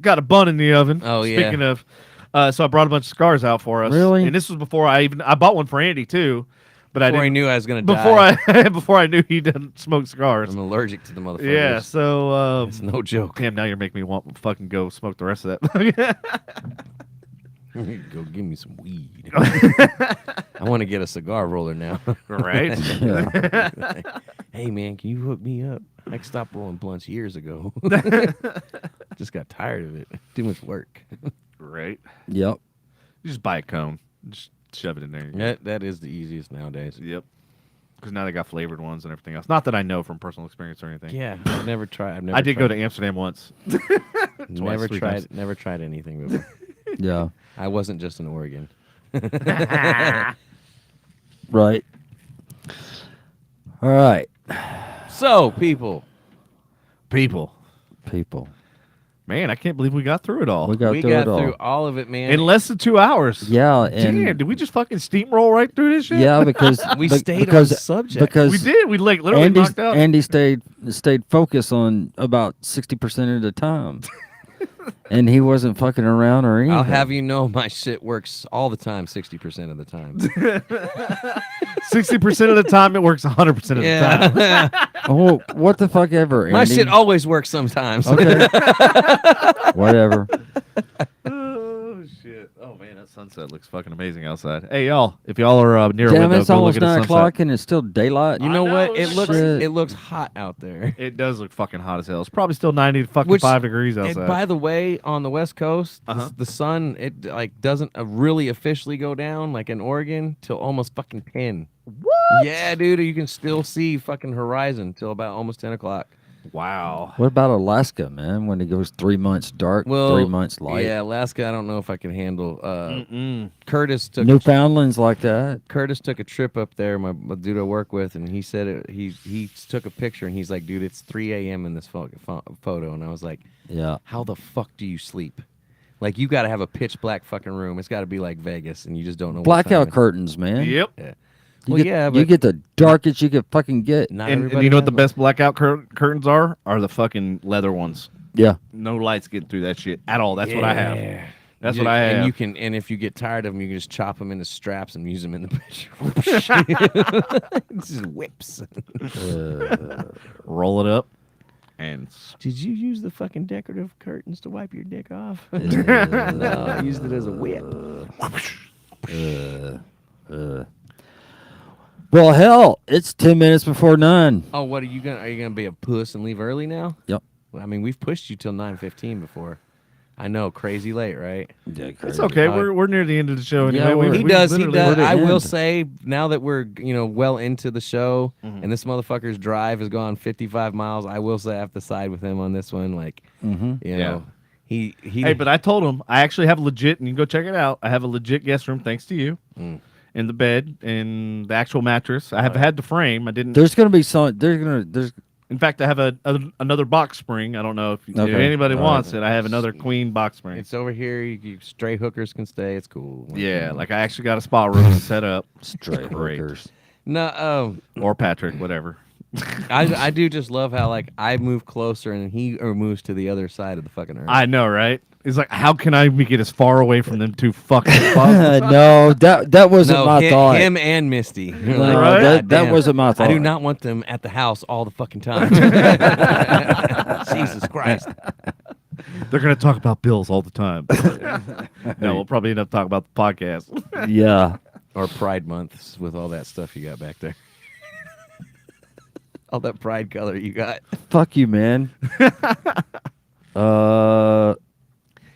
got a bun in the oven. Oh, yeah. Speaking of, so I brought a bunch of cigars out for us. Really? And this was before I bought one for Andy too, but I Before I didn't. knew I was gonna Before before I knew he didn't smoke cigars. I'm allergic to the motherfuckers. Yeah. So It's no joke. damn, now you're making me want to fucking go smoke the rest of that. Go give me some weed. I want to get a cigar roller now. Right? Hey man, can you hook me up? I stopped rolling blunts years ago. Just got tired of it. Too much work. Right. Yep. You just buy a cone, just shove it in there. That is the easiest nowadays. Yep. Because now they got flavored ones and everything else. Not that I know from personal experience or anything. Yeah, I've never tried. I've never I did go tried- to Amsterdam once. Never three tried. times. Never tried anything before. Yeah. I wasn't just in Oregon. Right. All right. So people, People. Man, I can't believe we got through it all. We got we through got it all. through all of it, man. in less than 2 hours. Yeah, and Damn, did we just fucking steamroll right through this shit? yeah, because We be- stayed because, on subject. because We did. We like literally knocked out. Andy stayed focused on about 60% of the time, and he wasn't fucking around or anything. I'll have you know, my shit works all the time, 60% of the time. 60% of the time, it works 100% of the time. Yeah, Oh, what the fuck ever, Andy. my shit always works sometimes. Okay. Whatever. Oh, shit! Oh man, that sunset looks fucking amazing outside. Hey y'all, if y'all are near a Damn, window, it's go look almost at the 9 sunset. o'clock and it's still daylight. You know I what? know, It looks shit. it looks hot out there. It does look fucking hot as hell. It's probably still 90 to fucking Which- 5 degrees And outside. by the way, on the West Coast, Uh-huh. the sun it like doesn't really officially go down like in Oregon till almost fucking 10. What? Yeah, dude, you can still see fucking horizon till about almost 10 o'clock. Wow. What about Alaska, man? When it goes 3 months dark, Well, 3 months light. Yeah, Alaska, I don't know if I can handle. Mm-mm. Curtis took Newfoundland's like that. Curtis took a trip up there, my dude I work with, and he said he took a picture and he's like, dude, it's 3 a.m. in this photo, and I was like, Yeah. how the fuck do you sleep? Like you got to have a pitch black fucking room. It's got to be like Vegas, and you just don't know. Blackout what time curtains, man. Yep. Yeah. You Well, get, yeah, you but get the darkest you could fucking get. not And everybody you know what has the one. best blackout curtains are? Are the fucking leather ones. Yeah. No lights getting through that shit at all. That's what I have. Yeah. That's You- what I have. And you can, and if you get tired of them, you can just chop them into straps and use them in the bedroom. It's just whips. roll it up and Did you use the fucking decorative curtains to wipe your dick off? Uh, No, I used it as a whip. Well, hell, it's 10 minutes before 9. Oh, what are you gonna? Are you gonna be a puss and leave early now? Yep. Well, I mean, we've pushed you till 9:15 before. I know, crazy late, right? Yeah, it's okay. We're near the end of the show anyway. Yeah, We- He we does. He literally- does. We're at I the will end. say now that we're well into the show, Mhm. and this motherfucker's drive has gone 55 miles. I will say I have to side with him on this one. Like, Mm-hmm. you Yeah. know, he. Hey, but I told him I actually have legit, and you can go check it out. I have a legit guest room thanks to you, Mm. in the bed and the actual mattress. I have had the frame. I didn't. There's gonna be some. There's. In fact, I have another box spring. I don't know if Okay. anybody All right. wants it. I have another queen box spring. It's over here. You stray hookers can stay. It's cool. Yeah, like I actually got a spa room set up. Straight Great. hookers. No. Or Patrick, whatever. I do just love how like I move closer and he moves to the other side of the fucking earth. I know, right? It's like, how can I get as far away from them two fucking as possible? No, that wasn't my thought. him and Misty. You're No, like, Right? "God that damn, wasn't my thought. I do not want them at the house all the fucking time. Jesus Christ. They're gonna talk about bills all the time. No, we'll probably end up talking about the podcast. Yeah. Or Pride Months with all that stuff you got back there. All that pride color you got. Fuck you, man.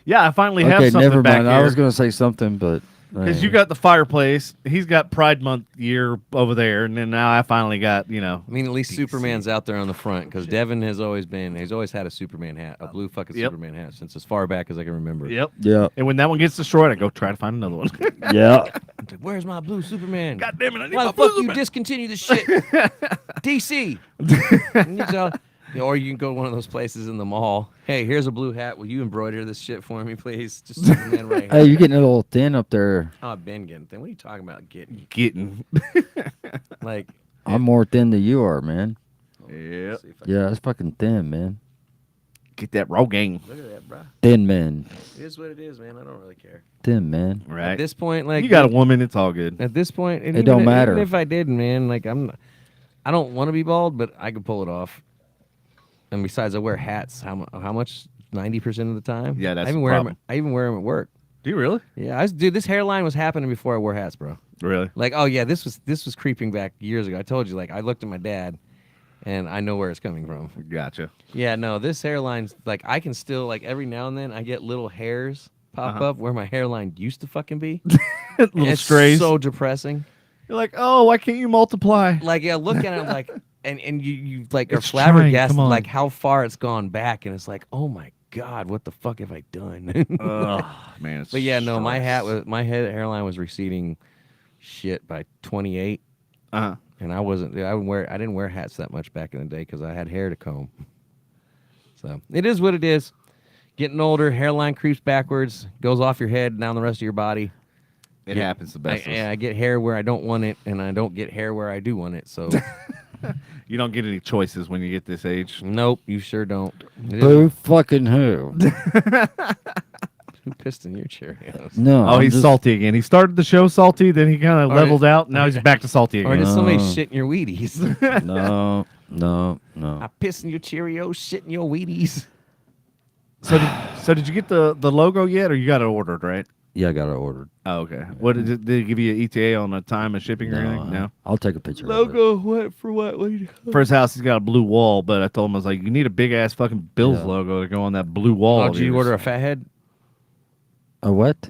Yeah, I finally have Okay, something never back mind. here. I was gonna say something, but Because you got the fireplace, he's got Pride Month year over there, and then now I finally got, I mean, at least Superman's out there on the front because Devin he's always had a Superman hat, a blue fucking Yep. Superman hat since as far back as I can remember. Yep. Yeah. And when that one gets destroyed, I go try to find another one. Yeah. I'm like, where's my blue Superman? God damn it! I need Why my the fuck blue you man. discontinue this shit? DC. And you tell- or you can go to one of those places in the mall. Hey, here's a blue hat. Will you embroider this shit for me, please? Just Superman right here. Hey, you're getting a little thin up there. Oh, I've been getting thin. What are you talking about getting? Getting. Like, I'm more thin than you are, man. Yeah. let's see if I can- Yeah, it's fucking thin, man. Get that Rogaine. Look at that, bro. Thin man. It is what it is, man. I don't really care. Thin man. Right. At this point, like you got a woman, it's all good. At this point, and It don't matter. Even if I did, man, like I don't want to be bald, but I could pull it off. And besides, I wear hats. How much? 90% of the time. Yeah, that's I even the wear problem. them. I even wear them at work. Do you really? Yeah, dude, this hairline was happening before I wore hats, bro. Really? Like, oh yeah, this was creeping back years ago. I told you, like, I looked at my dad, and I know where it's coming from. Gotcha. Yeah, no, this hairline's like I can still like every now and then I get little hairs pop Uh-huh. up where my hairline used to fucking be. Little It's strays. so depressing. You're like, oh, why can't you multiply? Like, yeah, look at it like, and you like are It's trying, flabbergasted come on. like how far it's gone back, and it's like, oh my god, what the fuck have I done? Ugh, man. It's But yeah, no, my stress. hairline was receding, shit by 28, Uh-huh. and I didn't wear hats that much back in the day because I had hair to comb. So it is what it is. Getting older, hairline creeps backwards, goes off your head, down the rest of your body. It happens the best. I get hair where I don't want it, and I don't get hair where I do want it. So You don't get any choices when you get this age. nope, you sure don't. It is- Who fucking who? Who pissed in your Cheerios? No. Oh, I'm he's just- salty again. He started the show salty, then he kind of Or leveled did- out. Now he's back to salty Or again. did somebody No. shit in your Wheaties? No. I piss in your Cheerios, shit in your Wheaties. So did you get the logo yet, or you got it ordered, right? Yeah, I got it ordered. Oh, okay. What did they give you an ETA on the time of shipping or anything? No. I'll take a picture. Logo, what for what? What do you For his house, he's got a blue wall, but I told him I was like, you need a big ass fucking Bills Yeah. logo to go on that blue wall. Oh, of did you yours. order a fathead? A what?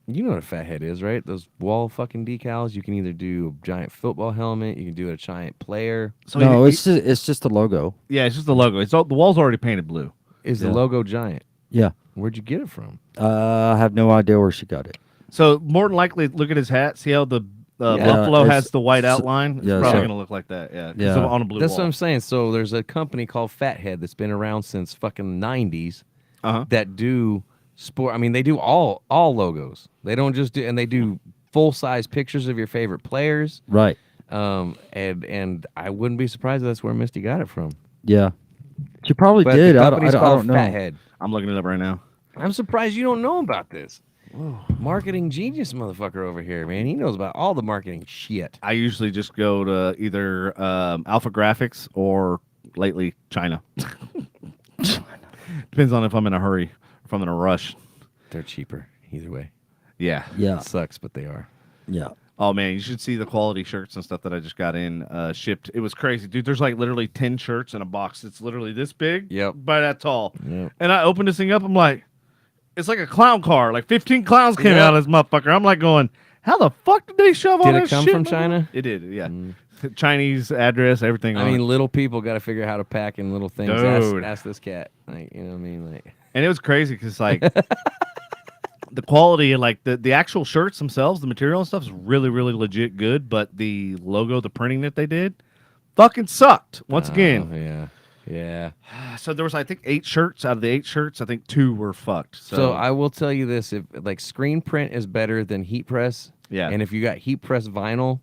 You know what a fathead is, right? Those wall fucking decals. You can either do a giant football helmet, you can do a giant player. So No, he- it's just a logo. yeah, it's just the logo. It's all, the wall's already painted blue. Is the Yeah. logo giant? Yeah. Where'd you get it from? I have no idea where she got it. So more than likely, look at his hat. See how the Yeah. buffalo It's- has the white so- outline? It's yeah, probably so- going to look like that. Yeah, 'cause Yeah. on a blue That's wall. what I'm saying. So there's a company called Fathead that's been around since fucking 90s Uh-huh. that do sport. I mean, they do all logos. They don't just do, and they do full size pictures of your favorite players. Right. And I wouldn't be surprised if that's where Misty got it from. Yeah. She probably But did. the I don't, company's I called don't know. Fathead. I'm looking it up right now. I'm surprised you don't know about this. Marketing genius motherfucker over here, man. He knows about all the marketing shit. I usually just go to either Alpha Graphics or lately China. Depends on if I'm in a hurry, if I'm in a rush. They're cheaper either way. Yeah. Yeah. It sucks, but they are. Yeah. Oh man, you should see the quality shirts and stuff that I just got in shipped. It was crazy, dude. There's like literally 10 shirts in a box. It's literally this big, Yep. by that tall. Yep. And I opened this thing up. I'm like, it's like a clown car. Like 15 clowns came Yep. out of this motherfucker. I'm like going, how the fuck did they shove all Did it that come shit from in my- China? It did, yeah. Chinese address, everything. I on mean, it. little people got to figure out how to pack in little things. Dude. Ask this cat. Like, you know what I mean? Like, And it was crazy because like the quality and like the actual shirts themselves, the material and stuff is really, really legit good. But the logo, the printing that they did, fucking sucked. Once again. yeah. Yeah. So there was, I think, 8 shirts. Out of the 8 shirts, I think 2 were fucked. So I will tell you this: if like screen print is better than heat press, Yeah. and if you got heat press vinyl,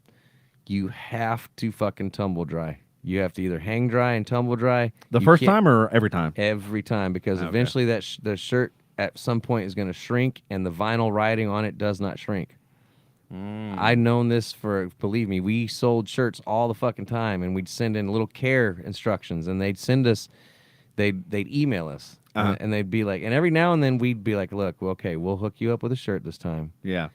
you have to fucking tumble dry. You have to either hang dry and tumble dry the You first can't- time or every time? every time, because Okay. eventually that the shirt at some point is going to shrink, and the vinyl writing on it does not shrink. I've known this for, believe me, we sold shirts all the fucking time, and we'd send in little care instructions, and they'd send us, they'd email us, Uh-huh. and they'd be like, and every now and then we'd be like, look, well, okay, we'll hook you up with a shirt this time. Yeah.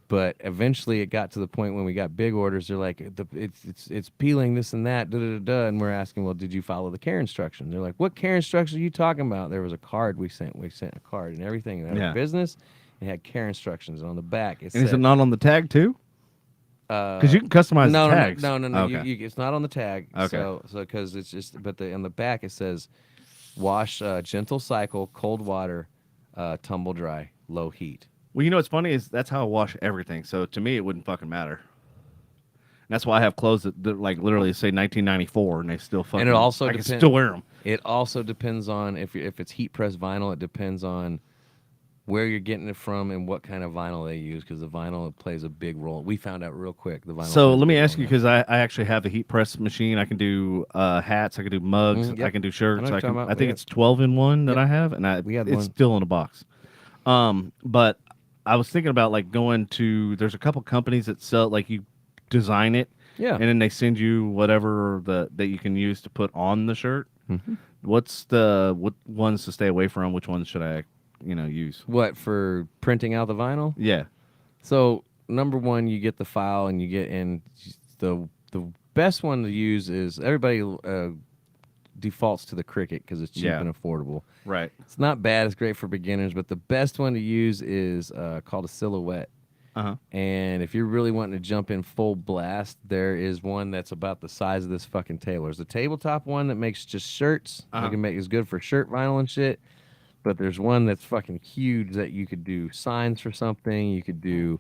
But eventually it got to the point when we got big orders, they're like, it's peeling this and that, da da da da, and we're asking, well, did you follow the care instructions? They're like, what care instructions are you talking about? There was a card we sent a card and everything. It had Yeah. a business. It had care instructions, and on the back it And said, is it not on the tag too? Because you can customize no, the no, tags. no, Okay. it's not on the tag. Okay. So because it's just, but on the back it says, wash gentle cycle, cold water, tumble dry, low heat. Well, you know what's funny is that's how I wash everything. So to me, it wouldn't fucking matter. And that's why I have clothes that like literally say 1994, and they still fucking. And it also I can depend- still wear them. It also depends on if it's heat press vinyl. It depends on where you're getting it from and what kind of vinyl they use, because the vinyl plays a big role. We found out real quick the vinyl. So plays a let me big ask role you, in because I actually have the heat press machine. I can do hats. I can do mugs. Yep. I can do I shirts. know what I you're can. talking about. I think Yeah. it's 12 in one that Yep. I have, and We had it's one. still in a box. But I was thinking about like going to. There's a couple companies that sell like you design it, Yeah. and then they send you whatever that you can use to put on the shirt. Mhm. What ones to stay away from? Which ones should I use? What, for printing out the vinyl? Yeah. So number one, you get the file and you get in. The best one to use is, everybody defaults to the Cricut because it's cheap Yeah. and affordable. Right. It's not bad. It's great for beginners, but the best one to use is called a Silhouette. Uh-huh. And if you're really wanting to jump in full blast, there is one that's about the size of this fucking table. There's a tabletop one that makes just shirts. Uh-huh. You can make is good for shirt vinyl and shit. But there's one that's fucking huge that you could do signs for something. You could do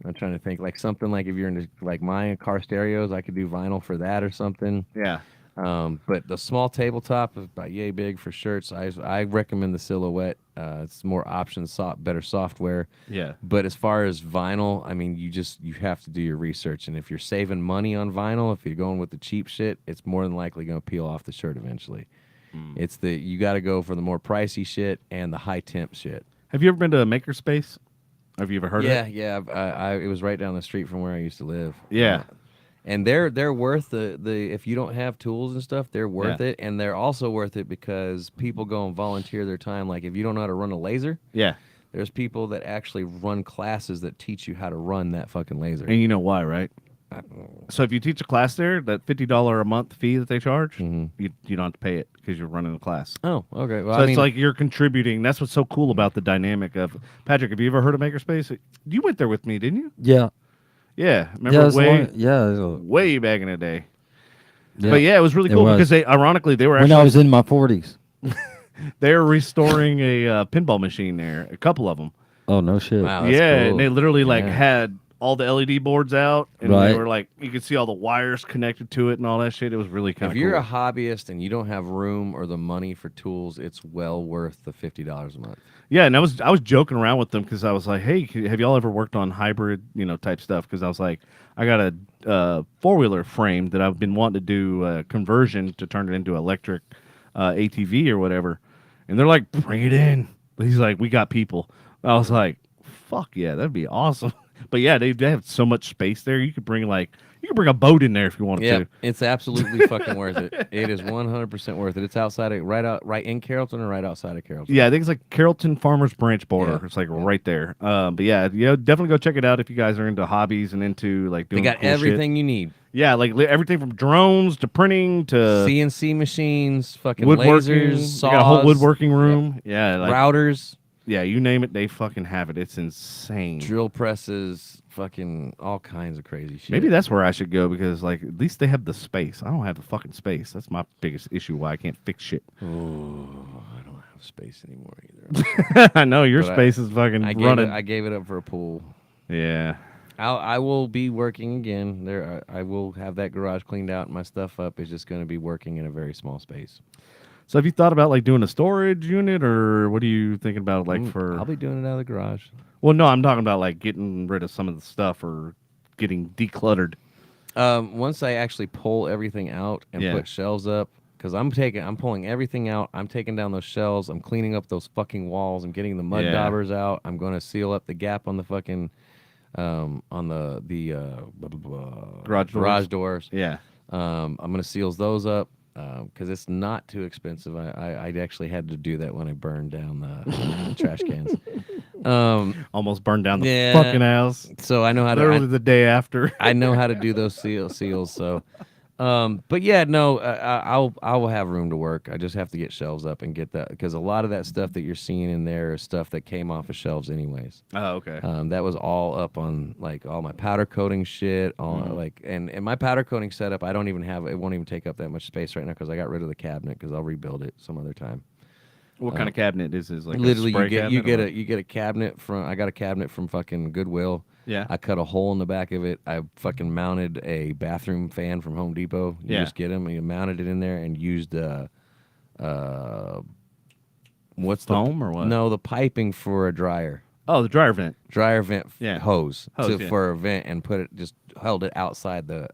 I'm trying to think, like something like if you're into like my car stereos, I could do vinyl for that or something. Yeah. But the small tabletop is about yay big for shirts. I recommend the Silhouette. It's more options, better software. Yeah. But as far as vinyl, I mean, you have to do your research. And if you're saving money on vinyl, if you're going with the cheap shit, it's more than likely going to peel off the shirt eventually. You got to go for the more pricey shit and the high temp shit. Have you ever been to a makerspace? Have you ever heard of it? Yeah. It was right down the street from where I used to live. Yeah. And they're worth the if you don't have tools and stuff, they're worth it, and they're also worth it because people go and volunteer their time. Like if you don't know how to run a laser, Yeah. There's people that actually run classes that teach you how to run that fucking laser. And you know why, right? So if you teach a class there, that $50 a month fee that they charge, you don't have to pay it because you're running the class. Oh, okay. Well, So I it's mean, like you're contributing. That's what's so cool about the dynamic of Patrick. Have you ever heard of Makerspace? You went there with me, didn't you? Yeah. Yeah. Yeah. Remember It's way back in the day. yeah. But yeah, it was really It cool was. because they ironically they were when actually I was in my 40s. they were restoring a pinball machine there, a couple of them. Oh no shit. wow, that's Yeah, cool. and they literally like Yeah. had all the LED boards out, and Right. they were like you could see all the wires connected to it and all that shit. It was really kind If of you're cool. a hobbyist and you don't have room or the money for tools, it's well worth the $50 a month. Yeah, and I was joking around with them because I was like, "Hey, have y'all ever worked on hybrid, type stuff?" Because I was like, I got a 4-wheeler frame that I've been wanting to do conversion to turn it into electric ATV or whatever, and they're like, "Bring it in." He's like, "We got people." I was like, "Fuck yeah, that'd be awesome." But yeah, they have so much space there. You could bring a boat in there if you wanted Yeah, to. it's absolutely fucking worth it. It is 100% worth it. It's outside of right in Carrollton or right outside of Carrollton. Yeah, I think it's like Carrollton Farmers Branch border. Yeah. It's like right there. But yeah, definitely go check it out if you guys are into hobbies and into like They doing got cool everything shit. you need. Yeah, like everything from drones to printing to CNC machines, fucking woodworking. lasers, They saws, got a whole woodworking room. Yeah, like, routers, yeah, you name it, they fucking have it. It's insane. drill presses, fucking all kinds of crazy shit. Maybe that's where I should go because like at least they have the space. I don't have the fucking space. That's my biggest issue why I can't fix shit. Oh, I don't have space anymore either. I know your But space is fucking running. I gave it up for a pool. Yeah. I will be working again. I will have that garage cleaned out and my stuff up. It's just going to be working in a very small space. So have you thought about like doing a storage unit or what are you thinking about like for I'll be doing it out of the garage. Well, no, I'm talking about like getting rid of some of the stuff or getting decluttered. Once I actually pull everything out and Yeah. put shelves up, because I'm pulling everything out. I'm taking down those shelves. I'm cleaning up those fucking walls. I'm getting the mud Yeah. daubers out. I'm going to seal up the gap on the fucking on the garage doors. Yeah. I'm gonna seal those up because it's not too expensive. I actually had to do that when I burned down the trash cans. Almost burned down the Yeah. fucking house. So I know how Literally to. the day after. I know how to do those seals. So, but yeah, no, I will have room to work. I just have to get shelves up and get that because a lot of that stuff that you're seeing in there is stuff that came off of shelves anyways. Oh, okay. That was all up on like all my powder coating shit, all like and my powder coating setup. I don't even have it. Won't even take up that much space right now because I got rid of the cabinet because I'll rebuild it some other time. What kind of cabinet is this? Like Literally, a spray you cabinet or- get a cabinet from. I got a cabinet from fucking Goodwill. Yeah. I cut a hole in the back of it. I fucking mounted a bathroom fan from Home Depot. You Yeah. just get them and you mounted it in there and used what's the Foam or what? No, the piping for a dryer. Oh, the dryer vent. Dryer vent Yeah. hose, Hose, yeah. for a vent and held it outside the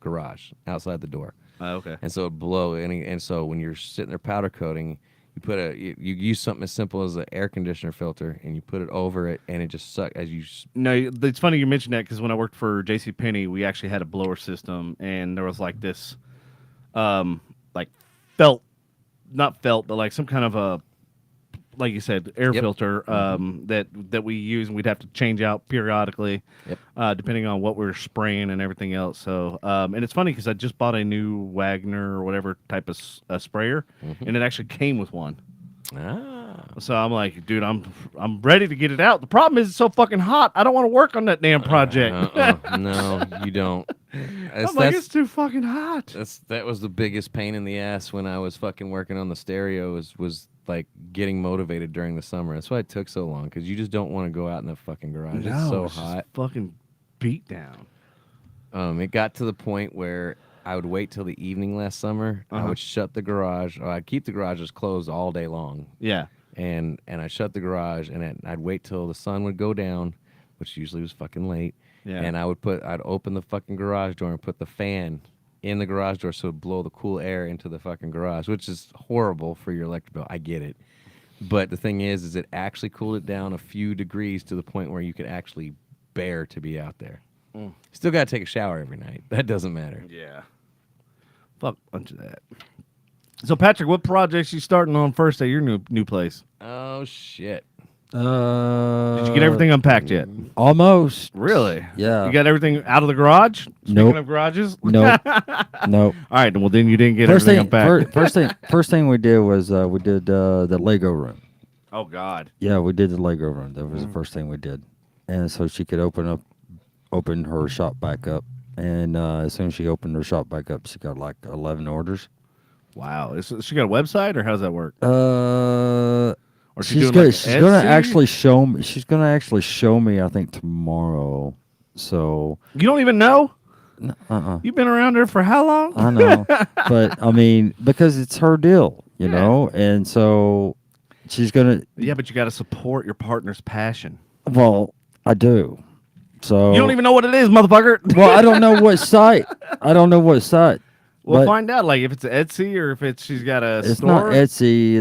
garage, outside the door. Oh, okay. And so it blow and so when you're sitting there powder coating, you use something as simple as an air conditioner filter and you put it over it and it just sucks as you. No, it's funny you mentioned that because when I worked for JCPenney, we actually had a blower system and there was like this, like not felt, but like some kind of a, like you said, air Yep. filter that we use and we'd have to change out periodically, depending on what we were spraying and everything else. So, and it's funny because I just bought a new Wagner or whatever type of sprayer, and it actually came with one. Ah. So I'm like, dude, I'm ready to get it out. The problem is it's so fucking hot. I don't want to work on that damn project. No, you don't. I'm like, it's too fucking hot. That was the biggest pain in the ass when I was fucking working on the stereo was like getting motivated during the summer. That's why it took so long because you just don't want to go out in the fucking garage. It's so just hot. fucking beat down. It got to the point where I would wait till the evening last summer. I would shut the garage. Or I'd keep the garages closed all day long. Yeah. And I'd shut the garage and I'd wait till the sun would go down, which usually was fucking late. Yeah. And I'd open the fucking garage door and put the fan in the garage door so it'd blow the cool air into the fucking garage, which is horrible for your electric bill. I get it. But the thing is it actually cooled it down a few degrees to the point where you could actually bear to be out there. Still got to take a shower every night. That doesn't matter. Yeah. Fuck a bunch of that. So Patrick, what projects you starting on first at your new place? Oh, shit. Did you get everything unpacked yet? Almost. Really? Yeah. You got everything out of the garage? Speaking Nope. of garages? Nope. Nope. All right, well then you didn't get First everything thing, unpacked. first thing we did was we did the Lego room. Oh God. Yeah, we did the Lego room. That was the first thing we did, and so she could open her shop back up. And as soon as she opened her shop back up, she got like 11 orders. Wow. She got a website or how does that work? Or She's doing like she's gonna Etsy? actually show me. She's gonna actually show me. I think tomorrow. So You don't even know? uh-uh. You've been around her for how long? I know, but I mean, because it's her deal, you Yeah. know, and so she's gonna. Yeah, but you got to support your partner's passion. Well, I do. So You don't even know what it is, motherfucker. Well, I don't know what site. I don't know what site. We'll but find out, like if it's Etsy or if she's got a it's store. not Etsy.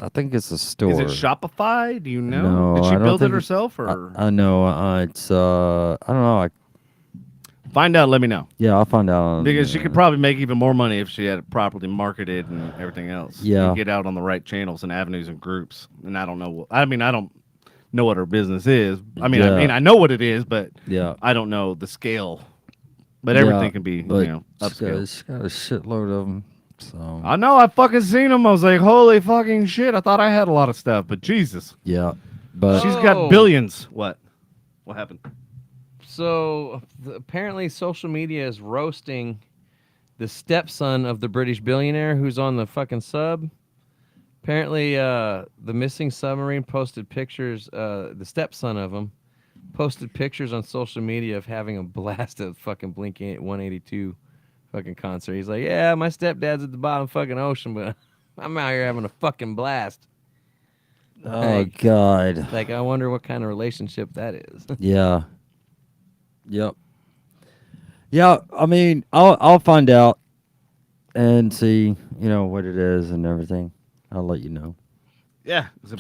I think it's a store. Is it Shopify? Do you know? No, Did she I don't build it think herself or I know. It's I don't know. find out? Let me know I'll find out. On, because she could probably make even more money if she had it properly marketed and everything else. Yeah. And get out on the right channels and avenues and groups. And I don't know. I mean, I don't know what her business is. I mean, Yeah. I know what it is, but Yeah. I don't know the scale. But everything can be, but upscale. she's got a shitload of them. So I know. I fucking seen them. I was like, holy fucking shit. I thought I had a lot of stuff, but Jesus. yeah, but She's got Oh. billions. What? What happened? So apparently, social media is roasting the stepson of the British billionaire who's on the fucking sub. Apparently, the missing submarine posted pictures. The stepson of him posted pictures on social media of having a blast at fucking Blink 182 fucking concert. He's like, yeah, my stepdad's at the bottom of fucking ocean, but I'm out here having a fucking blast. oh Like- god, Like, I wonder what kind of relationship that is. yeah, yep, yeah. I mean, I'll find out and see, what it is and everything. I'll let you know. Yeah, it'd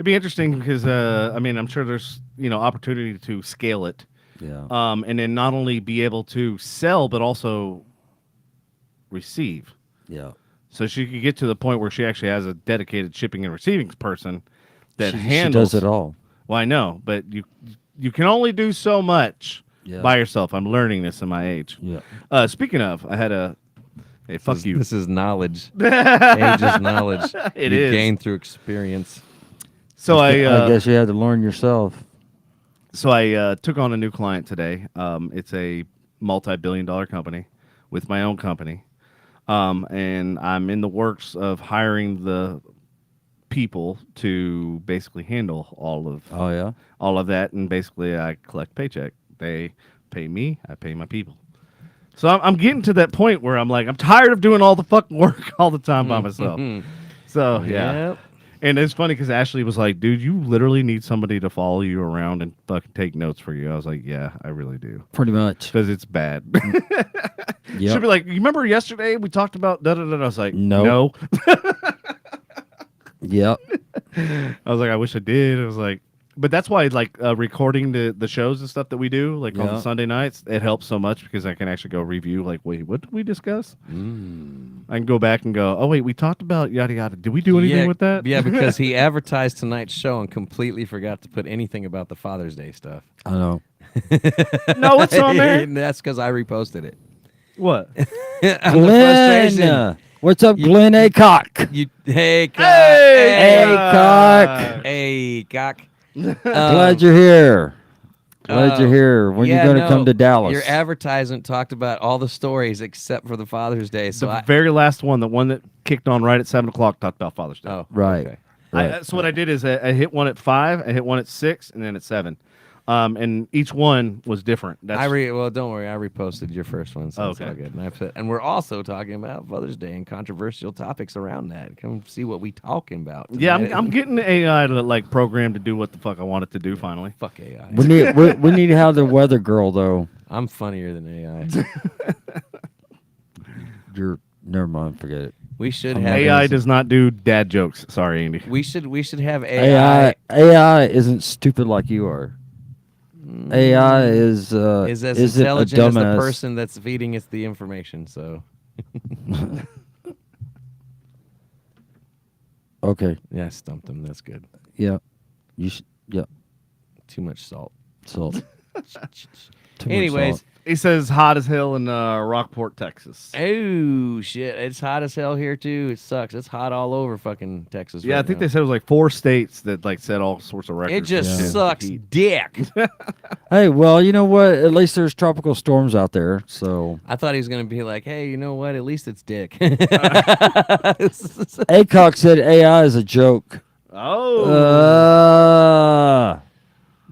be interesting because I mean I'm sure there's opportunity to scale it, Yeah, and then not only be able to sell but also receive. yeah. So she could get to the point where she actually has a dedicated shipping and receiving person that She handles does it all. Well, I know, but you can only do so much Yeah. by yourself. I'm learning this in my age. Yeah. Speaking of, I had a hey, fuck you. This is knowledge. Age is knowledge. It you is. gain through experience. So I I guess you had to learn yourself. took on a new client today. It's a multi-billion-dollar company with my own company, and I'm in the works of hiring the people to basically handle Oh yeah. all of that, and basically I collect paycheck. They pay me, I pay my people. So I'm getting to that point where I'm like, I'm tired of doing all the fucking work all the time by myself. So yeah. Yep. And it's funny because Ashley was like, dude, you literally need somebody to follow you around and fucking take notes for you. I was like, yeah, I really do. Pretty much. Because it's bad. Yep. She'll be like, you remember yesterday we talked about da-da-da? I was like, No. no. Yep. I was like, I wish I did. I was like, but that's why like recording the shows and stuff that we do like on Yeah. the Sunday nights, it helps so much because I can actually go review like, wait, what did we discuss? I can go back and go, oh wait, we talked about yada yada. Did we do anything with that? Yeah, because he advertised tonight's show and completely forgot to put anything about the Father's Day stuff. I know. No, it's on there. And that's because I reposted it. What? Out of frustration. Glenn, what's up, Glenn Acock? Hey, cock. Hey, God. cock. Hey, cock. Glad you're here. Glad you're here. When you gonna come to Dallas? Your advertisement talked about all the stories except for the Father's Day. So The very last one, the one that kicked on right at 7 o'clock, talked about Father's Day. oh, Right. okay. Right. So what I did is I hit one at 5, I hit one at 6, and then at 7. And each one was different. That's Well, don't worry. I reposted your first one, so it's Okay. all good. And we're also talking about Father's Day and controversial topics around that. Come see what we talking about. yeah. tonight. I'm getting the AI to like program to do what the fuck I want it to do. Finally, Fuck AI. we need to have the weather girl though. I'm funnier than AI. Never mind. Forget it. We should have AI does not do dad jokes. Sorry, Andy. We should have AI. AI isn't stupid like you are. AI is Is as isn't a intelligent as the dumbass. person that's feeding us the information. So Okay. yeah, I stumped him. That's good. Yeah. You should. Yep. Too much salt. Salt. Too much Anyways, salt. He says hot as hell in Rockport, Texas. oh shit, it's hot as hell here too. It sucks. It's hot all over fucking Texas. Yeah, right I think now. they said it was like 4 states that like set all sorts of records. It just Yeah. sucks dick. Hey, well, you know what? At least there's tropical storms out there. So I thought he was gonna be like, hey, you know what? At least it's dick. Acock said AI is a joke. Oh.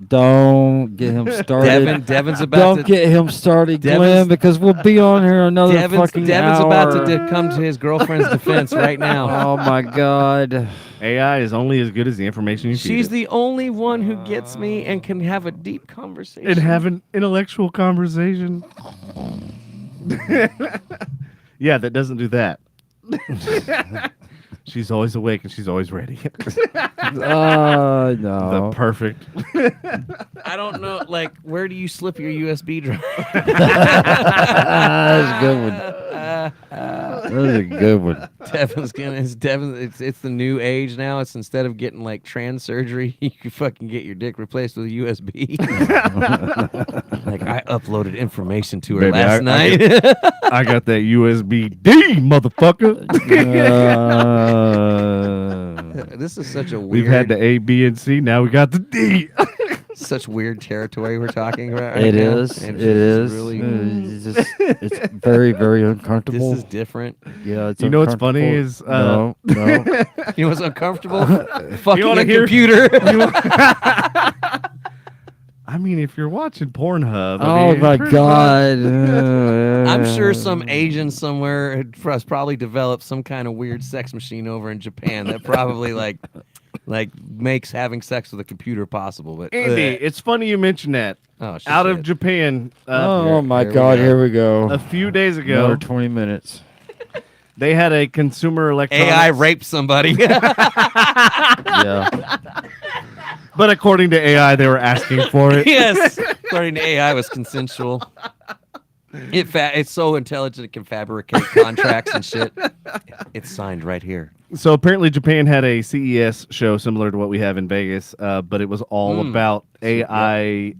Don't get him started. Devin's about Don't to get him started, Devin's- Glenn, because we'll be on here another fucking Devin's hour. about to come to his girlfriend's defense right now. Oh my God. AI is only as good as the information you feed She's it. the only one who gets me and can have a deep conversation. And have an intellectual conversation. Yeah, that doesn't do that. She's always awake and she's always ready. No. The perfect. I don't know, like, where do you slip your USB drive? That's a good one. That was a good one. It's the new age now. It's instead of getting like trans surgery, you can fucking get your dick replaced with a USB. Like I uploaded information to her Baby, last I night. I got that USB-D, motherfucker. This is such a weird, We've had the A, B, and C. Now we got the D. such weird territory we're talking about. Right It now. is. And It it's is. Really, It's very, very uncomfortable. this is different. Yeah, it's You know what's funny uncomfortable. is, no. You know what's uncomfortable? Fucking wanna a hear- computer. I mean, if you're watching Pornhub. I Oh mean, my pretty God. I'm sure some Asian somewhere has probably developed some kind of weird sex machine over in Japan that probably like makes having sex with a computer possible. But Andy, it's funny you mentioned that. oh, shit, Out of shit. Japan, Oh my here we God, go. here we go. a few days Another ago, 20 minutes. they had a consumer electronics. AI raped somebody. Yeah. But according to AI, they were asking for it. Yes, according to AI, was consensual. It's so intelligent it can fabricate contracts and shit. It's signed right here. So apparently, Japan had a CES show similar to what we have in Vegas, but it was all about AI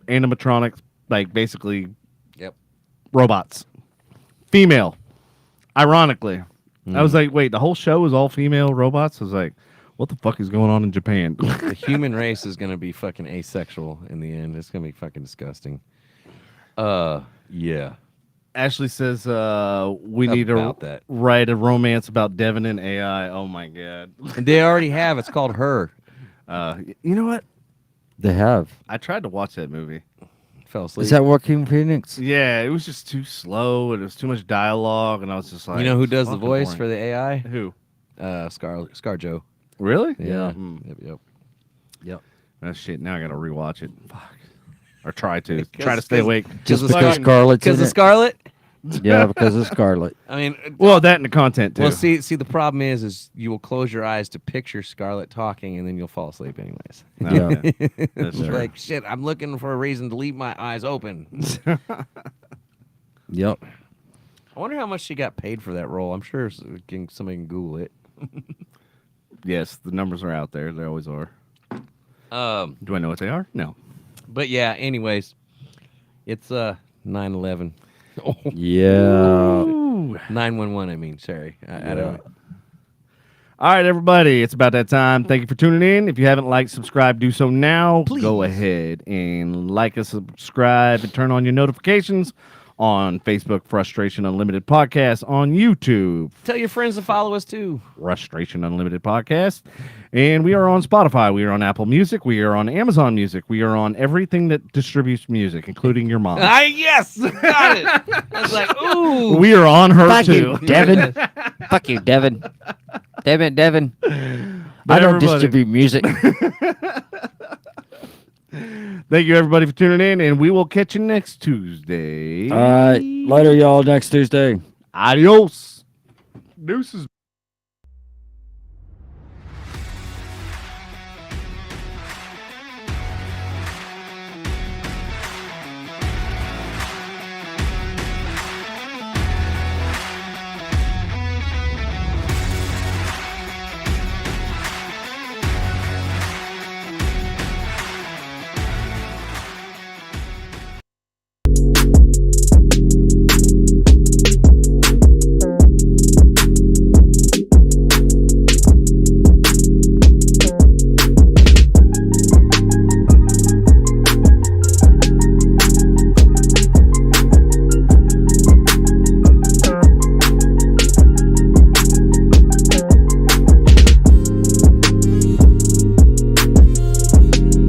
animatronics, like basically Yep. robots, female. Ironically, I was like, wait, the whole show is all female robots. I was like, what the fuck is going on in Japan? The human race is gonna be fucking asexual in the end. It's gonna be fucking disgusting. Yeah. Ashley says we need to About that. write a romance about Devin and AI. Oh my god. And they already have. It's called Her. You know what? They have. I tried to watch that movie. Fell asleep. Is that Joaquin Phoenix? Yeah, it was just too slow and it was too much dialogue, and I was just like, you know who it's does the fucking voice boring. for the AI? Who? ScarJo. Really? Yeah. Mm. Yep. Oh shit! Now I gotta rewatch it. Fuck. Or try to. Because- Try to stay awake. Just Because because of Scarlett's in Because of it? Scarlet. Yeah, because of Scarlett. I mean, Well, that and the content too. well, see, the problem is you will close your eyes to picture Scarlett talking, and then you'll fall asleep anyways. No, Yeah. yeah. That's true. Like shit, I'm looking for a reason to leave my eyes open. Yep. I wonder how much she got paid for that role. I'm sure somebody can Google it. Yes, the numbers are out there. They always are. Do I know what they are? No. But yeah. Anyways, it's 9/11. Oh, Yeah. 911. I mean, sorry. I don't. All right, everybody. It's about that time. Thank you for tuning in. If you haven't liked, subscribe, do so now. Please. Go ahead and like us, subscribe, and turn on your notifications on Facebook, Frustration Unlimited Podcast, on YouTube, Tell your friends to follow us too. Frustration Unlimited Podcast. And we are on Spotify. We are on Apple Music. We are on Amazon Music. We are on everything that distributes music, including your mom. Yes, got it. I was like, ooh. We are on her Fuck too. you, Devin. Fuck you, Devin. Devin. But I don't everybody- distribute music. Thank you, everybody, for tuning in, and we will catch you next Tuesday. All right. Later, y'all. Next Tuesday. Adios. Deuces.